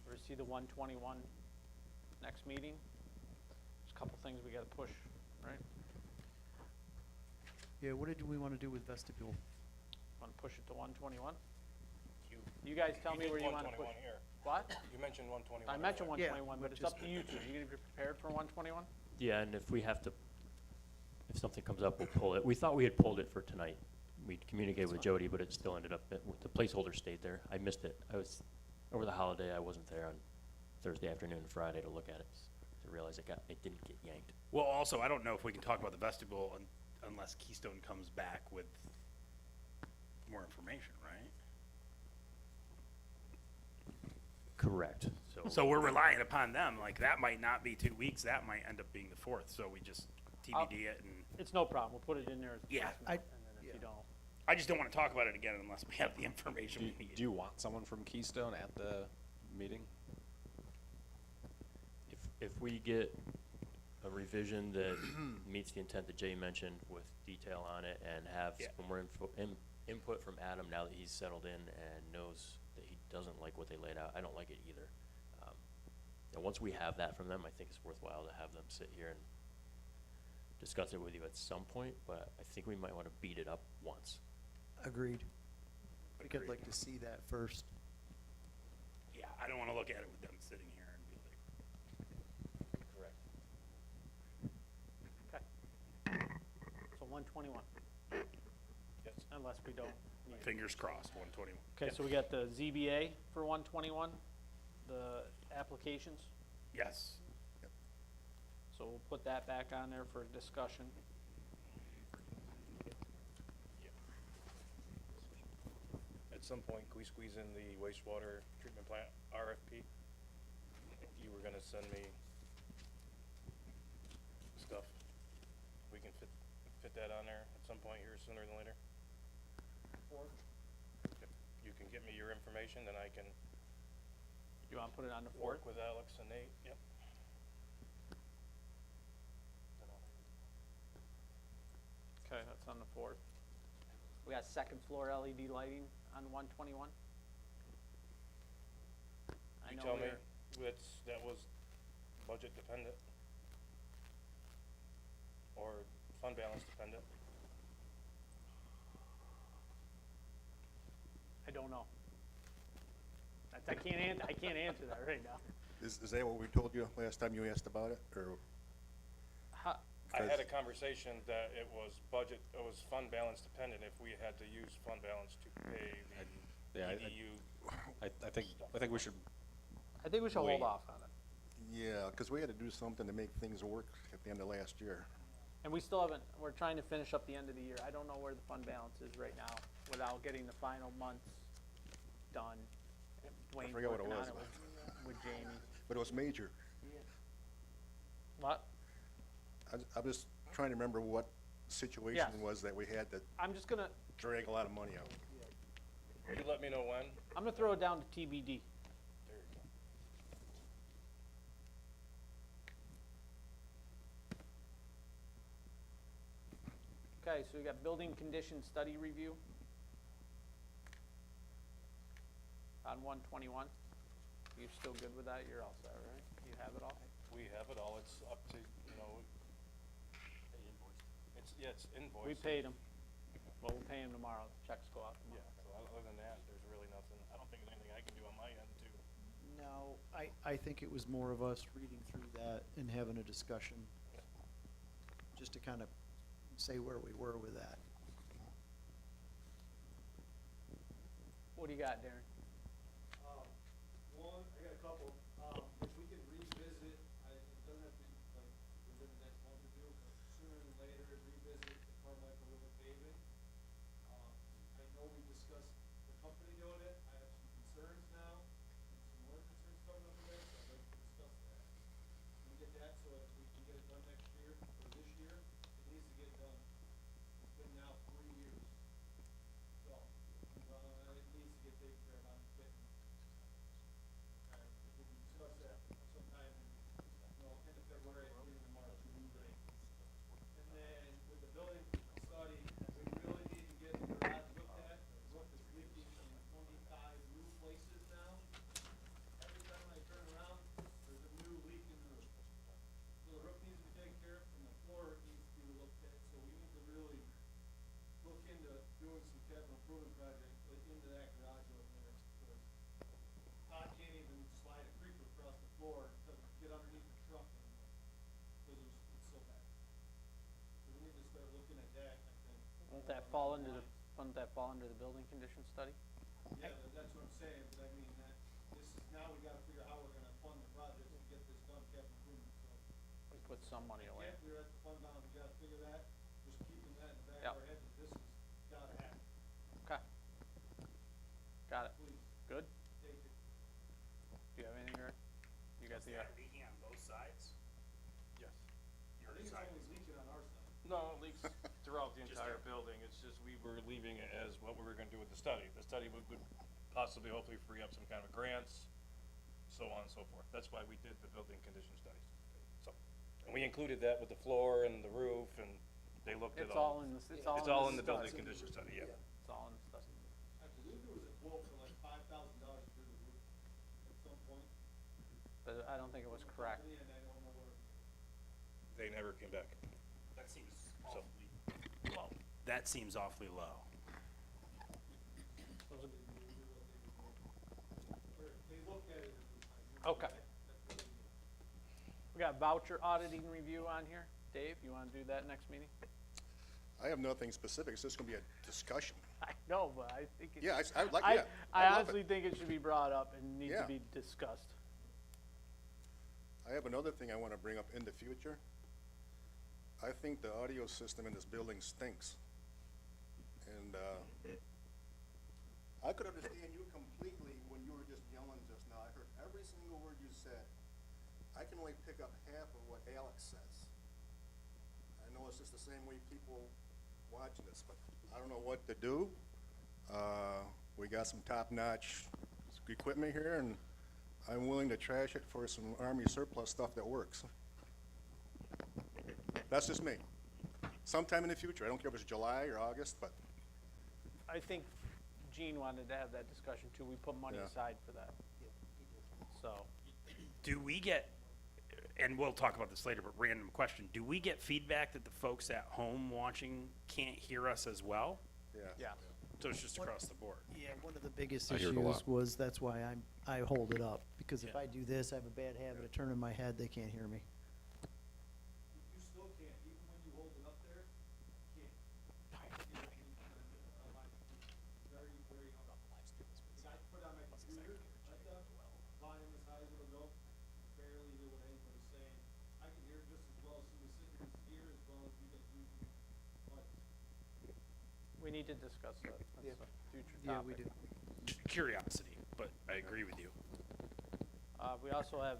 We see the 121 next meeting. There's a couple things we gotta push, right? Yeah, what did we want to do with vestibule? Want to push it to 121? You guys tell me where you want to push. What? You mentioned 121. I mentioned Yeah, 121, but it's just- up to you two. You gonna be prepared for 121? Yeah, and if we have to, if something comes up, we'll pull it. We thought we had pulled it for tonight. We communicated with Jody, but it still ended up, the placeholder stayed there. I missed it. I was, over the holiday, I wasn't there on Thursday afternoon and Friday to look at it, to realize it didn't get yanked. Well, also, I don't know if we can talk about the vestibule unless Keystone comes back with more information, right? Correct, So we're relying upon them, like, that might not be 2 weeks, that might end up being the 4th, so we just TBD it, and It's no problem. We'll put it in there as a Yeah. press note, and then if you don't. I just don't wanna talk about it again unless we have the information we need. Do you want someone from Keystone at the meeting? if we get a revision that meets the intent that Jay mentioned with detail on it and have Yeah. some more input from Adam now that he's settled in and knows that he doesn't like what they laid out, I don't like it either. And once we have that from them, I think it's worthwhile to have them sit here and discuss it with you at some point, but I think we might want to beat it up once. Agreed. I think I'd like to see that first. Yeah, I don't wanna look at it with them sitting here and be like, Correct. Okay. So 121. Yes. Unless we don't need it. fingers crossed, 121. Okay, so we got the ZBA for 121, the applications. Yes. So we'll put that back on there for discussion. At some point, can we squeeze in the wastewater treatment plant RFP? You were gonna send me stuff. We can fit that on there at some point here sooner than later. If you can get me your information, then I can You want to put it on the 4th? work with Alex and Nate, yep. Okay, that's on the 4th. We got second floor LED lighting on 121. I You know tell me, we're- that was budget dependent? Or fund balance dependent? I don't know. I can't answer that right now. Is that what we told you last time you asked about it, or? How, I had a Because- conversation that it was fund balance dependent if we had to use fund balance to pay the Yeah, EDU. I think we should, I think we should Wait. hold off on it. Yeah, because we had to do something to make things work at the end of last year. And we still haven't, we're trying to finish up the end of the year. I don't know where the fund balance is right now without getting the final months done. Dwayne's forget what it working on was. it with Jamie. But it was major. What? I'm just trying to remember what situation Yes. was that we had to I'm just gonna, drag a lot of money out. You let me know when. I'm gonna throw it down to TBD. There you go. Okay, so we got building condition study review on 121. You're still good with that? You're all set, right? You have it all? We have it all. It's up to, it's invoiced. We paid them. Well, we'll pay them tomorrow. Checks go out Yeah, tomorrow. so other than that, there's really nothing, I don't think there's anything I can do on my end to. No, I think it was more of us reading through that and having a discussion, just to kind of say where we were with that. What do you got, Darren? One, I got a couple. If we could revisit, it doesn't have to be like within the next month or two, but sooner than later, revisit the Carmichael River paving. I know we discussed the company doing it. I have some concerns now, some more concerns coming up with it, so I'd like to discuss that. We get that, so if we can get it done next year, or this year, it needs to get done. It's been now 3 years. So, it needs to get taken care of. I'm getting, if we can Won't that fall into the, wouldn't that fall under the building condition study? Yeah, that's what I'm saying, but I mean, that, this is, now we gotta figure out how we're gonna fund the project to get this done, capital improvement, so. We put some money away. Can't clear out the fund balance, we gotta figure that, just keeping that in the back Yep. of our head, that this has gotta happen, Okay. Got it. please, Good? take it. Do you have anything, Rick? You got Is the, that leaking on both sides? Yes. I think it's only leaking on our side. No, it leaks throughout the Just entire there. building, it's just we were leaving it as what we were gonna do with the study. The study would possibly, hopefully free up some kind of grants, so on and so forth. That's why we did the building condition studies. So, and we included that with the floor and the roof, and they looked at it's all. all in this, It's all in the building study. condition study, yeah. It's all in the study. I believe there was a quote for like $5,000 for the roof at some point. But I don't think it was correct. And I don't know where. They never came back. That seems awfully low. That seems awfully low. They looked at it as Okay. We got voucher auditing review on here. Dave, you wanna do that next meeting? I have nothing specific, it's just gonna be a discussion. I know, but I think it. Yeah, I would like, I yeah. I love it. honestly think it should be brought up and needs to Yeah. be discussed. I have another thing I wanna bring up in the future. I think the audio system in this building stinks. And, I could understand you completely when you were just yelling just now. I heard every single word you said. I can only pick up half of what Alex says. I know it's just the same way people watching this, but I don't know what to do. We got some top-notch equipment here, and I'm willing to trash it for some Army surplus stuff that works. That's just me. Sometime in the future, I don't care if it's July or August, but I think Gene wanted to have that discussion too. We put money Yeah. aside for that. So, Do we get, and we'll talk about this later, but random question, do we get feedback that the folks at home watching can't hear us as well? yeah. yeah. So it's just across the board? Yeah, one of the biggest I hear it a issues lot. was, that's why I hold it up, because if Yeah. I do this, I have a bad habit of turning my head, they can't hear me. You still can't, even when you hold it up there, you can't. Very, very hard. Like I put on my computer, like that, volume as high as it'll go, barely hear what anybody's saying. I can hear just as well as somebody sitting in this ear as well as you get using mics. We need to discuss that. That's a future topic. Yeah, we do. Curiosity, but I agree with you. We also have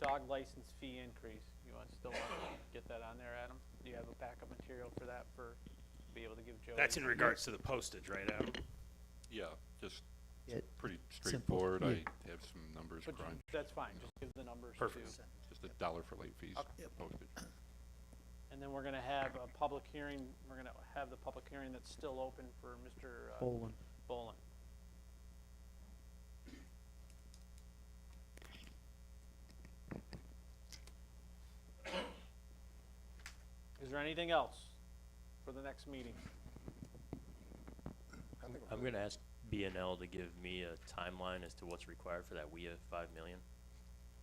dog license fee increase. You still want to get that on there, Adam? Do you have a backup material for that to be able to give Joe? That's in regards to the postage, right, Adam? Yeah, just Yeah, pretty simple, straightforward. yeah. I have some numbers But crunched. that's fine, just give the numbers to. Perfect. Just $1 for late fees, Okay. Yep. postage. And then we're gonna have a public hearing, we're gonna have the public hearing that's still open for Mr. Bolin. Bolin. Is there anything else for the next meeting? I'm gonna ask BNL to give me a timeline as to what's required for that WIA 5 million.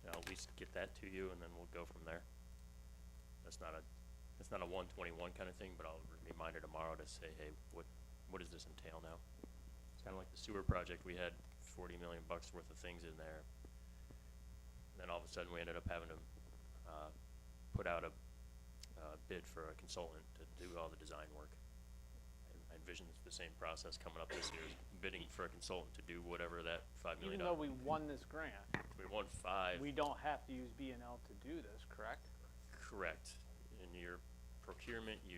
And I'll at least get that to you, and then we'll go from there. That's not a 121 kind of thing, but I'll remind her tomorrow to say, hey, what does this entail now? It's kinda like the sewer project, we had 40 million bucks worth of things in there. And then all of a sudden, we ended up having to, put out a bid for a consultant to do all the design work. And I envision the same process coming up this year, is bidding for a consultant to do whatever that $5 million. Even though we won this grant, We won 5. we don't have to use B&L to do this, correct? Correct. In your procurement, you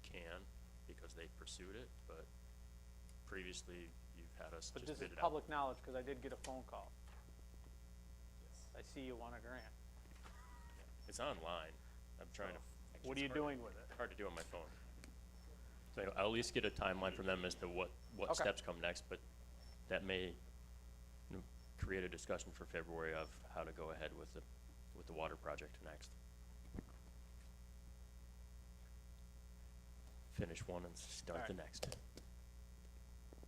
can, because they pursued it, but previously, you've had us But just this bid is it out. public knowledge, cause I did get a phone call. I see you won a grant. It's online. I'm trying to. What are you doing with it? Hard to do on my phone. So I'll at least get a timeline from them as to what Okay. steps come next, but that may create a discussion for February of how to go ahead with the water project next. Finish one and start the Alright. next.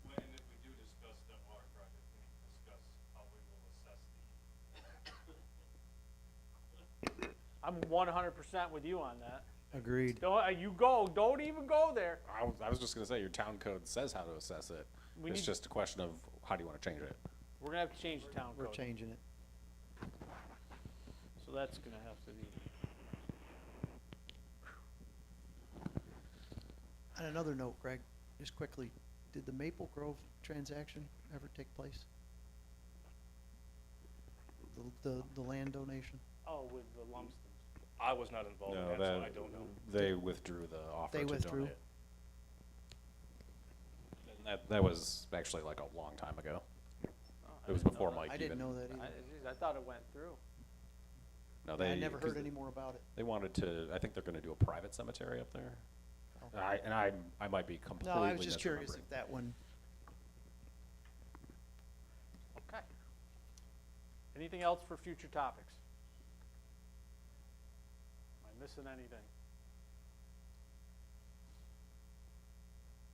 When, if we do discuss that water project, we need to discuss how we will assess I'm 100% with you on that. Agreed. Don't, don't even go there. I was just gonna say, your town code says how to assess it. We It's need- just a question of how do you wanna change it? We're gonna have to change the town We're code. changing it. So that's gonna have to be. On another note, Greg, just quickly, did the Maple Grove transaction ever take place? The land donation? Oh, with the Lumsdens. I was not involved in No, that, so I don't know. they withdrew the offer They to withdrew? donate. And that was actually like a long time ago. It was before Mike I didn't even. know that either. I thought it went through. No, I they. never 'cause heard any more about it. They wanted to, I think they're gonna do a private cemetery up there. I might be completely No, I was just curious misremembering. if that one, Okay. Anything else for future topics? Am I missing anything?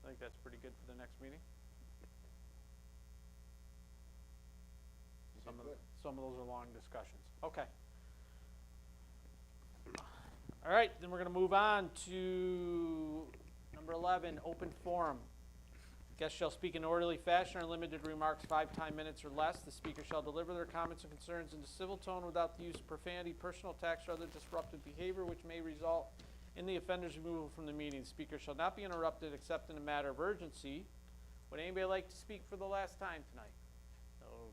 I think that's pretty good for the next meeting. Some of those are long discussions. Okay. All right, then we're gonna move on to number 11, open forum. Guests shall speak in orderly fashion or limited remarks 5 minutes or less. The speaker shall deliver their comments and concerns in a civil tone without the use of profanity, personal attacks, or other disruptive behavior which may result in the offender's removal from the meeting. The speaker shall not be interrupted except in a matter of urgency. Would anybody like to speak for the last time tonight? Oh,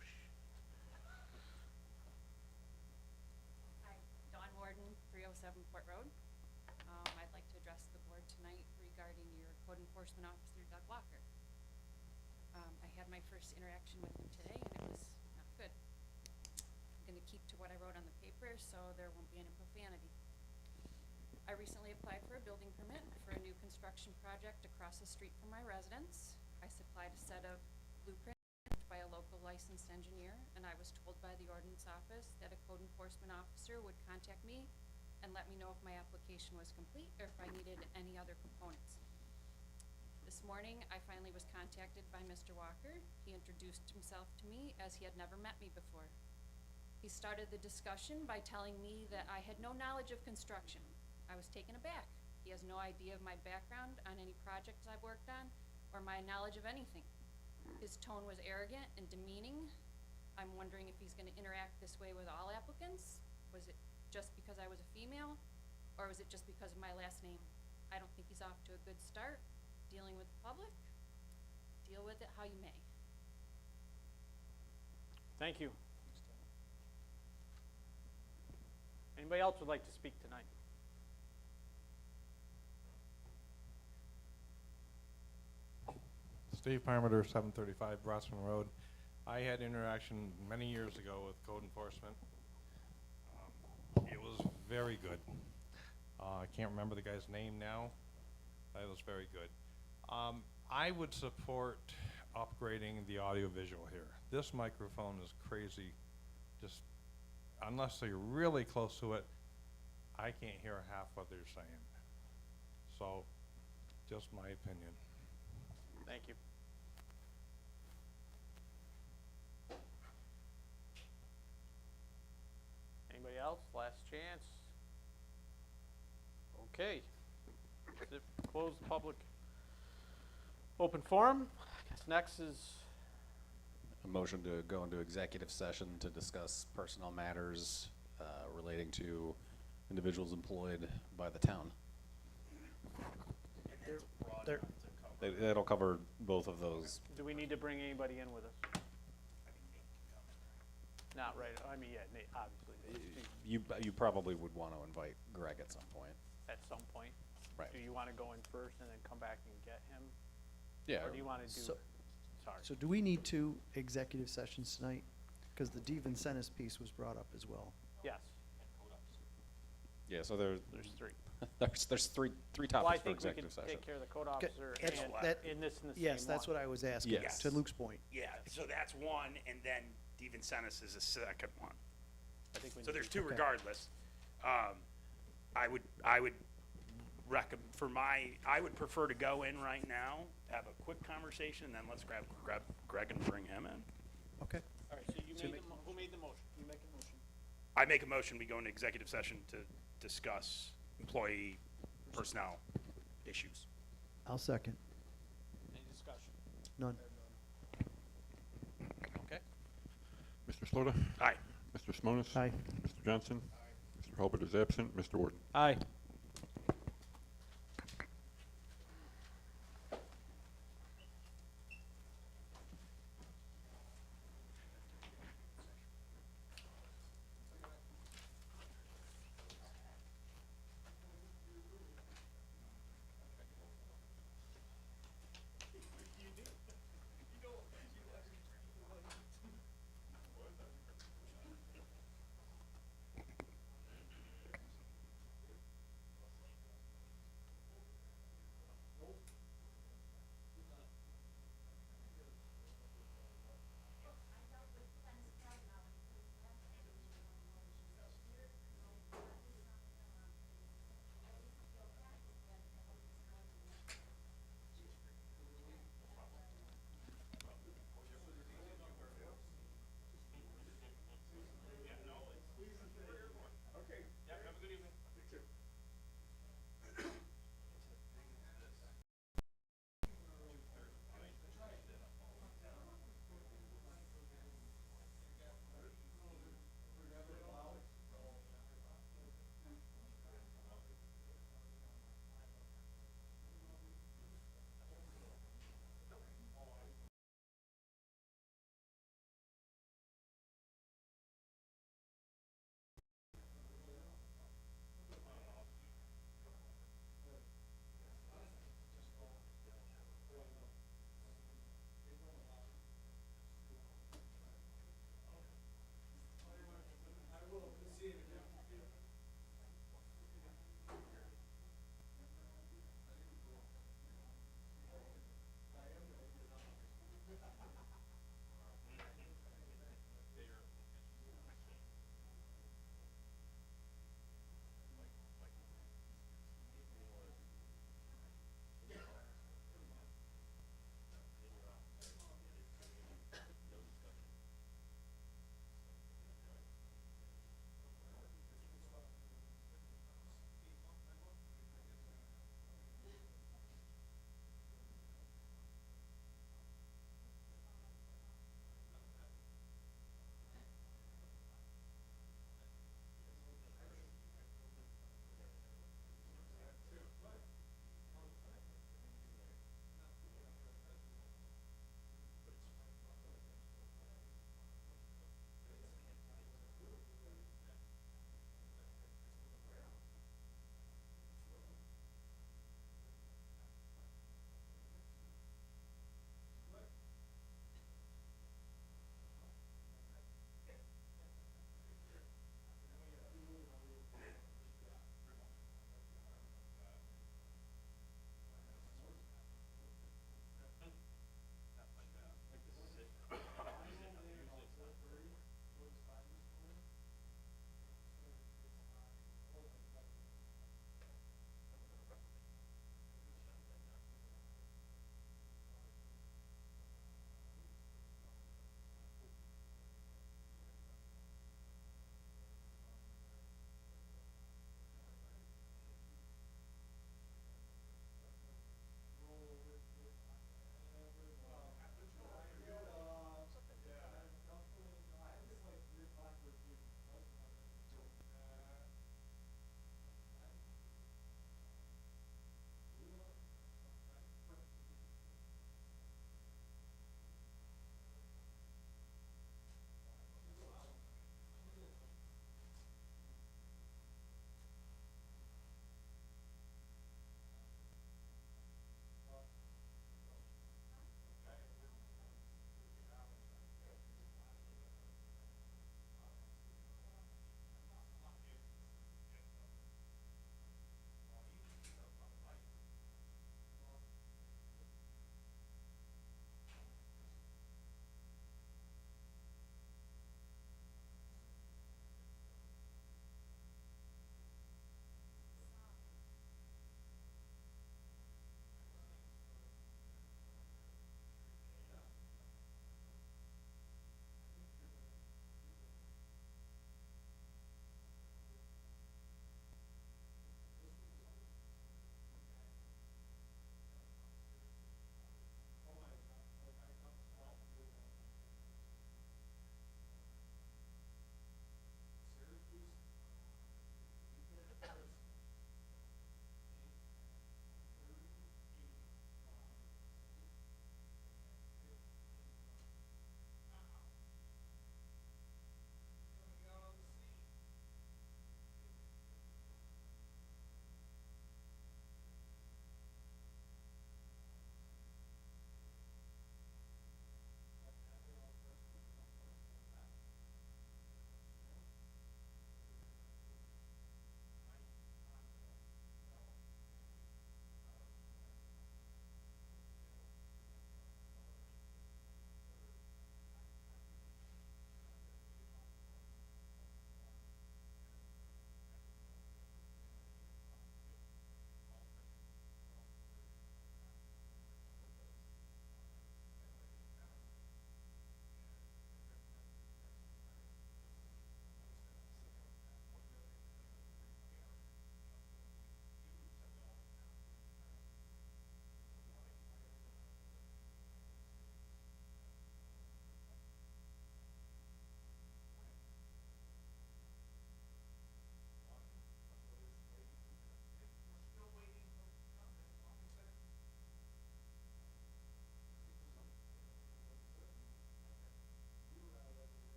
Hi, Dawn Warden, 307 Port Road. I'd like to address the board tonight regarding your code enforcement officer, Doug Walker. I had my first interaction with him today, and it was not good. I'm gonna keep to what I wrote on the paper, so there won't be any profanity. I recently applied for a building permit for a new construction project across the street from my residence. I supplied a set of blueprints by a local licensed engineer, and I was told by the ordinance office that a code enforcement officer would contact me and let me know if my application was complete or if I needed any other components. This morning, I finally was contacted by Mr. Walker. He introduced himself to me as he had never met me before. He started the discussion by telling me that I had no knowledge of construction. I was taken aback. He has no idea of my background on any projects I've worked on or my knowledge of anything. His tone was arrogant and demeaning. I'm wondering if he's gonna interact this way with all applicants. Was it just because I was a female, or was it just because of my last name? I don't think he's off to a good start dealing with the public. Deal with it how you may. thank you. Anybody else would like to speak tonight? Steve Parmenter, 735 Brossman Road. I had interaction many years ago with code enforcement. It was very good. I can't remember the guy's name now. It was very good. I would support upgrading the audiovisual here. This microphone is crazy. Just unless you're really close to it, I can't hear half what they're saying. So, just my opinion. Thank you. Anybody else? Last chance. Okay. That's it. Close the public open forum. I guess next is, A motion to go into executive session to discuss personnel matters, relating to individuals employed by the town. there, It'll cover both of those. do we need to bring anybody in with us? Not right, I mean, yeah, Nate, obviously, You probably would want to invite Greg at some point. at some point. Right. Do you wanna go in first and then come back and get him? Yeah. Or do you wanna do, So- sorry. so do we need 2 executive sessions tonight? Because the Devencentis piece was brought up as well. Yes, Yeah, so there's 3. there's three Well, I topics for think we can executive session. take care of the code Okay, officer that's- and that- in this and the same Yes, that's one. what I was asking, Yes. to Luke's point. Yeah, so that's one, and then Devencentis is the second one. I think we So need there's to- 2 regardless. I would I would prefer to go in right now, have a quick conversation, and then let's grab Greg and bring him in. Okay. All right, so you made the, who made the motion? You make a motion. I make a motion, we go into executive session to discuss employee personnel issues. I'll second. Any discussion? None. Okay. Mr. Slota? Aye. Mr. Simonis? Aye. Mr. Johnson? Mr. Halbert is absent. Mr. Warden? Aye.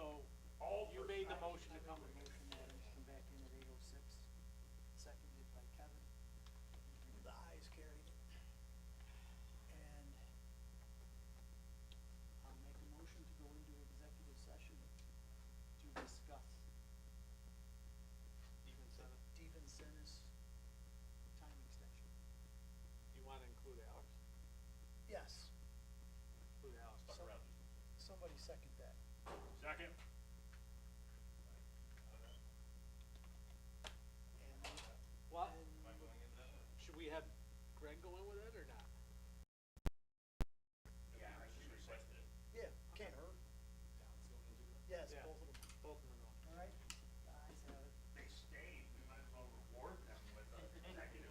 So, All you for made the five. motion to come. Motion Adams come back in at 8:06, seconded by Kevin. The ayes carried it. And I'll make a motion to go into executive session to discuss Steven Sennis time extension. You wanna include Alex? Yes, Include Alex. So- somebody second that. Second. And What? Should we have Greg go in with it or not? Yeah, I should request it. yeah, can't hurt. Yes, Yeah. both of them. Both of them are going. All right, the ayes have it. They stayed, we might as well reward them with a executive session.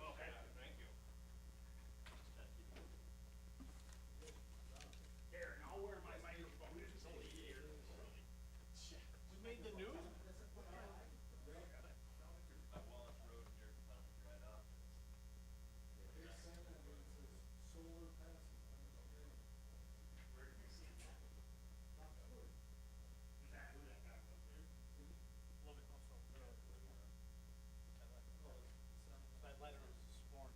Thank you. Here, and I'll wear my microphone until he hears. We made the news? That letter was sworn.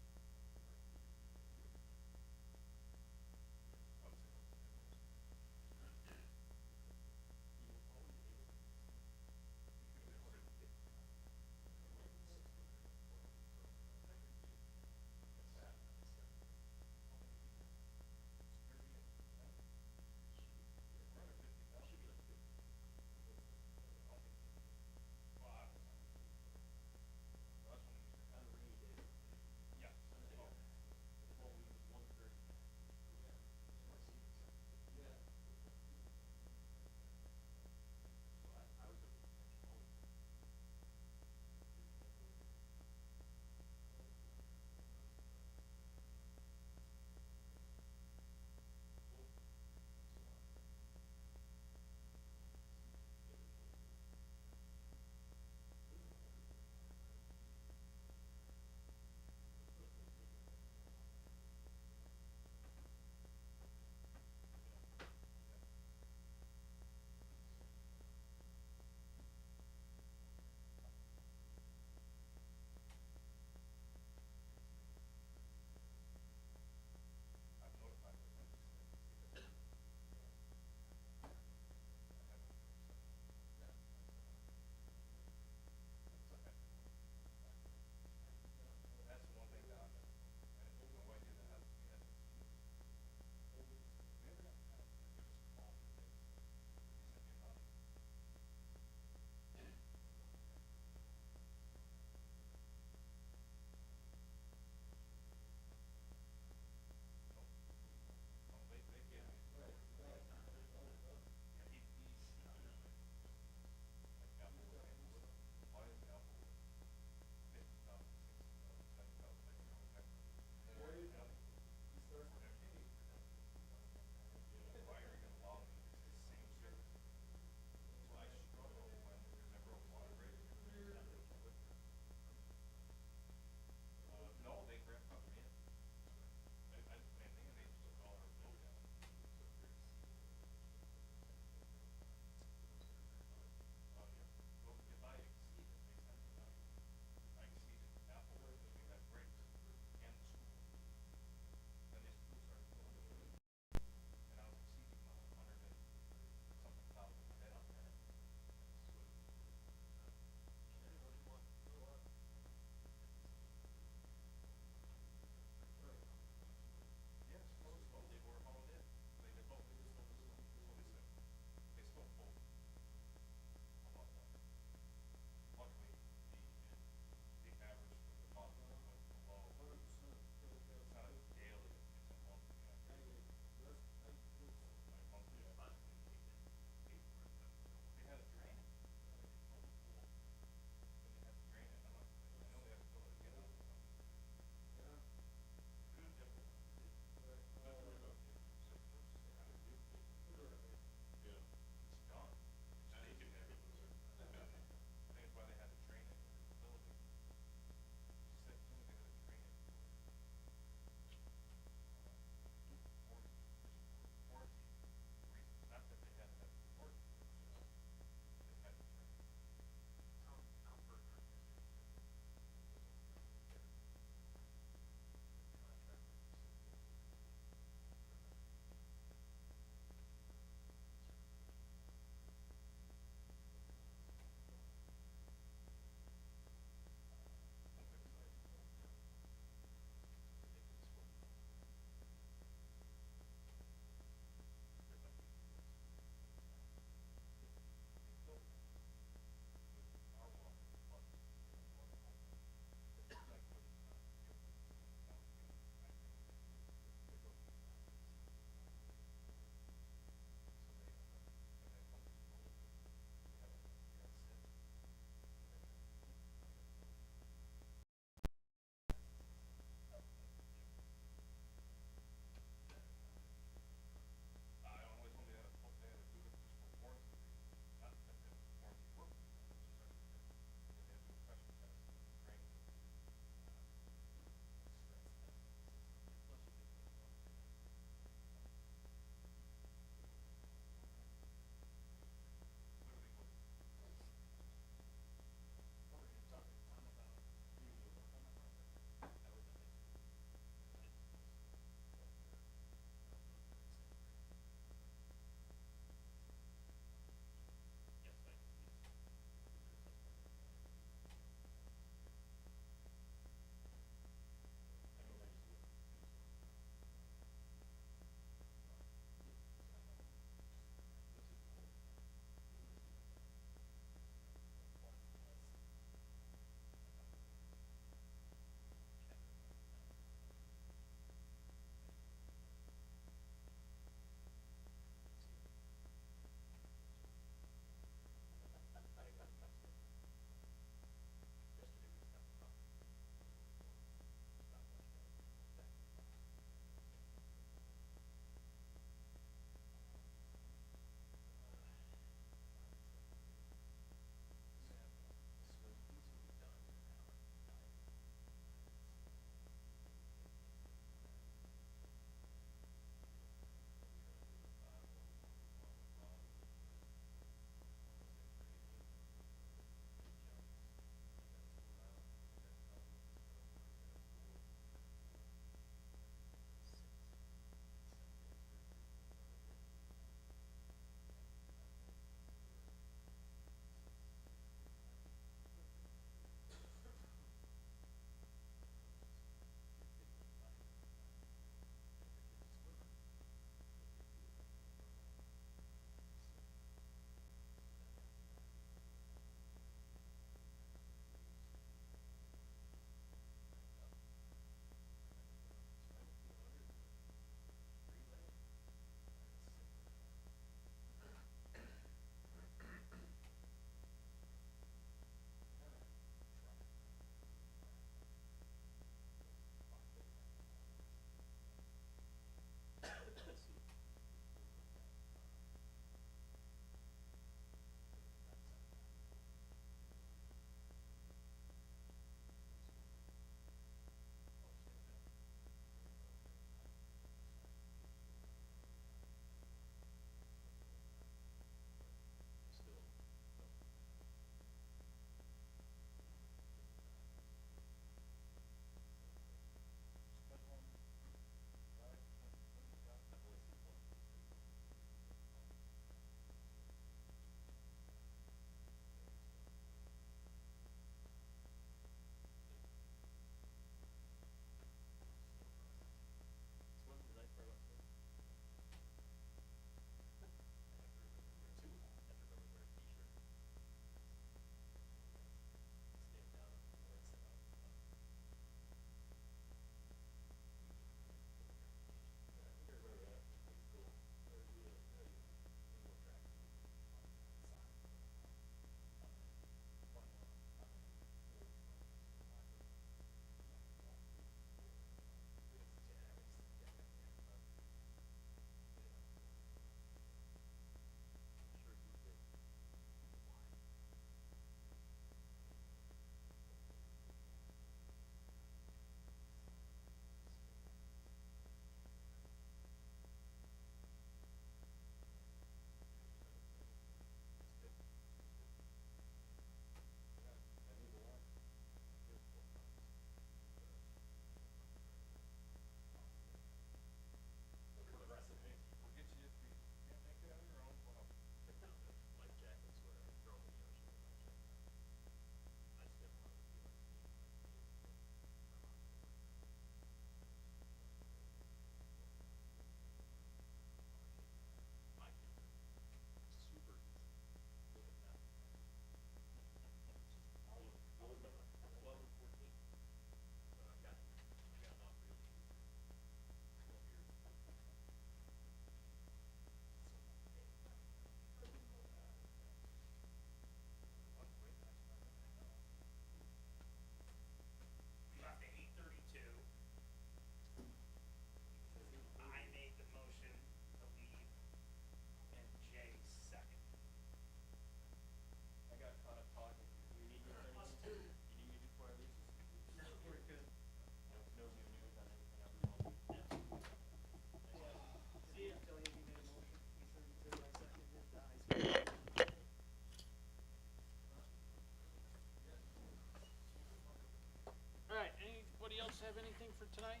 for tonight?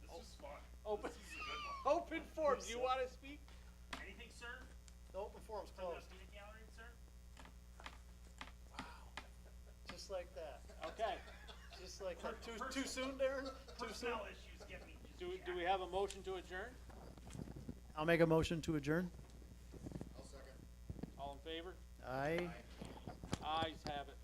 This is fun. Open, This is a good one. open forum, do you wanna speak? Anything, sir? The open forum's From the closed, student gallery, sir? just like that, Okay. just like that. Too soon, Darren? Too soon? Personnel issues get me just Do we have a motion to adjourn? I'll make a motion to adjourn. All in favor? Aye. Ayes have it.